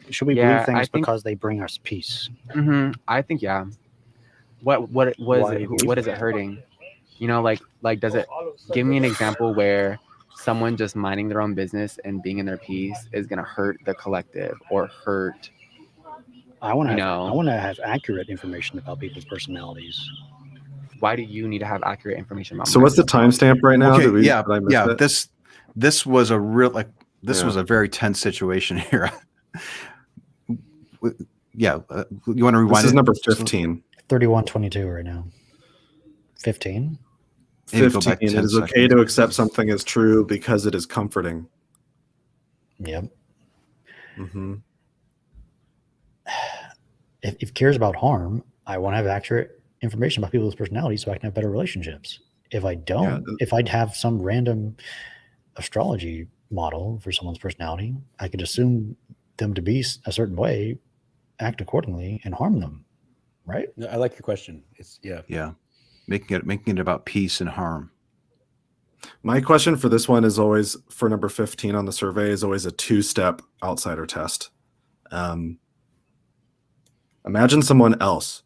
should we believe things because they bring us peace? I think what is it hurting? You know, like does it give me an example where someone just minding their own business and being in their peace is gonna hurt the collective or hurt? I want to have accurate information about people's personalities. Why do you need to have accurate information about? So what's the timestamp right now? Okay, this was a real was a very tense situation here. You want to rewind? This is number 15. 3122 right now. 15. 15. It is okay to accept something as true because it is comforting. Yep. If it cares about harm, I want to have accurate information about people's personalities so I can have better relationships. If I don't, if I'd have some random astrology model for someone's personality, I could assume them to be a certain way, act accordingly, and harm them. Right? I like your question. It's making it about peace and harm. My question for this one is always, for number 15 on the survey, is always a 2-step outsider test. Imagine someone else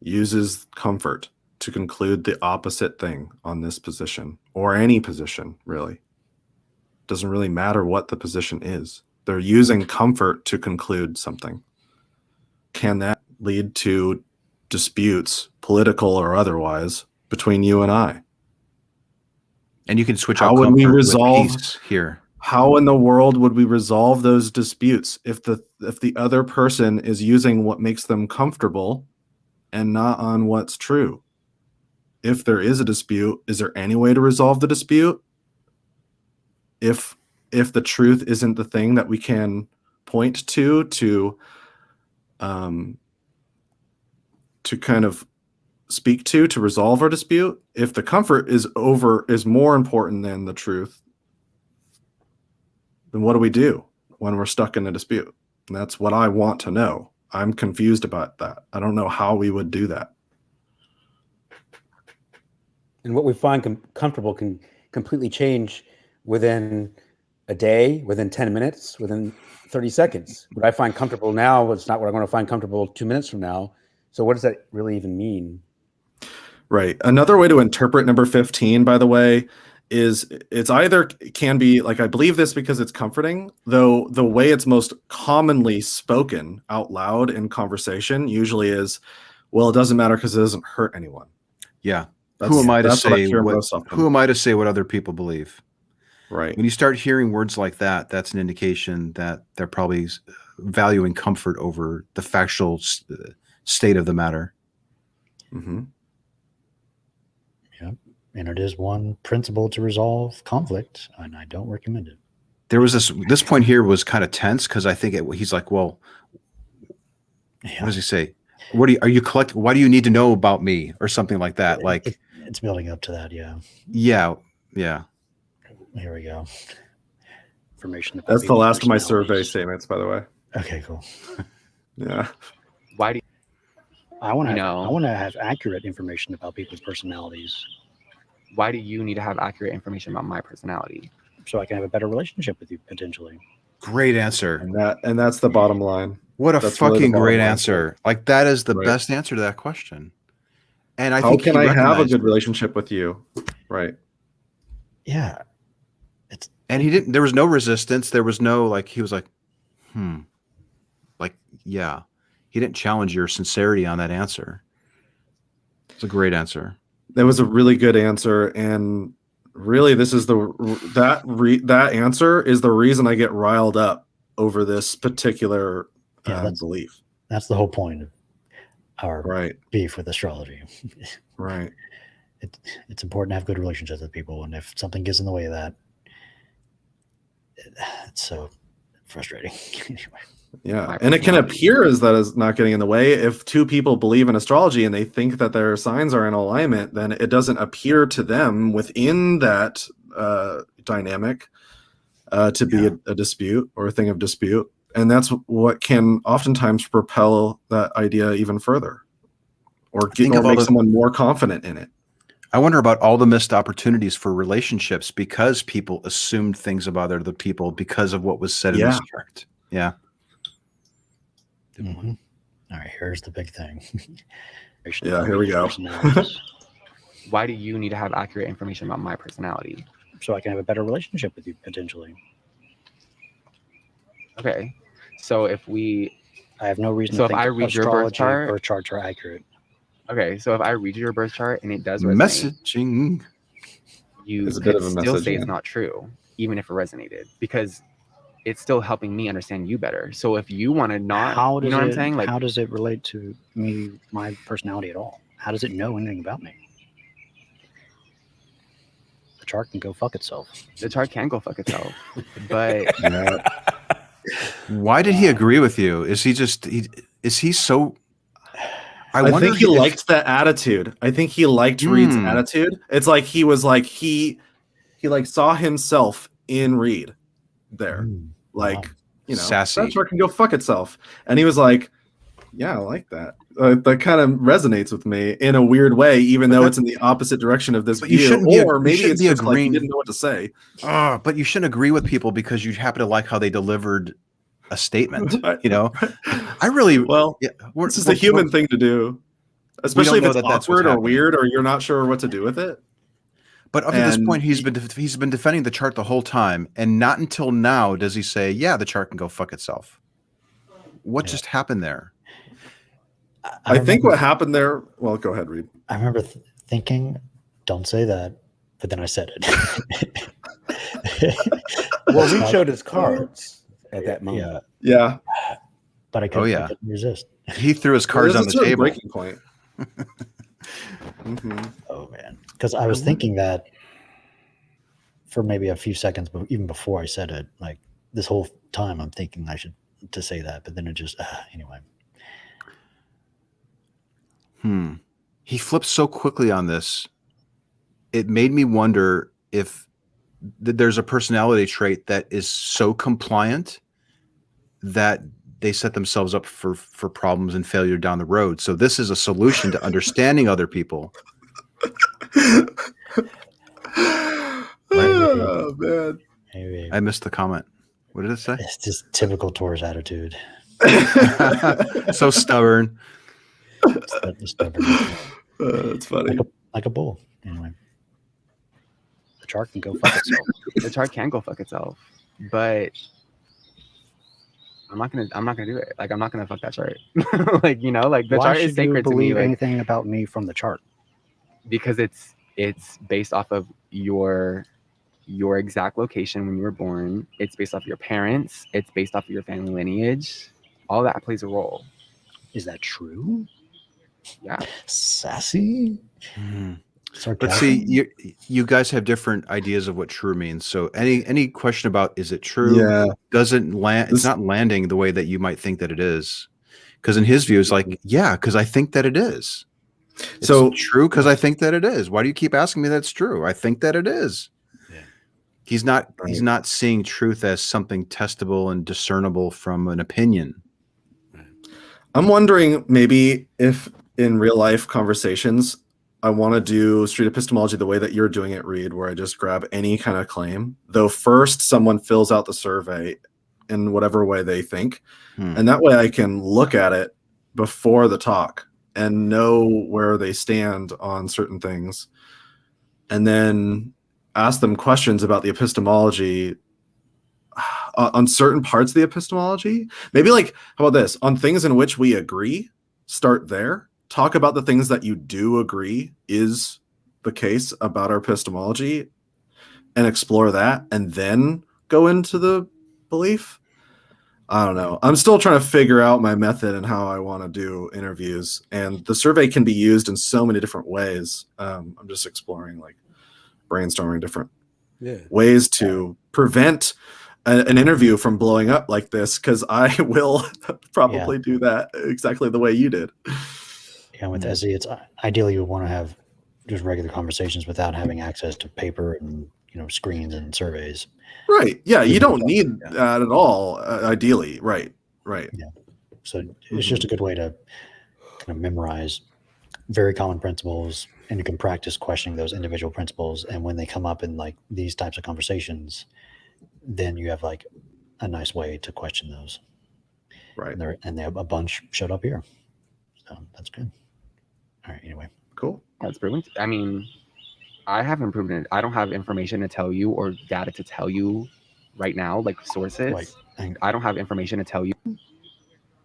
uses comfort to conclude the opposite thing on this position, or any position, really. Doesn't really matter what the position is. They're using comfort to conclude something. Can that lead to disputes, political or otherwise, between you and I? And you can switch out. How would we resolve peace here? How in the world would we resolve those disputes if the other person is using what makes them comfortable and not on what's true? If there is a dispute, is there any way to resolve the dispute? If the truth isn't the thing that we can point to kind of speak to resolve our dispute, if the comfort is more important than the truth, then what do we do when we're stuck in a dispute? And that's what I want to know. I'm confused about that. I don't know how we would do that. And what we find comfortable can completely change within a day, within 10 minutes, within 30 seconds. What I find comfortable now is not what I'm going to find comfortable 2 minutes from now. So what does that really even mean? Right. Another way to interpret number 15, by the way, is it's either can be like, I believe this because it's comforting, though the way it's most commonly spoken out loud in conversation usually is, well, it doesn't matter because it doesn't hurt anyone. Yeah. Who am I to say who am I to say what other people believe? Right. When you start hearing words like that, that's an indication that they're probably valuing comfort over the factual state of the matter. Mm-hmm. Yep. And it is one principle to resolve conflict, and I don't recommend it. There was this point here was kind of tense because I think he's like, well, what does he say? Why do you need to know about me or something like that? Like it's building up to that. Yeah. Yeah. Here we go. Information. That's the last of my survey statements, by the way. Okay, cool. Yeah. Why do I want to have accurate information about people's personalities. Why do you need to have accurate information about my personality? So I can have a better relationship with you potentially. Great answer. And that's the bottom line. What a fucking great answer. Like that is the best answer to that question. And I think how can I have a good relationship with you? Right. Yeah. And he didn't, there was no resistance. There was no, like, he was like, like, yeah, he didn't challenge your sincerity on that answer. It's a great answer. That was a really good answer. And really, this is that answer is the reason I get riled up over this particular belief. That's the whole point of our beef with astrology. Right. It's important to have good relationships with people. And if something gets in the way of that, it's so frustrating. Anyway. Yeah. And it can appear as that is not getting in the way. If two people believe in astrology and they think that their signs are in alignment, then it doesn't appear to them within that dynamic to be a dispute or a thing of dispute. And that's what can oftentimes propel that idea even further. or Think of all make the- someone more confident in it. I wonder about all the missed opportunities for relationships because people assumed things about other people because of what was said in this chart. Yeah. Mm-hmm. All right, here's the big thing. Yeah, here we go. Why do you need to have accurate information about my personality? So I can have a better relationship with you potentially. Okay, so if I have no reason. So to if think I read your birth chart, birth charts are accurate. Okay, so if I read your birth chart and it does resonate, Messaging. you It's a bit could of a still message, say yeah. it's not true, even if it resonated, because it's still helping me understand you better. So if you want to not, How does you know what it, I'm saying? Like, how does it relate to me, my personality at all? How does it know anything about me? The chart can go fuck itself. the chart can go fuck itself, but Why did he agree with you? Is he just is he so I wonder think he if- liked that attitude. I think he liked Reid's attitude. It's like he was like he like saw himself in Reid there. Like, Wow. you know, Sassy. that chart can go fuck itself. And he was like, yeah, I like that. That kind of resonates with me in a weird way, even though it's in the opposite direction of this But you view. shouldn't be- Or you maybe shouldn't it's be just like he agreeing- didn't know what to say. But you shouldn't agree with people because you happen to like how they delivered a statement. You know, I really Well, yeah, it's just a human thing to do, especially if know it's that that's what's awkward or happening. weird or you're not sure what to do with it. But up to this And point, he's been defending the chart the whole time, and not until now does he say, "Yeah, the chart can go fuck itself." What just happened there? I think what happened there. Well, go ahead, Reid. I remember thinking, "Don't say that," but then I said it. Well, Reid showed his cards at that moment. Yeah, Yeah, but I couldn't, yeah. I couldn't resist. He threw his cards There's on a the certain table. breaking point. Mhm. Oh man, because I was thinking that for maybe a few seconds, but even before I said it, like this whole time, I'm thinking I should to say that, but then it just anyway. He flipped so quickly on this. It made me wonder if there's a personality trait that is so compliant that they set themselves up for problems and failure down the road. So this is a solution to understanding other people. Oh man. Maybe I missed the comment. What did it say? it's just typical Taurus attitude. So stubborn. That's funny. Like a bull. Anyway, the chart can go fuck itself. the chart can go fuck itself, but I'm not gonna do it. Like, I'm not gonna fuck that chart. Like, you know, like the Why chart should is sacred you to me, believe like, anything about me from the chart? because it's based off of your exact location when you were born. It's based off of your parents. It's based off of your family lineage. All that plays a role. Is that true? Yeah. Sassy. But see, you guys have different ideas of what true means. So any question about is it true? Yeah. Doesn't land. It's not landing the way that you might think that it is. Because in his view, it's like, yeah, because I think that it is. It's So true because I think that it is. Why do you keep asking me that's true? I think that it is. Yeah. He's not seeing truth as something testable and discernible from an opinion. I'm wondering maybe if in real life conversations, I want to do street epistemology the way that you're doing it, Reid, where I just grab any kind of claim, though first someone fills out the survey in whatever way they think. And that way I can look at it before the talk and know where they stand on certain things. And then ask them questions about the epistemology on certain parts of the epistemology. Maybe like, how about this? On things in which we agree, start there. Talk about the things that you do agree is the case about our epistemology and explore that, and then go into the belief. I don't know. I'm still trying to figure out my method and how I want to do interviews. And the survey can be used in so many different ways. I'm just exploring, like brainstorming different ways to prevent an interview from blowing up like this, because I will probably do that exactly the way you did. Yeah, with SE, it's ideally you would want to have just regular conversations without having access to paper and screens and surveys. Right. Yeah, you don't need that at all. Ideally, right. Yeah. So it's just a good way to kind of memorize very common principles, and you can practice questioning those individual principles. And when they come up in like these types of conversations, then you have like a nice way to question those. Right. And they have a bunch showed up here. So that's good. All right. Anyway. Cool. That's brilliant. I mean, I haven't proven it. I don't have information to tell you or data to tell you right now, like sources. Wait, I don't have information to tell you.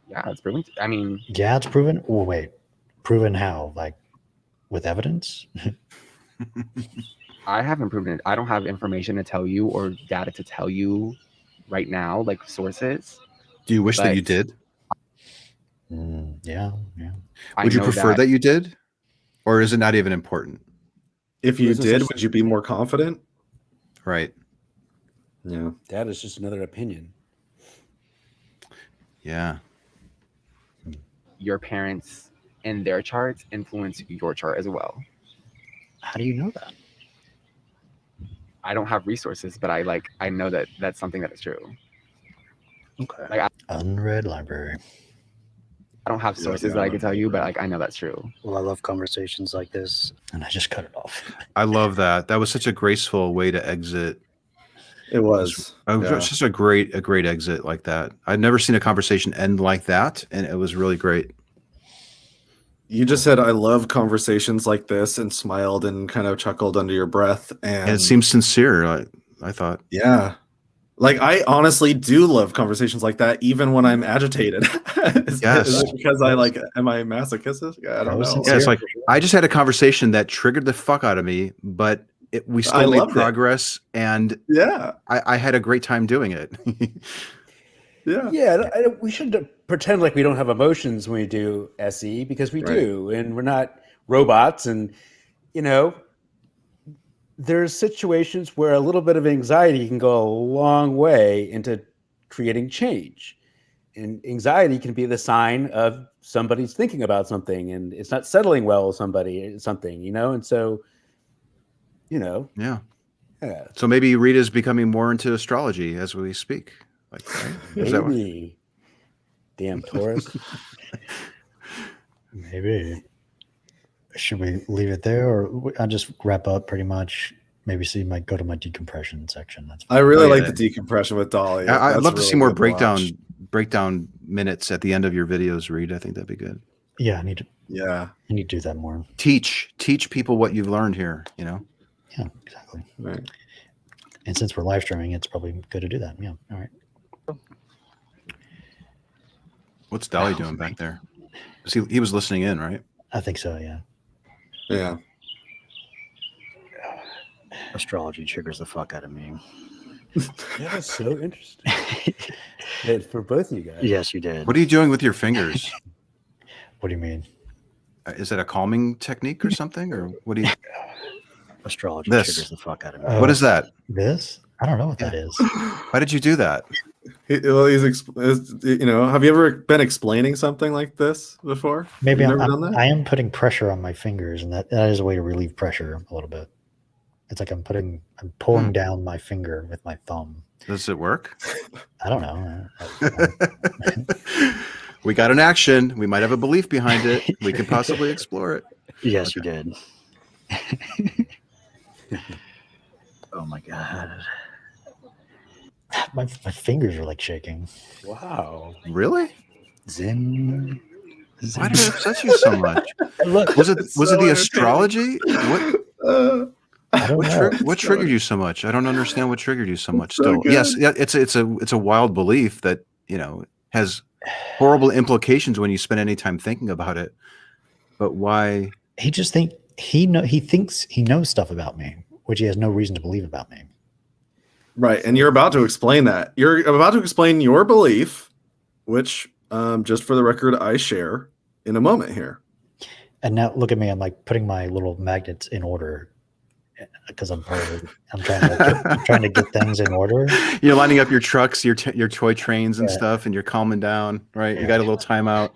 Yeah, it's proven. I mean, yeah, it's proven. Oh, wait, proven how? Like with evidence? I haven't proven it. I don't have information to tell you or data to tell you right now, like sources. Do you wish that you did? Yeah. Would you prefer that you did? Or is it not even important? If you did, would you be more confident? Right. Yeah. That is just another opinion. Yeah. Your parents and their charts influence your chart as well. How do you know that? I don't have resources, but I know that that's something that is true. Okay. Like Unread library. I don't have sources that I can tell you, but like I know that's true. Well, I love conversations like this. And I just cut it off. I love that. That was such a graceful way to exit. It was. It's just a great exit like that. I've never seen a conversation end like that, and it was really great. You just said, I love conversations like this, and smiled and kind of chuckled under your breath. And it seems sincere, I thought. Yeah. Like, I honestly do love conversations like that, even when I'm agitated. Is it because am I masochistic? I don't know. Yeah, it's like, I just had a conversation that triggered the fuck out of me, but we still made progress, and I had a great time doing it. We shouldn't pretend like we don't have emotions when we do SE, because we do, and we're not robots. And there's situations where a little bit of anxiety can go a long way into creating change, and anxiety can be the sign of somebody's thinking about something and it's not settling well with something, and so so maybe Reid is becoming more into astrology as we speak. Like, right? Maybe. Damn Taurus. Maybe. Should we leave it there, or I'll just wrap up pretty much? Maybe go to my decompression section. That's fine. I really like the decompression with Dali. I'd love to see more breakdown minutes at the end of your videos, Reid. I think that'd be good. Yeah, I need to. Yeah, I need to do that more. Teach people what you've learned here. Yeah, exactly. Right. And since we're live streaming, it's probably good to do that. Yeah. All right. What's Dali doing back there? He was listening in, right? I think so. Yeah. Yeah. Astrology triggers the fuck out of me. That's so interesting. For both of you guys. Yes, you did. What are you doing with your fingers? What do you mean? Is it a calming technique or something, or what do you? Astrology triggers the fuck out of me. What is that? This? I don't know what that is. Why did you do that? Well, have you ever been explaining something like this before? Maybe I am putting pressure on my fingers, and that is a way to relieve pressure a little bit. It's like I'm pulling down my finger with my thumb. Does it work? I don't know. We got an action. We might have a belief behind it. We can possibly explore it. Yes, you did. Oh my God. My fingers are like shaking. Wow. Really? Zen. Why did it upset you so much? Look, was it the astrology? What? What triggered you so much? I don't understand what triggered you so much. Still, yes, it's a wild belief that has horrible implications when you spend any time thinking about it. But why? He just thinks he knows stuff about me, which he has no reason to believe about me. Right, and you're about to explain that. You're about to explain your belief, which, just for the record, I share in a moment here. And now look at me. I'm like putting my little magnets in order because I'm trying to get things in order. You're lining up your trucks, your toy trains and stuff, and you're calming down, right? You got a little timeout.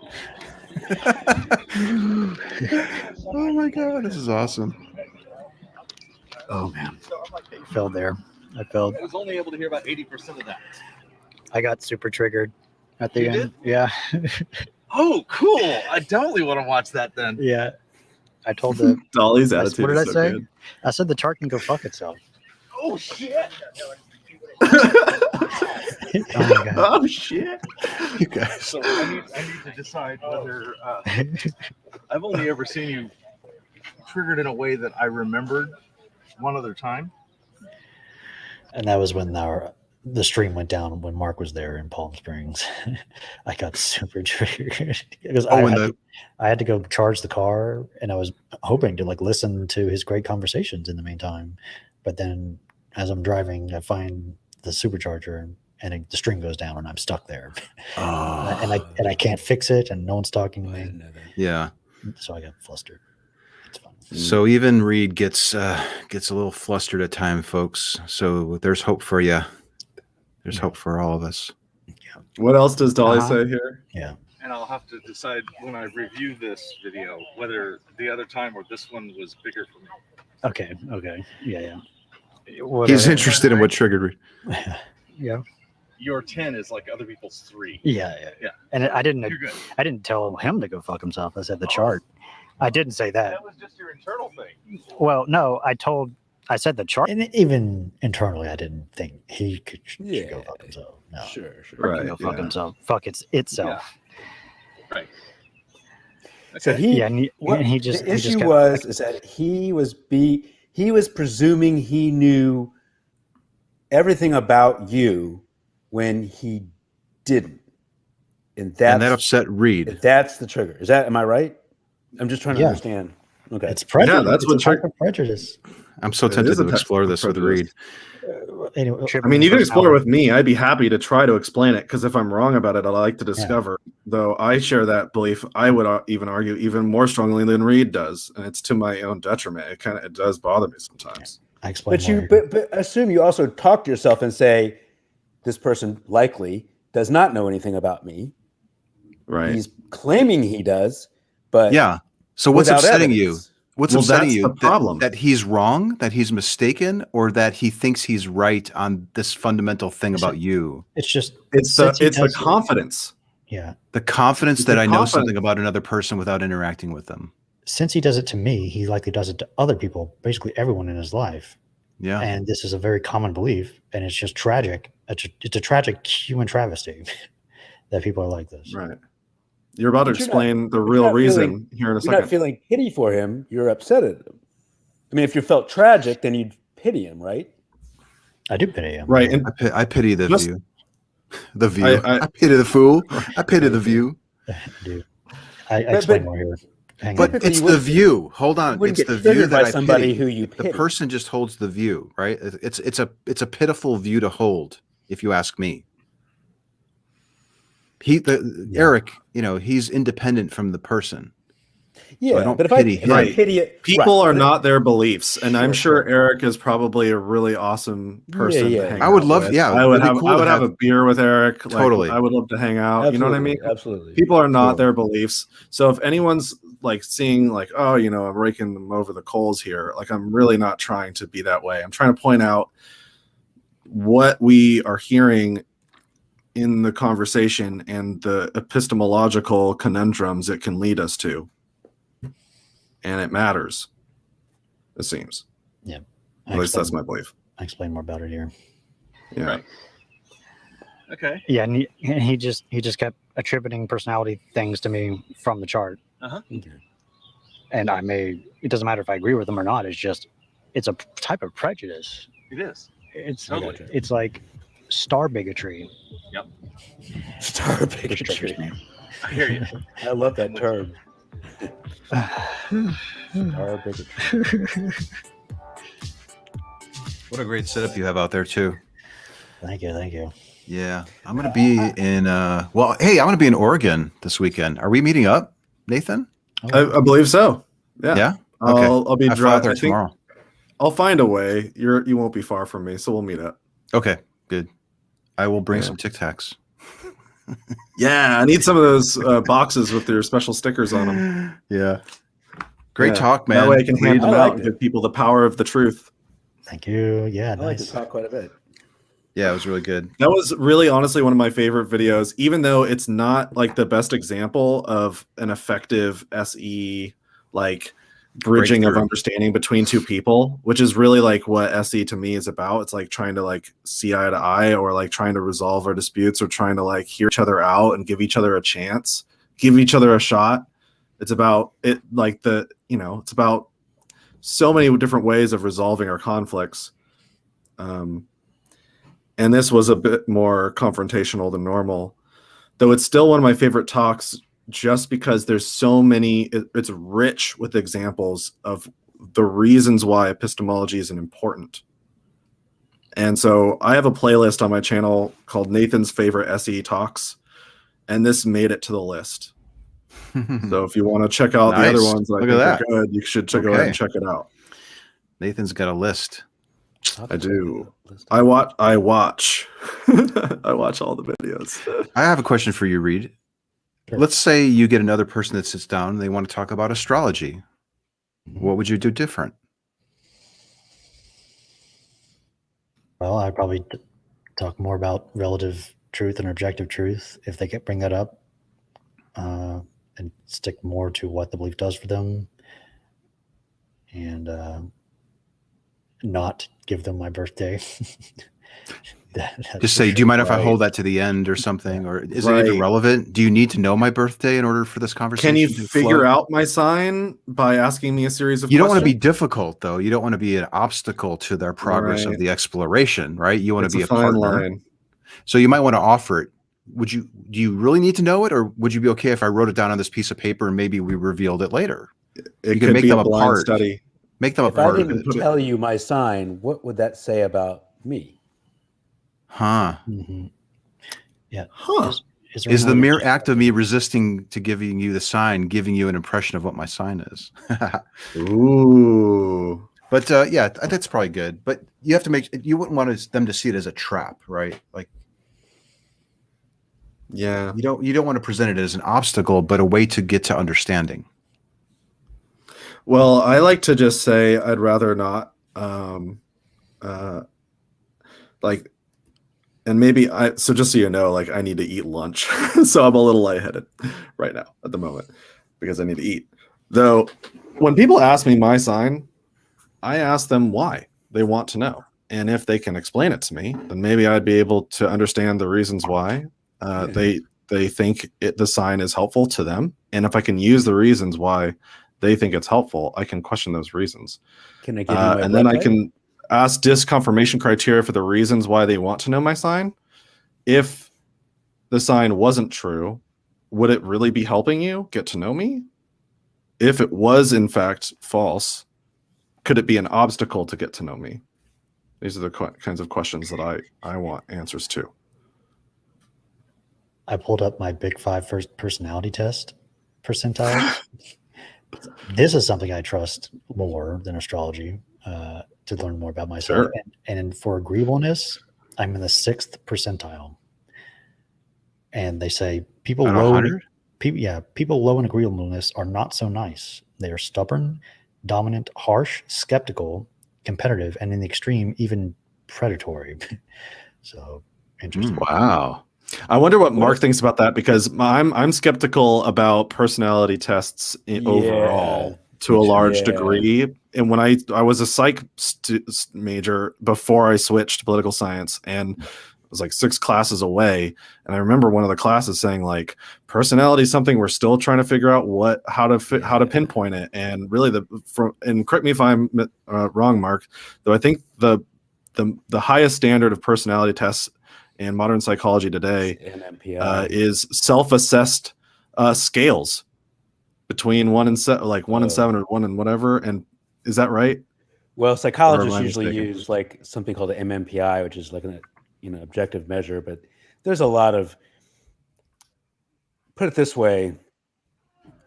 Oh my God, this is awesome. Oh man, I fell there. I was only able to hear about 80% of that. I got super triggered at the end. Yeah. Oh, cool. I totally want to watch that then. Yeah. I told the Dolly's what attitude did I is so say? good. I said the chart can go fuck itself. Oh shit! Oh my god. Oh shit! You guys. So I need to decide whether I've only ever seen you triggered in a way that I remembered one other time. And that was when the stream went down when Mark was there in Palm Springs. I got super triggered because I had to go charge the car, and I was hoping to like listen to his great conversations in the meantime. But then as I'm driving, I find the supercharger and the stream goes down and I'm stuck there. And I can't fix it, and no one's talking to me. Yeah. So I got flustered. It's fun. So even Reid gets a little flustered at time, folks. So there's hope for you. There's hope for all of us. What else does Dolly say here? Yeah. And I'll have to decide when I review this video whether the other time or this one was bigger for me. Okay. Yeah. He's interested in what triggered Reid. Yeah. Your 10 is like other people's 3. Yeah. And I You're good. didn't tell him to go fuck himself. I said the chart. I didn't say that. That was just your internal thing. Well, no, I said the chart. And even internally, I didn't think he should go fuck himself. No. Sure. Right. Go fuck himself. Fuck itself. Yeah. Right. So he, Yeah, and he just the he just issue got- is that he was presuming he knew everything about you when he didn't, and that upset Reid. That's the trigger. Am I right? I'm just trying to understand. Okay, It's prejudice. Yeah, that's it's what a type of prejudice. I'm so It tempted is a to type explore of this with prejudice. Reid. Anyway, I mean, you can explore with me. I'd be happy to try to explain it, because if I'm wrong about it, I like to discover. Though I share that belief, I would even argue even more strongly than Reid does, and it's to my own detriment. It does bother me sometimes. I explain but but assume you also talk to yourself and say, this person likely does not know anything about me. Right. He's claiming he does, but Yeah. So what's without upsetting evidence. you? What's Well, upsetting that's you? the problem. That he's wrong, that he's mistaken, or that he thinks he's right on this fundamental thing about you? It's just It's the confidence. Yeah. The confidence It's that the I know confidence. something about another person without interacting with them. Since he does it to me, he likely does it to other people, basically everyone in his life. Yeah. And this is a very common belief, and it's just tragic. It's a tragic human travesty that people are like this. Right. You're about to But you're explain the you're real not reason feeling- here in a You're not second. feeling pity for him. You're upset at him. I mean, if you felt tragic, then you'd pity him, right? I do pity him. Right. And I pity the Just- view. The view. I- I pity the fool. I pity the view. I do. I explain more here. Hang But on. it's you the wouldn't- view. Hold on. You wouldn't It's get the view triggered that by I somebody pity. who you The pity. person just holds the view, right? It's a pitiful view to hold, if you ask me. Eric, he's independent from the person. Yeah, I don't but if pity I him. pity it, people right, are but- not their beliefs, and I'm sure sure. Eric is probably a really awesome person. Yeah. To hang I would out love- with. yeah, I would really have. cool I to would have a have- beer with Eric. Totally. I would love to hang out. You know what I mean? Absolutely. People are not Totally. their beliefs. So if anyone's like seeing like, oh, I'm raking them over the coals here, like I'm really not trying to be that way. I'm trying to point out what we are hearing in the conversation and the epistemological conundrums it can lead us to. And it matters, it seems. Yeah. At least that's my belief. I explain more about it here. Yeah. Right. Okay. Yeah, and he just kept attributing personality things to me from the chart. Uh-huh. And it doesn't matter if I agree with them or not. It's a type of prejudice. It is. It's Totally. it's like star bigotry. Yep. Star bigotry. I hear you. I love that term. Star bigotry. What a great setup you have out there too. Thank you. Yeah, I'm gonna be in. I'm gonna be in Oregon this weekend. Are we meeting up, Nathan? I believe so. Yeah. Yeah. Okay. I'll be I fly out there driving. I think tomorrow. I'll find a way. You won't be far from me, so we'll meet up. Okay, good. I will bring Yeah. some Tic Tacs. Yeah, I need some of those boxes with their special stickers on them. Yeah. Great Yeah. talk, man. That way I can hand them I out like and it. give people the power of the truth. Thank you. Yeah, I like to nice. talk quite a bit. Yeah, it was really good. That was really honestly one of my favorite videos, even though it's not like the best example of an effective SE like bridging of Breakthrough. understanding between two people, which is really like what SE to me is about. It's like trying to like see eye to eye, or like trying to resolve our disputes, or trying to like hear each other out and give each other a chance, give each other a shot. It's about it, like it's about so many different ways of resolving our conflicts. And this was a bit more confrontational than normal, though it's still one of my favorite talks, just because there's so many, it's rich with examples of the reasons why epistemology is important. And so I have a playlist on my channel called Nathan's Favorite SE Talks, and this made it to the list. So if you want to check out the other ones that I think are good, you should go ahead and check it out. Nathan's got a list. I do. I watch I watch all the videos. I have a question for you, Reid. Sure. Let's say you get another person that sits down and they want to talk about astrology. What would you do different? Well, I'd probably talk more about relative truth and objective truth if they bring that up, and stick more to what the belief does for them, and not give them my birthday. Just say, do you mind if I hold that to the end or something? Or is it even relevant? Do you need to know my birthday in order for this conversation? Can you to figure flow? out my sign by asking me a series of You don't questions? want to be difficult, though. You don't want to be an obstacle to their progress of the exploration, right? You want to be a fine partner. line. So you might want to offer it. Do you really need to know it, or would you be okay if I wrote it down on this piece of paper and maybe we revealed it later? It You could make be them a blind apart. study. Make them a If I part of didn't it. tell you my sign, what would that say about me? Huh. Mm-hmm. Yeah. Huh. Is the mere act of me resisting to giving you the sign giving you an impression of what my sign is? Ooh. But yeah, that's probably good. But you have to you wouldn't want them to see it as a trap, right? Like, yeah, you don't want to present it as an obstacle, but a way to get to understanding. Well, I like to just say I'd rather not. And maybe so just so you know, like I need to eat lunch. So I'm a little lightheaded right now at the moment because I need to eat. Though when people ask me my sign, I ask them why they want to know. And if they can explain it to me, then maybe I'd be able to understand the reasons why they think the sign is helpful to them. And if I can use the reasons why they think it's helpful, I can question those reasons. Can I give you my and then I type? can ask disconfirmation criteria for the reasons why they want to know my sign. If the sign wasn't true, would it really be helping you get to know me? If it was in fact false, could it be an obstacle to get to know me? These are the kinds of questions that I want answers to. I pulled up my Big Five first personality test percentiles. This is something I trust more than astrology to learn more about myself. Sure. And for agreeableness, I'm in the 6th percentile. And they say people Out of low 100? people low in agreeableness are not so nice. They are stubborn, dominant, harsh, skeptical, competitive, and in the extreme, even predatory. So interesting. Wow. I wonder what Mark thinks about that, because I'm skeptical about personality tests overall to a large degree. And when I was a psych major before I switched to political science, and it was like 6 classes away. And I remember one of the classes saying like, personality is something we're still trying to figure out how to pinpoint it. And really and correct me if I'm wrong, Mark, though I think the highest standard of personality tests in modern psychology today is self-assessed scales between 1 and 7, like 1 and 7 or 1 and whatever. And is that right? Well, psychologists usually use like something called the MMPI, which is like an objective measure. But there's a lot of, put it this way,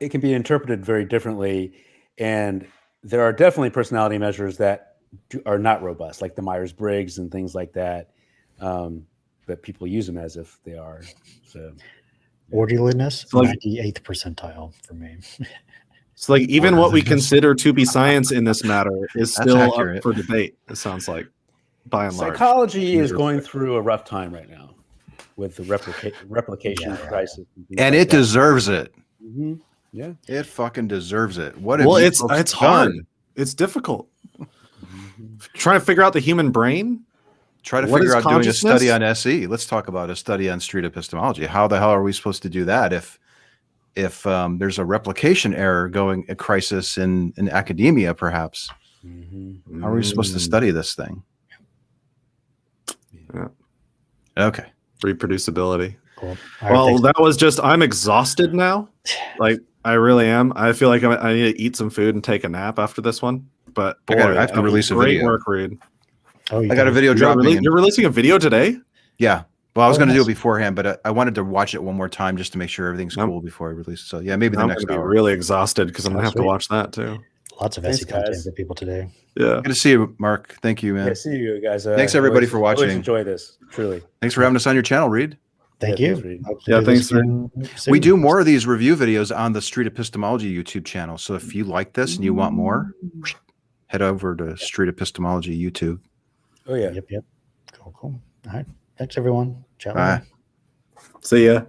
it can be interpreted very differently, and there are definitely personality measures that are not robust, like the Myers-Briggs and things like that. But people use them as if they are. So, Orderliness, So, like, 98th percentile for me. So like even what we consider to be science in this matter is That's still accurate. up for debate, it sounds like, by and large. psychology is going through a rough time right now with the replication crisis. And it deserves it. Mm-hmm. Yeah. It fucking deserves it. What? Have Well, you it's folks hard. done? It's difficult. Trying to figure out the human brain. Try to What figure is out doing a study consciousness? on SE. Let's talk about a study on street epistemology. How the hell are we supposed to do that if there's a replication error going a crisis in academia, perhaps? How are we supposed to study this thing? Yeah. Okay. Reproducibility. Cool. All right, Well, thanks. that was just. I'm exhausted now. Like I really am. I feel like I need to eat some food and take a nap after this one. But boy, I have to release a great video. work, Reid. Oh, you I got a video dropping. You're releasing a video today? Yeah. Well, I was Oh, going to do it nice. beforehand, but I wanted to watch it one more time just to make sure everything's Nope. cool before I release it. So yeah, maybe the I'm next gonna be hour. really exhausted because I'm gonna Oh, have to sweet. watch that too. Lots of Thanks, SE content guys. for people today. Yeah. Good to see you, Mark. Thank you, man. Yeah, see you guys. Thanks, everybody, for I always watching. enjoy this, truly. Thanks for having us on your channel, Reid. Thank Yeah, you. thanks, Reid. Hope to Yeah, do this thanks, again soon. We do more of these review videos on the Street Epistemology YouTube channel. So if you like this and you want more, head over to Street Epistemology YouTube. Oh yeah. Yep. Cool. All right. Thanks, everyone. Ciao. Bye. See ya.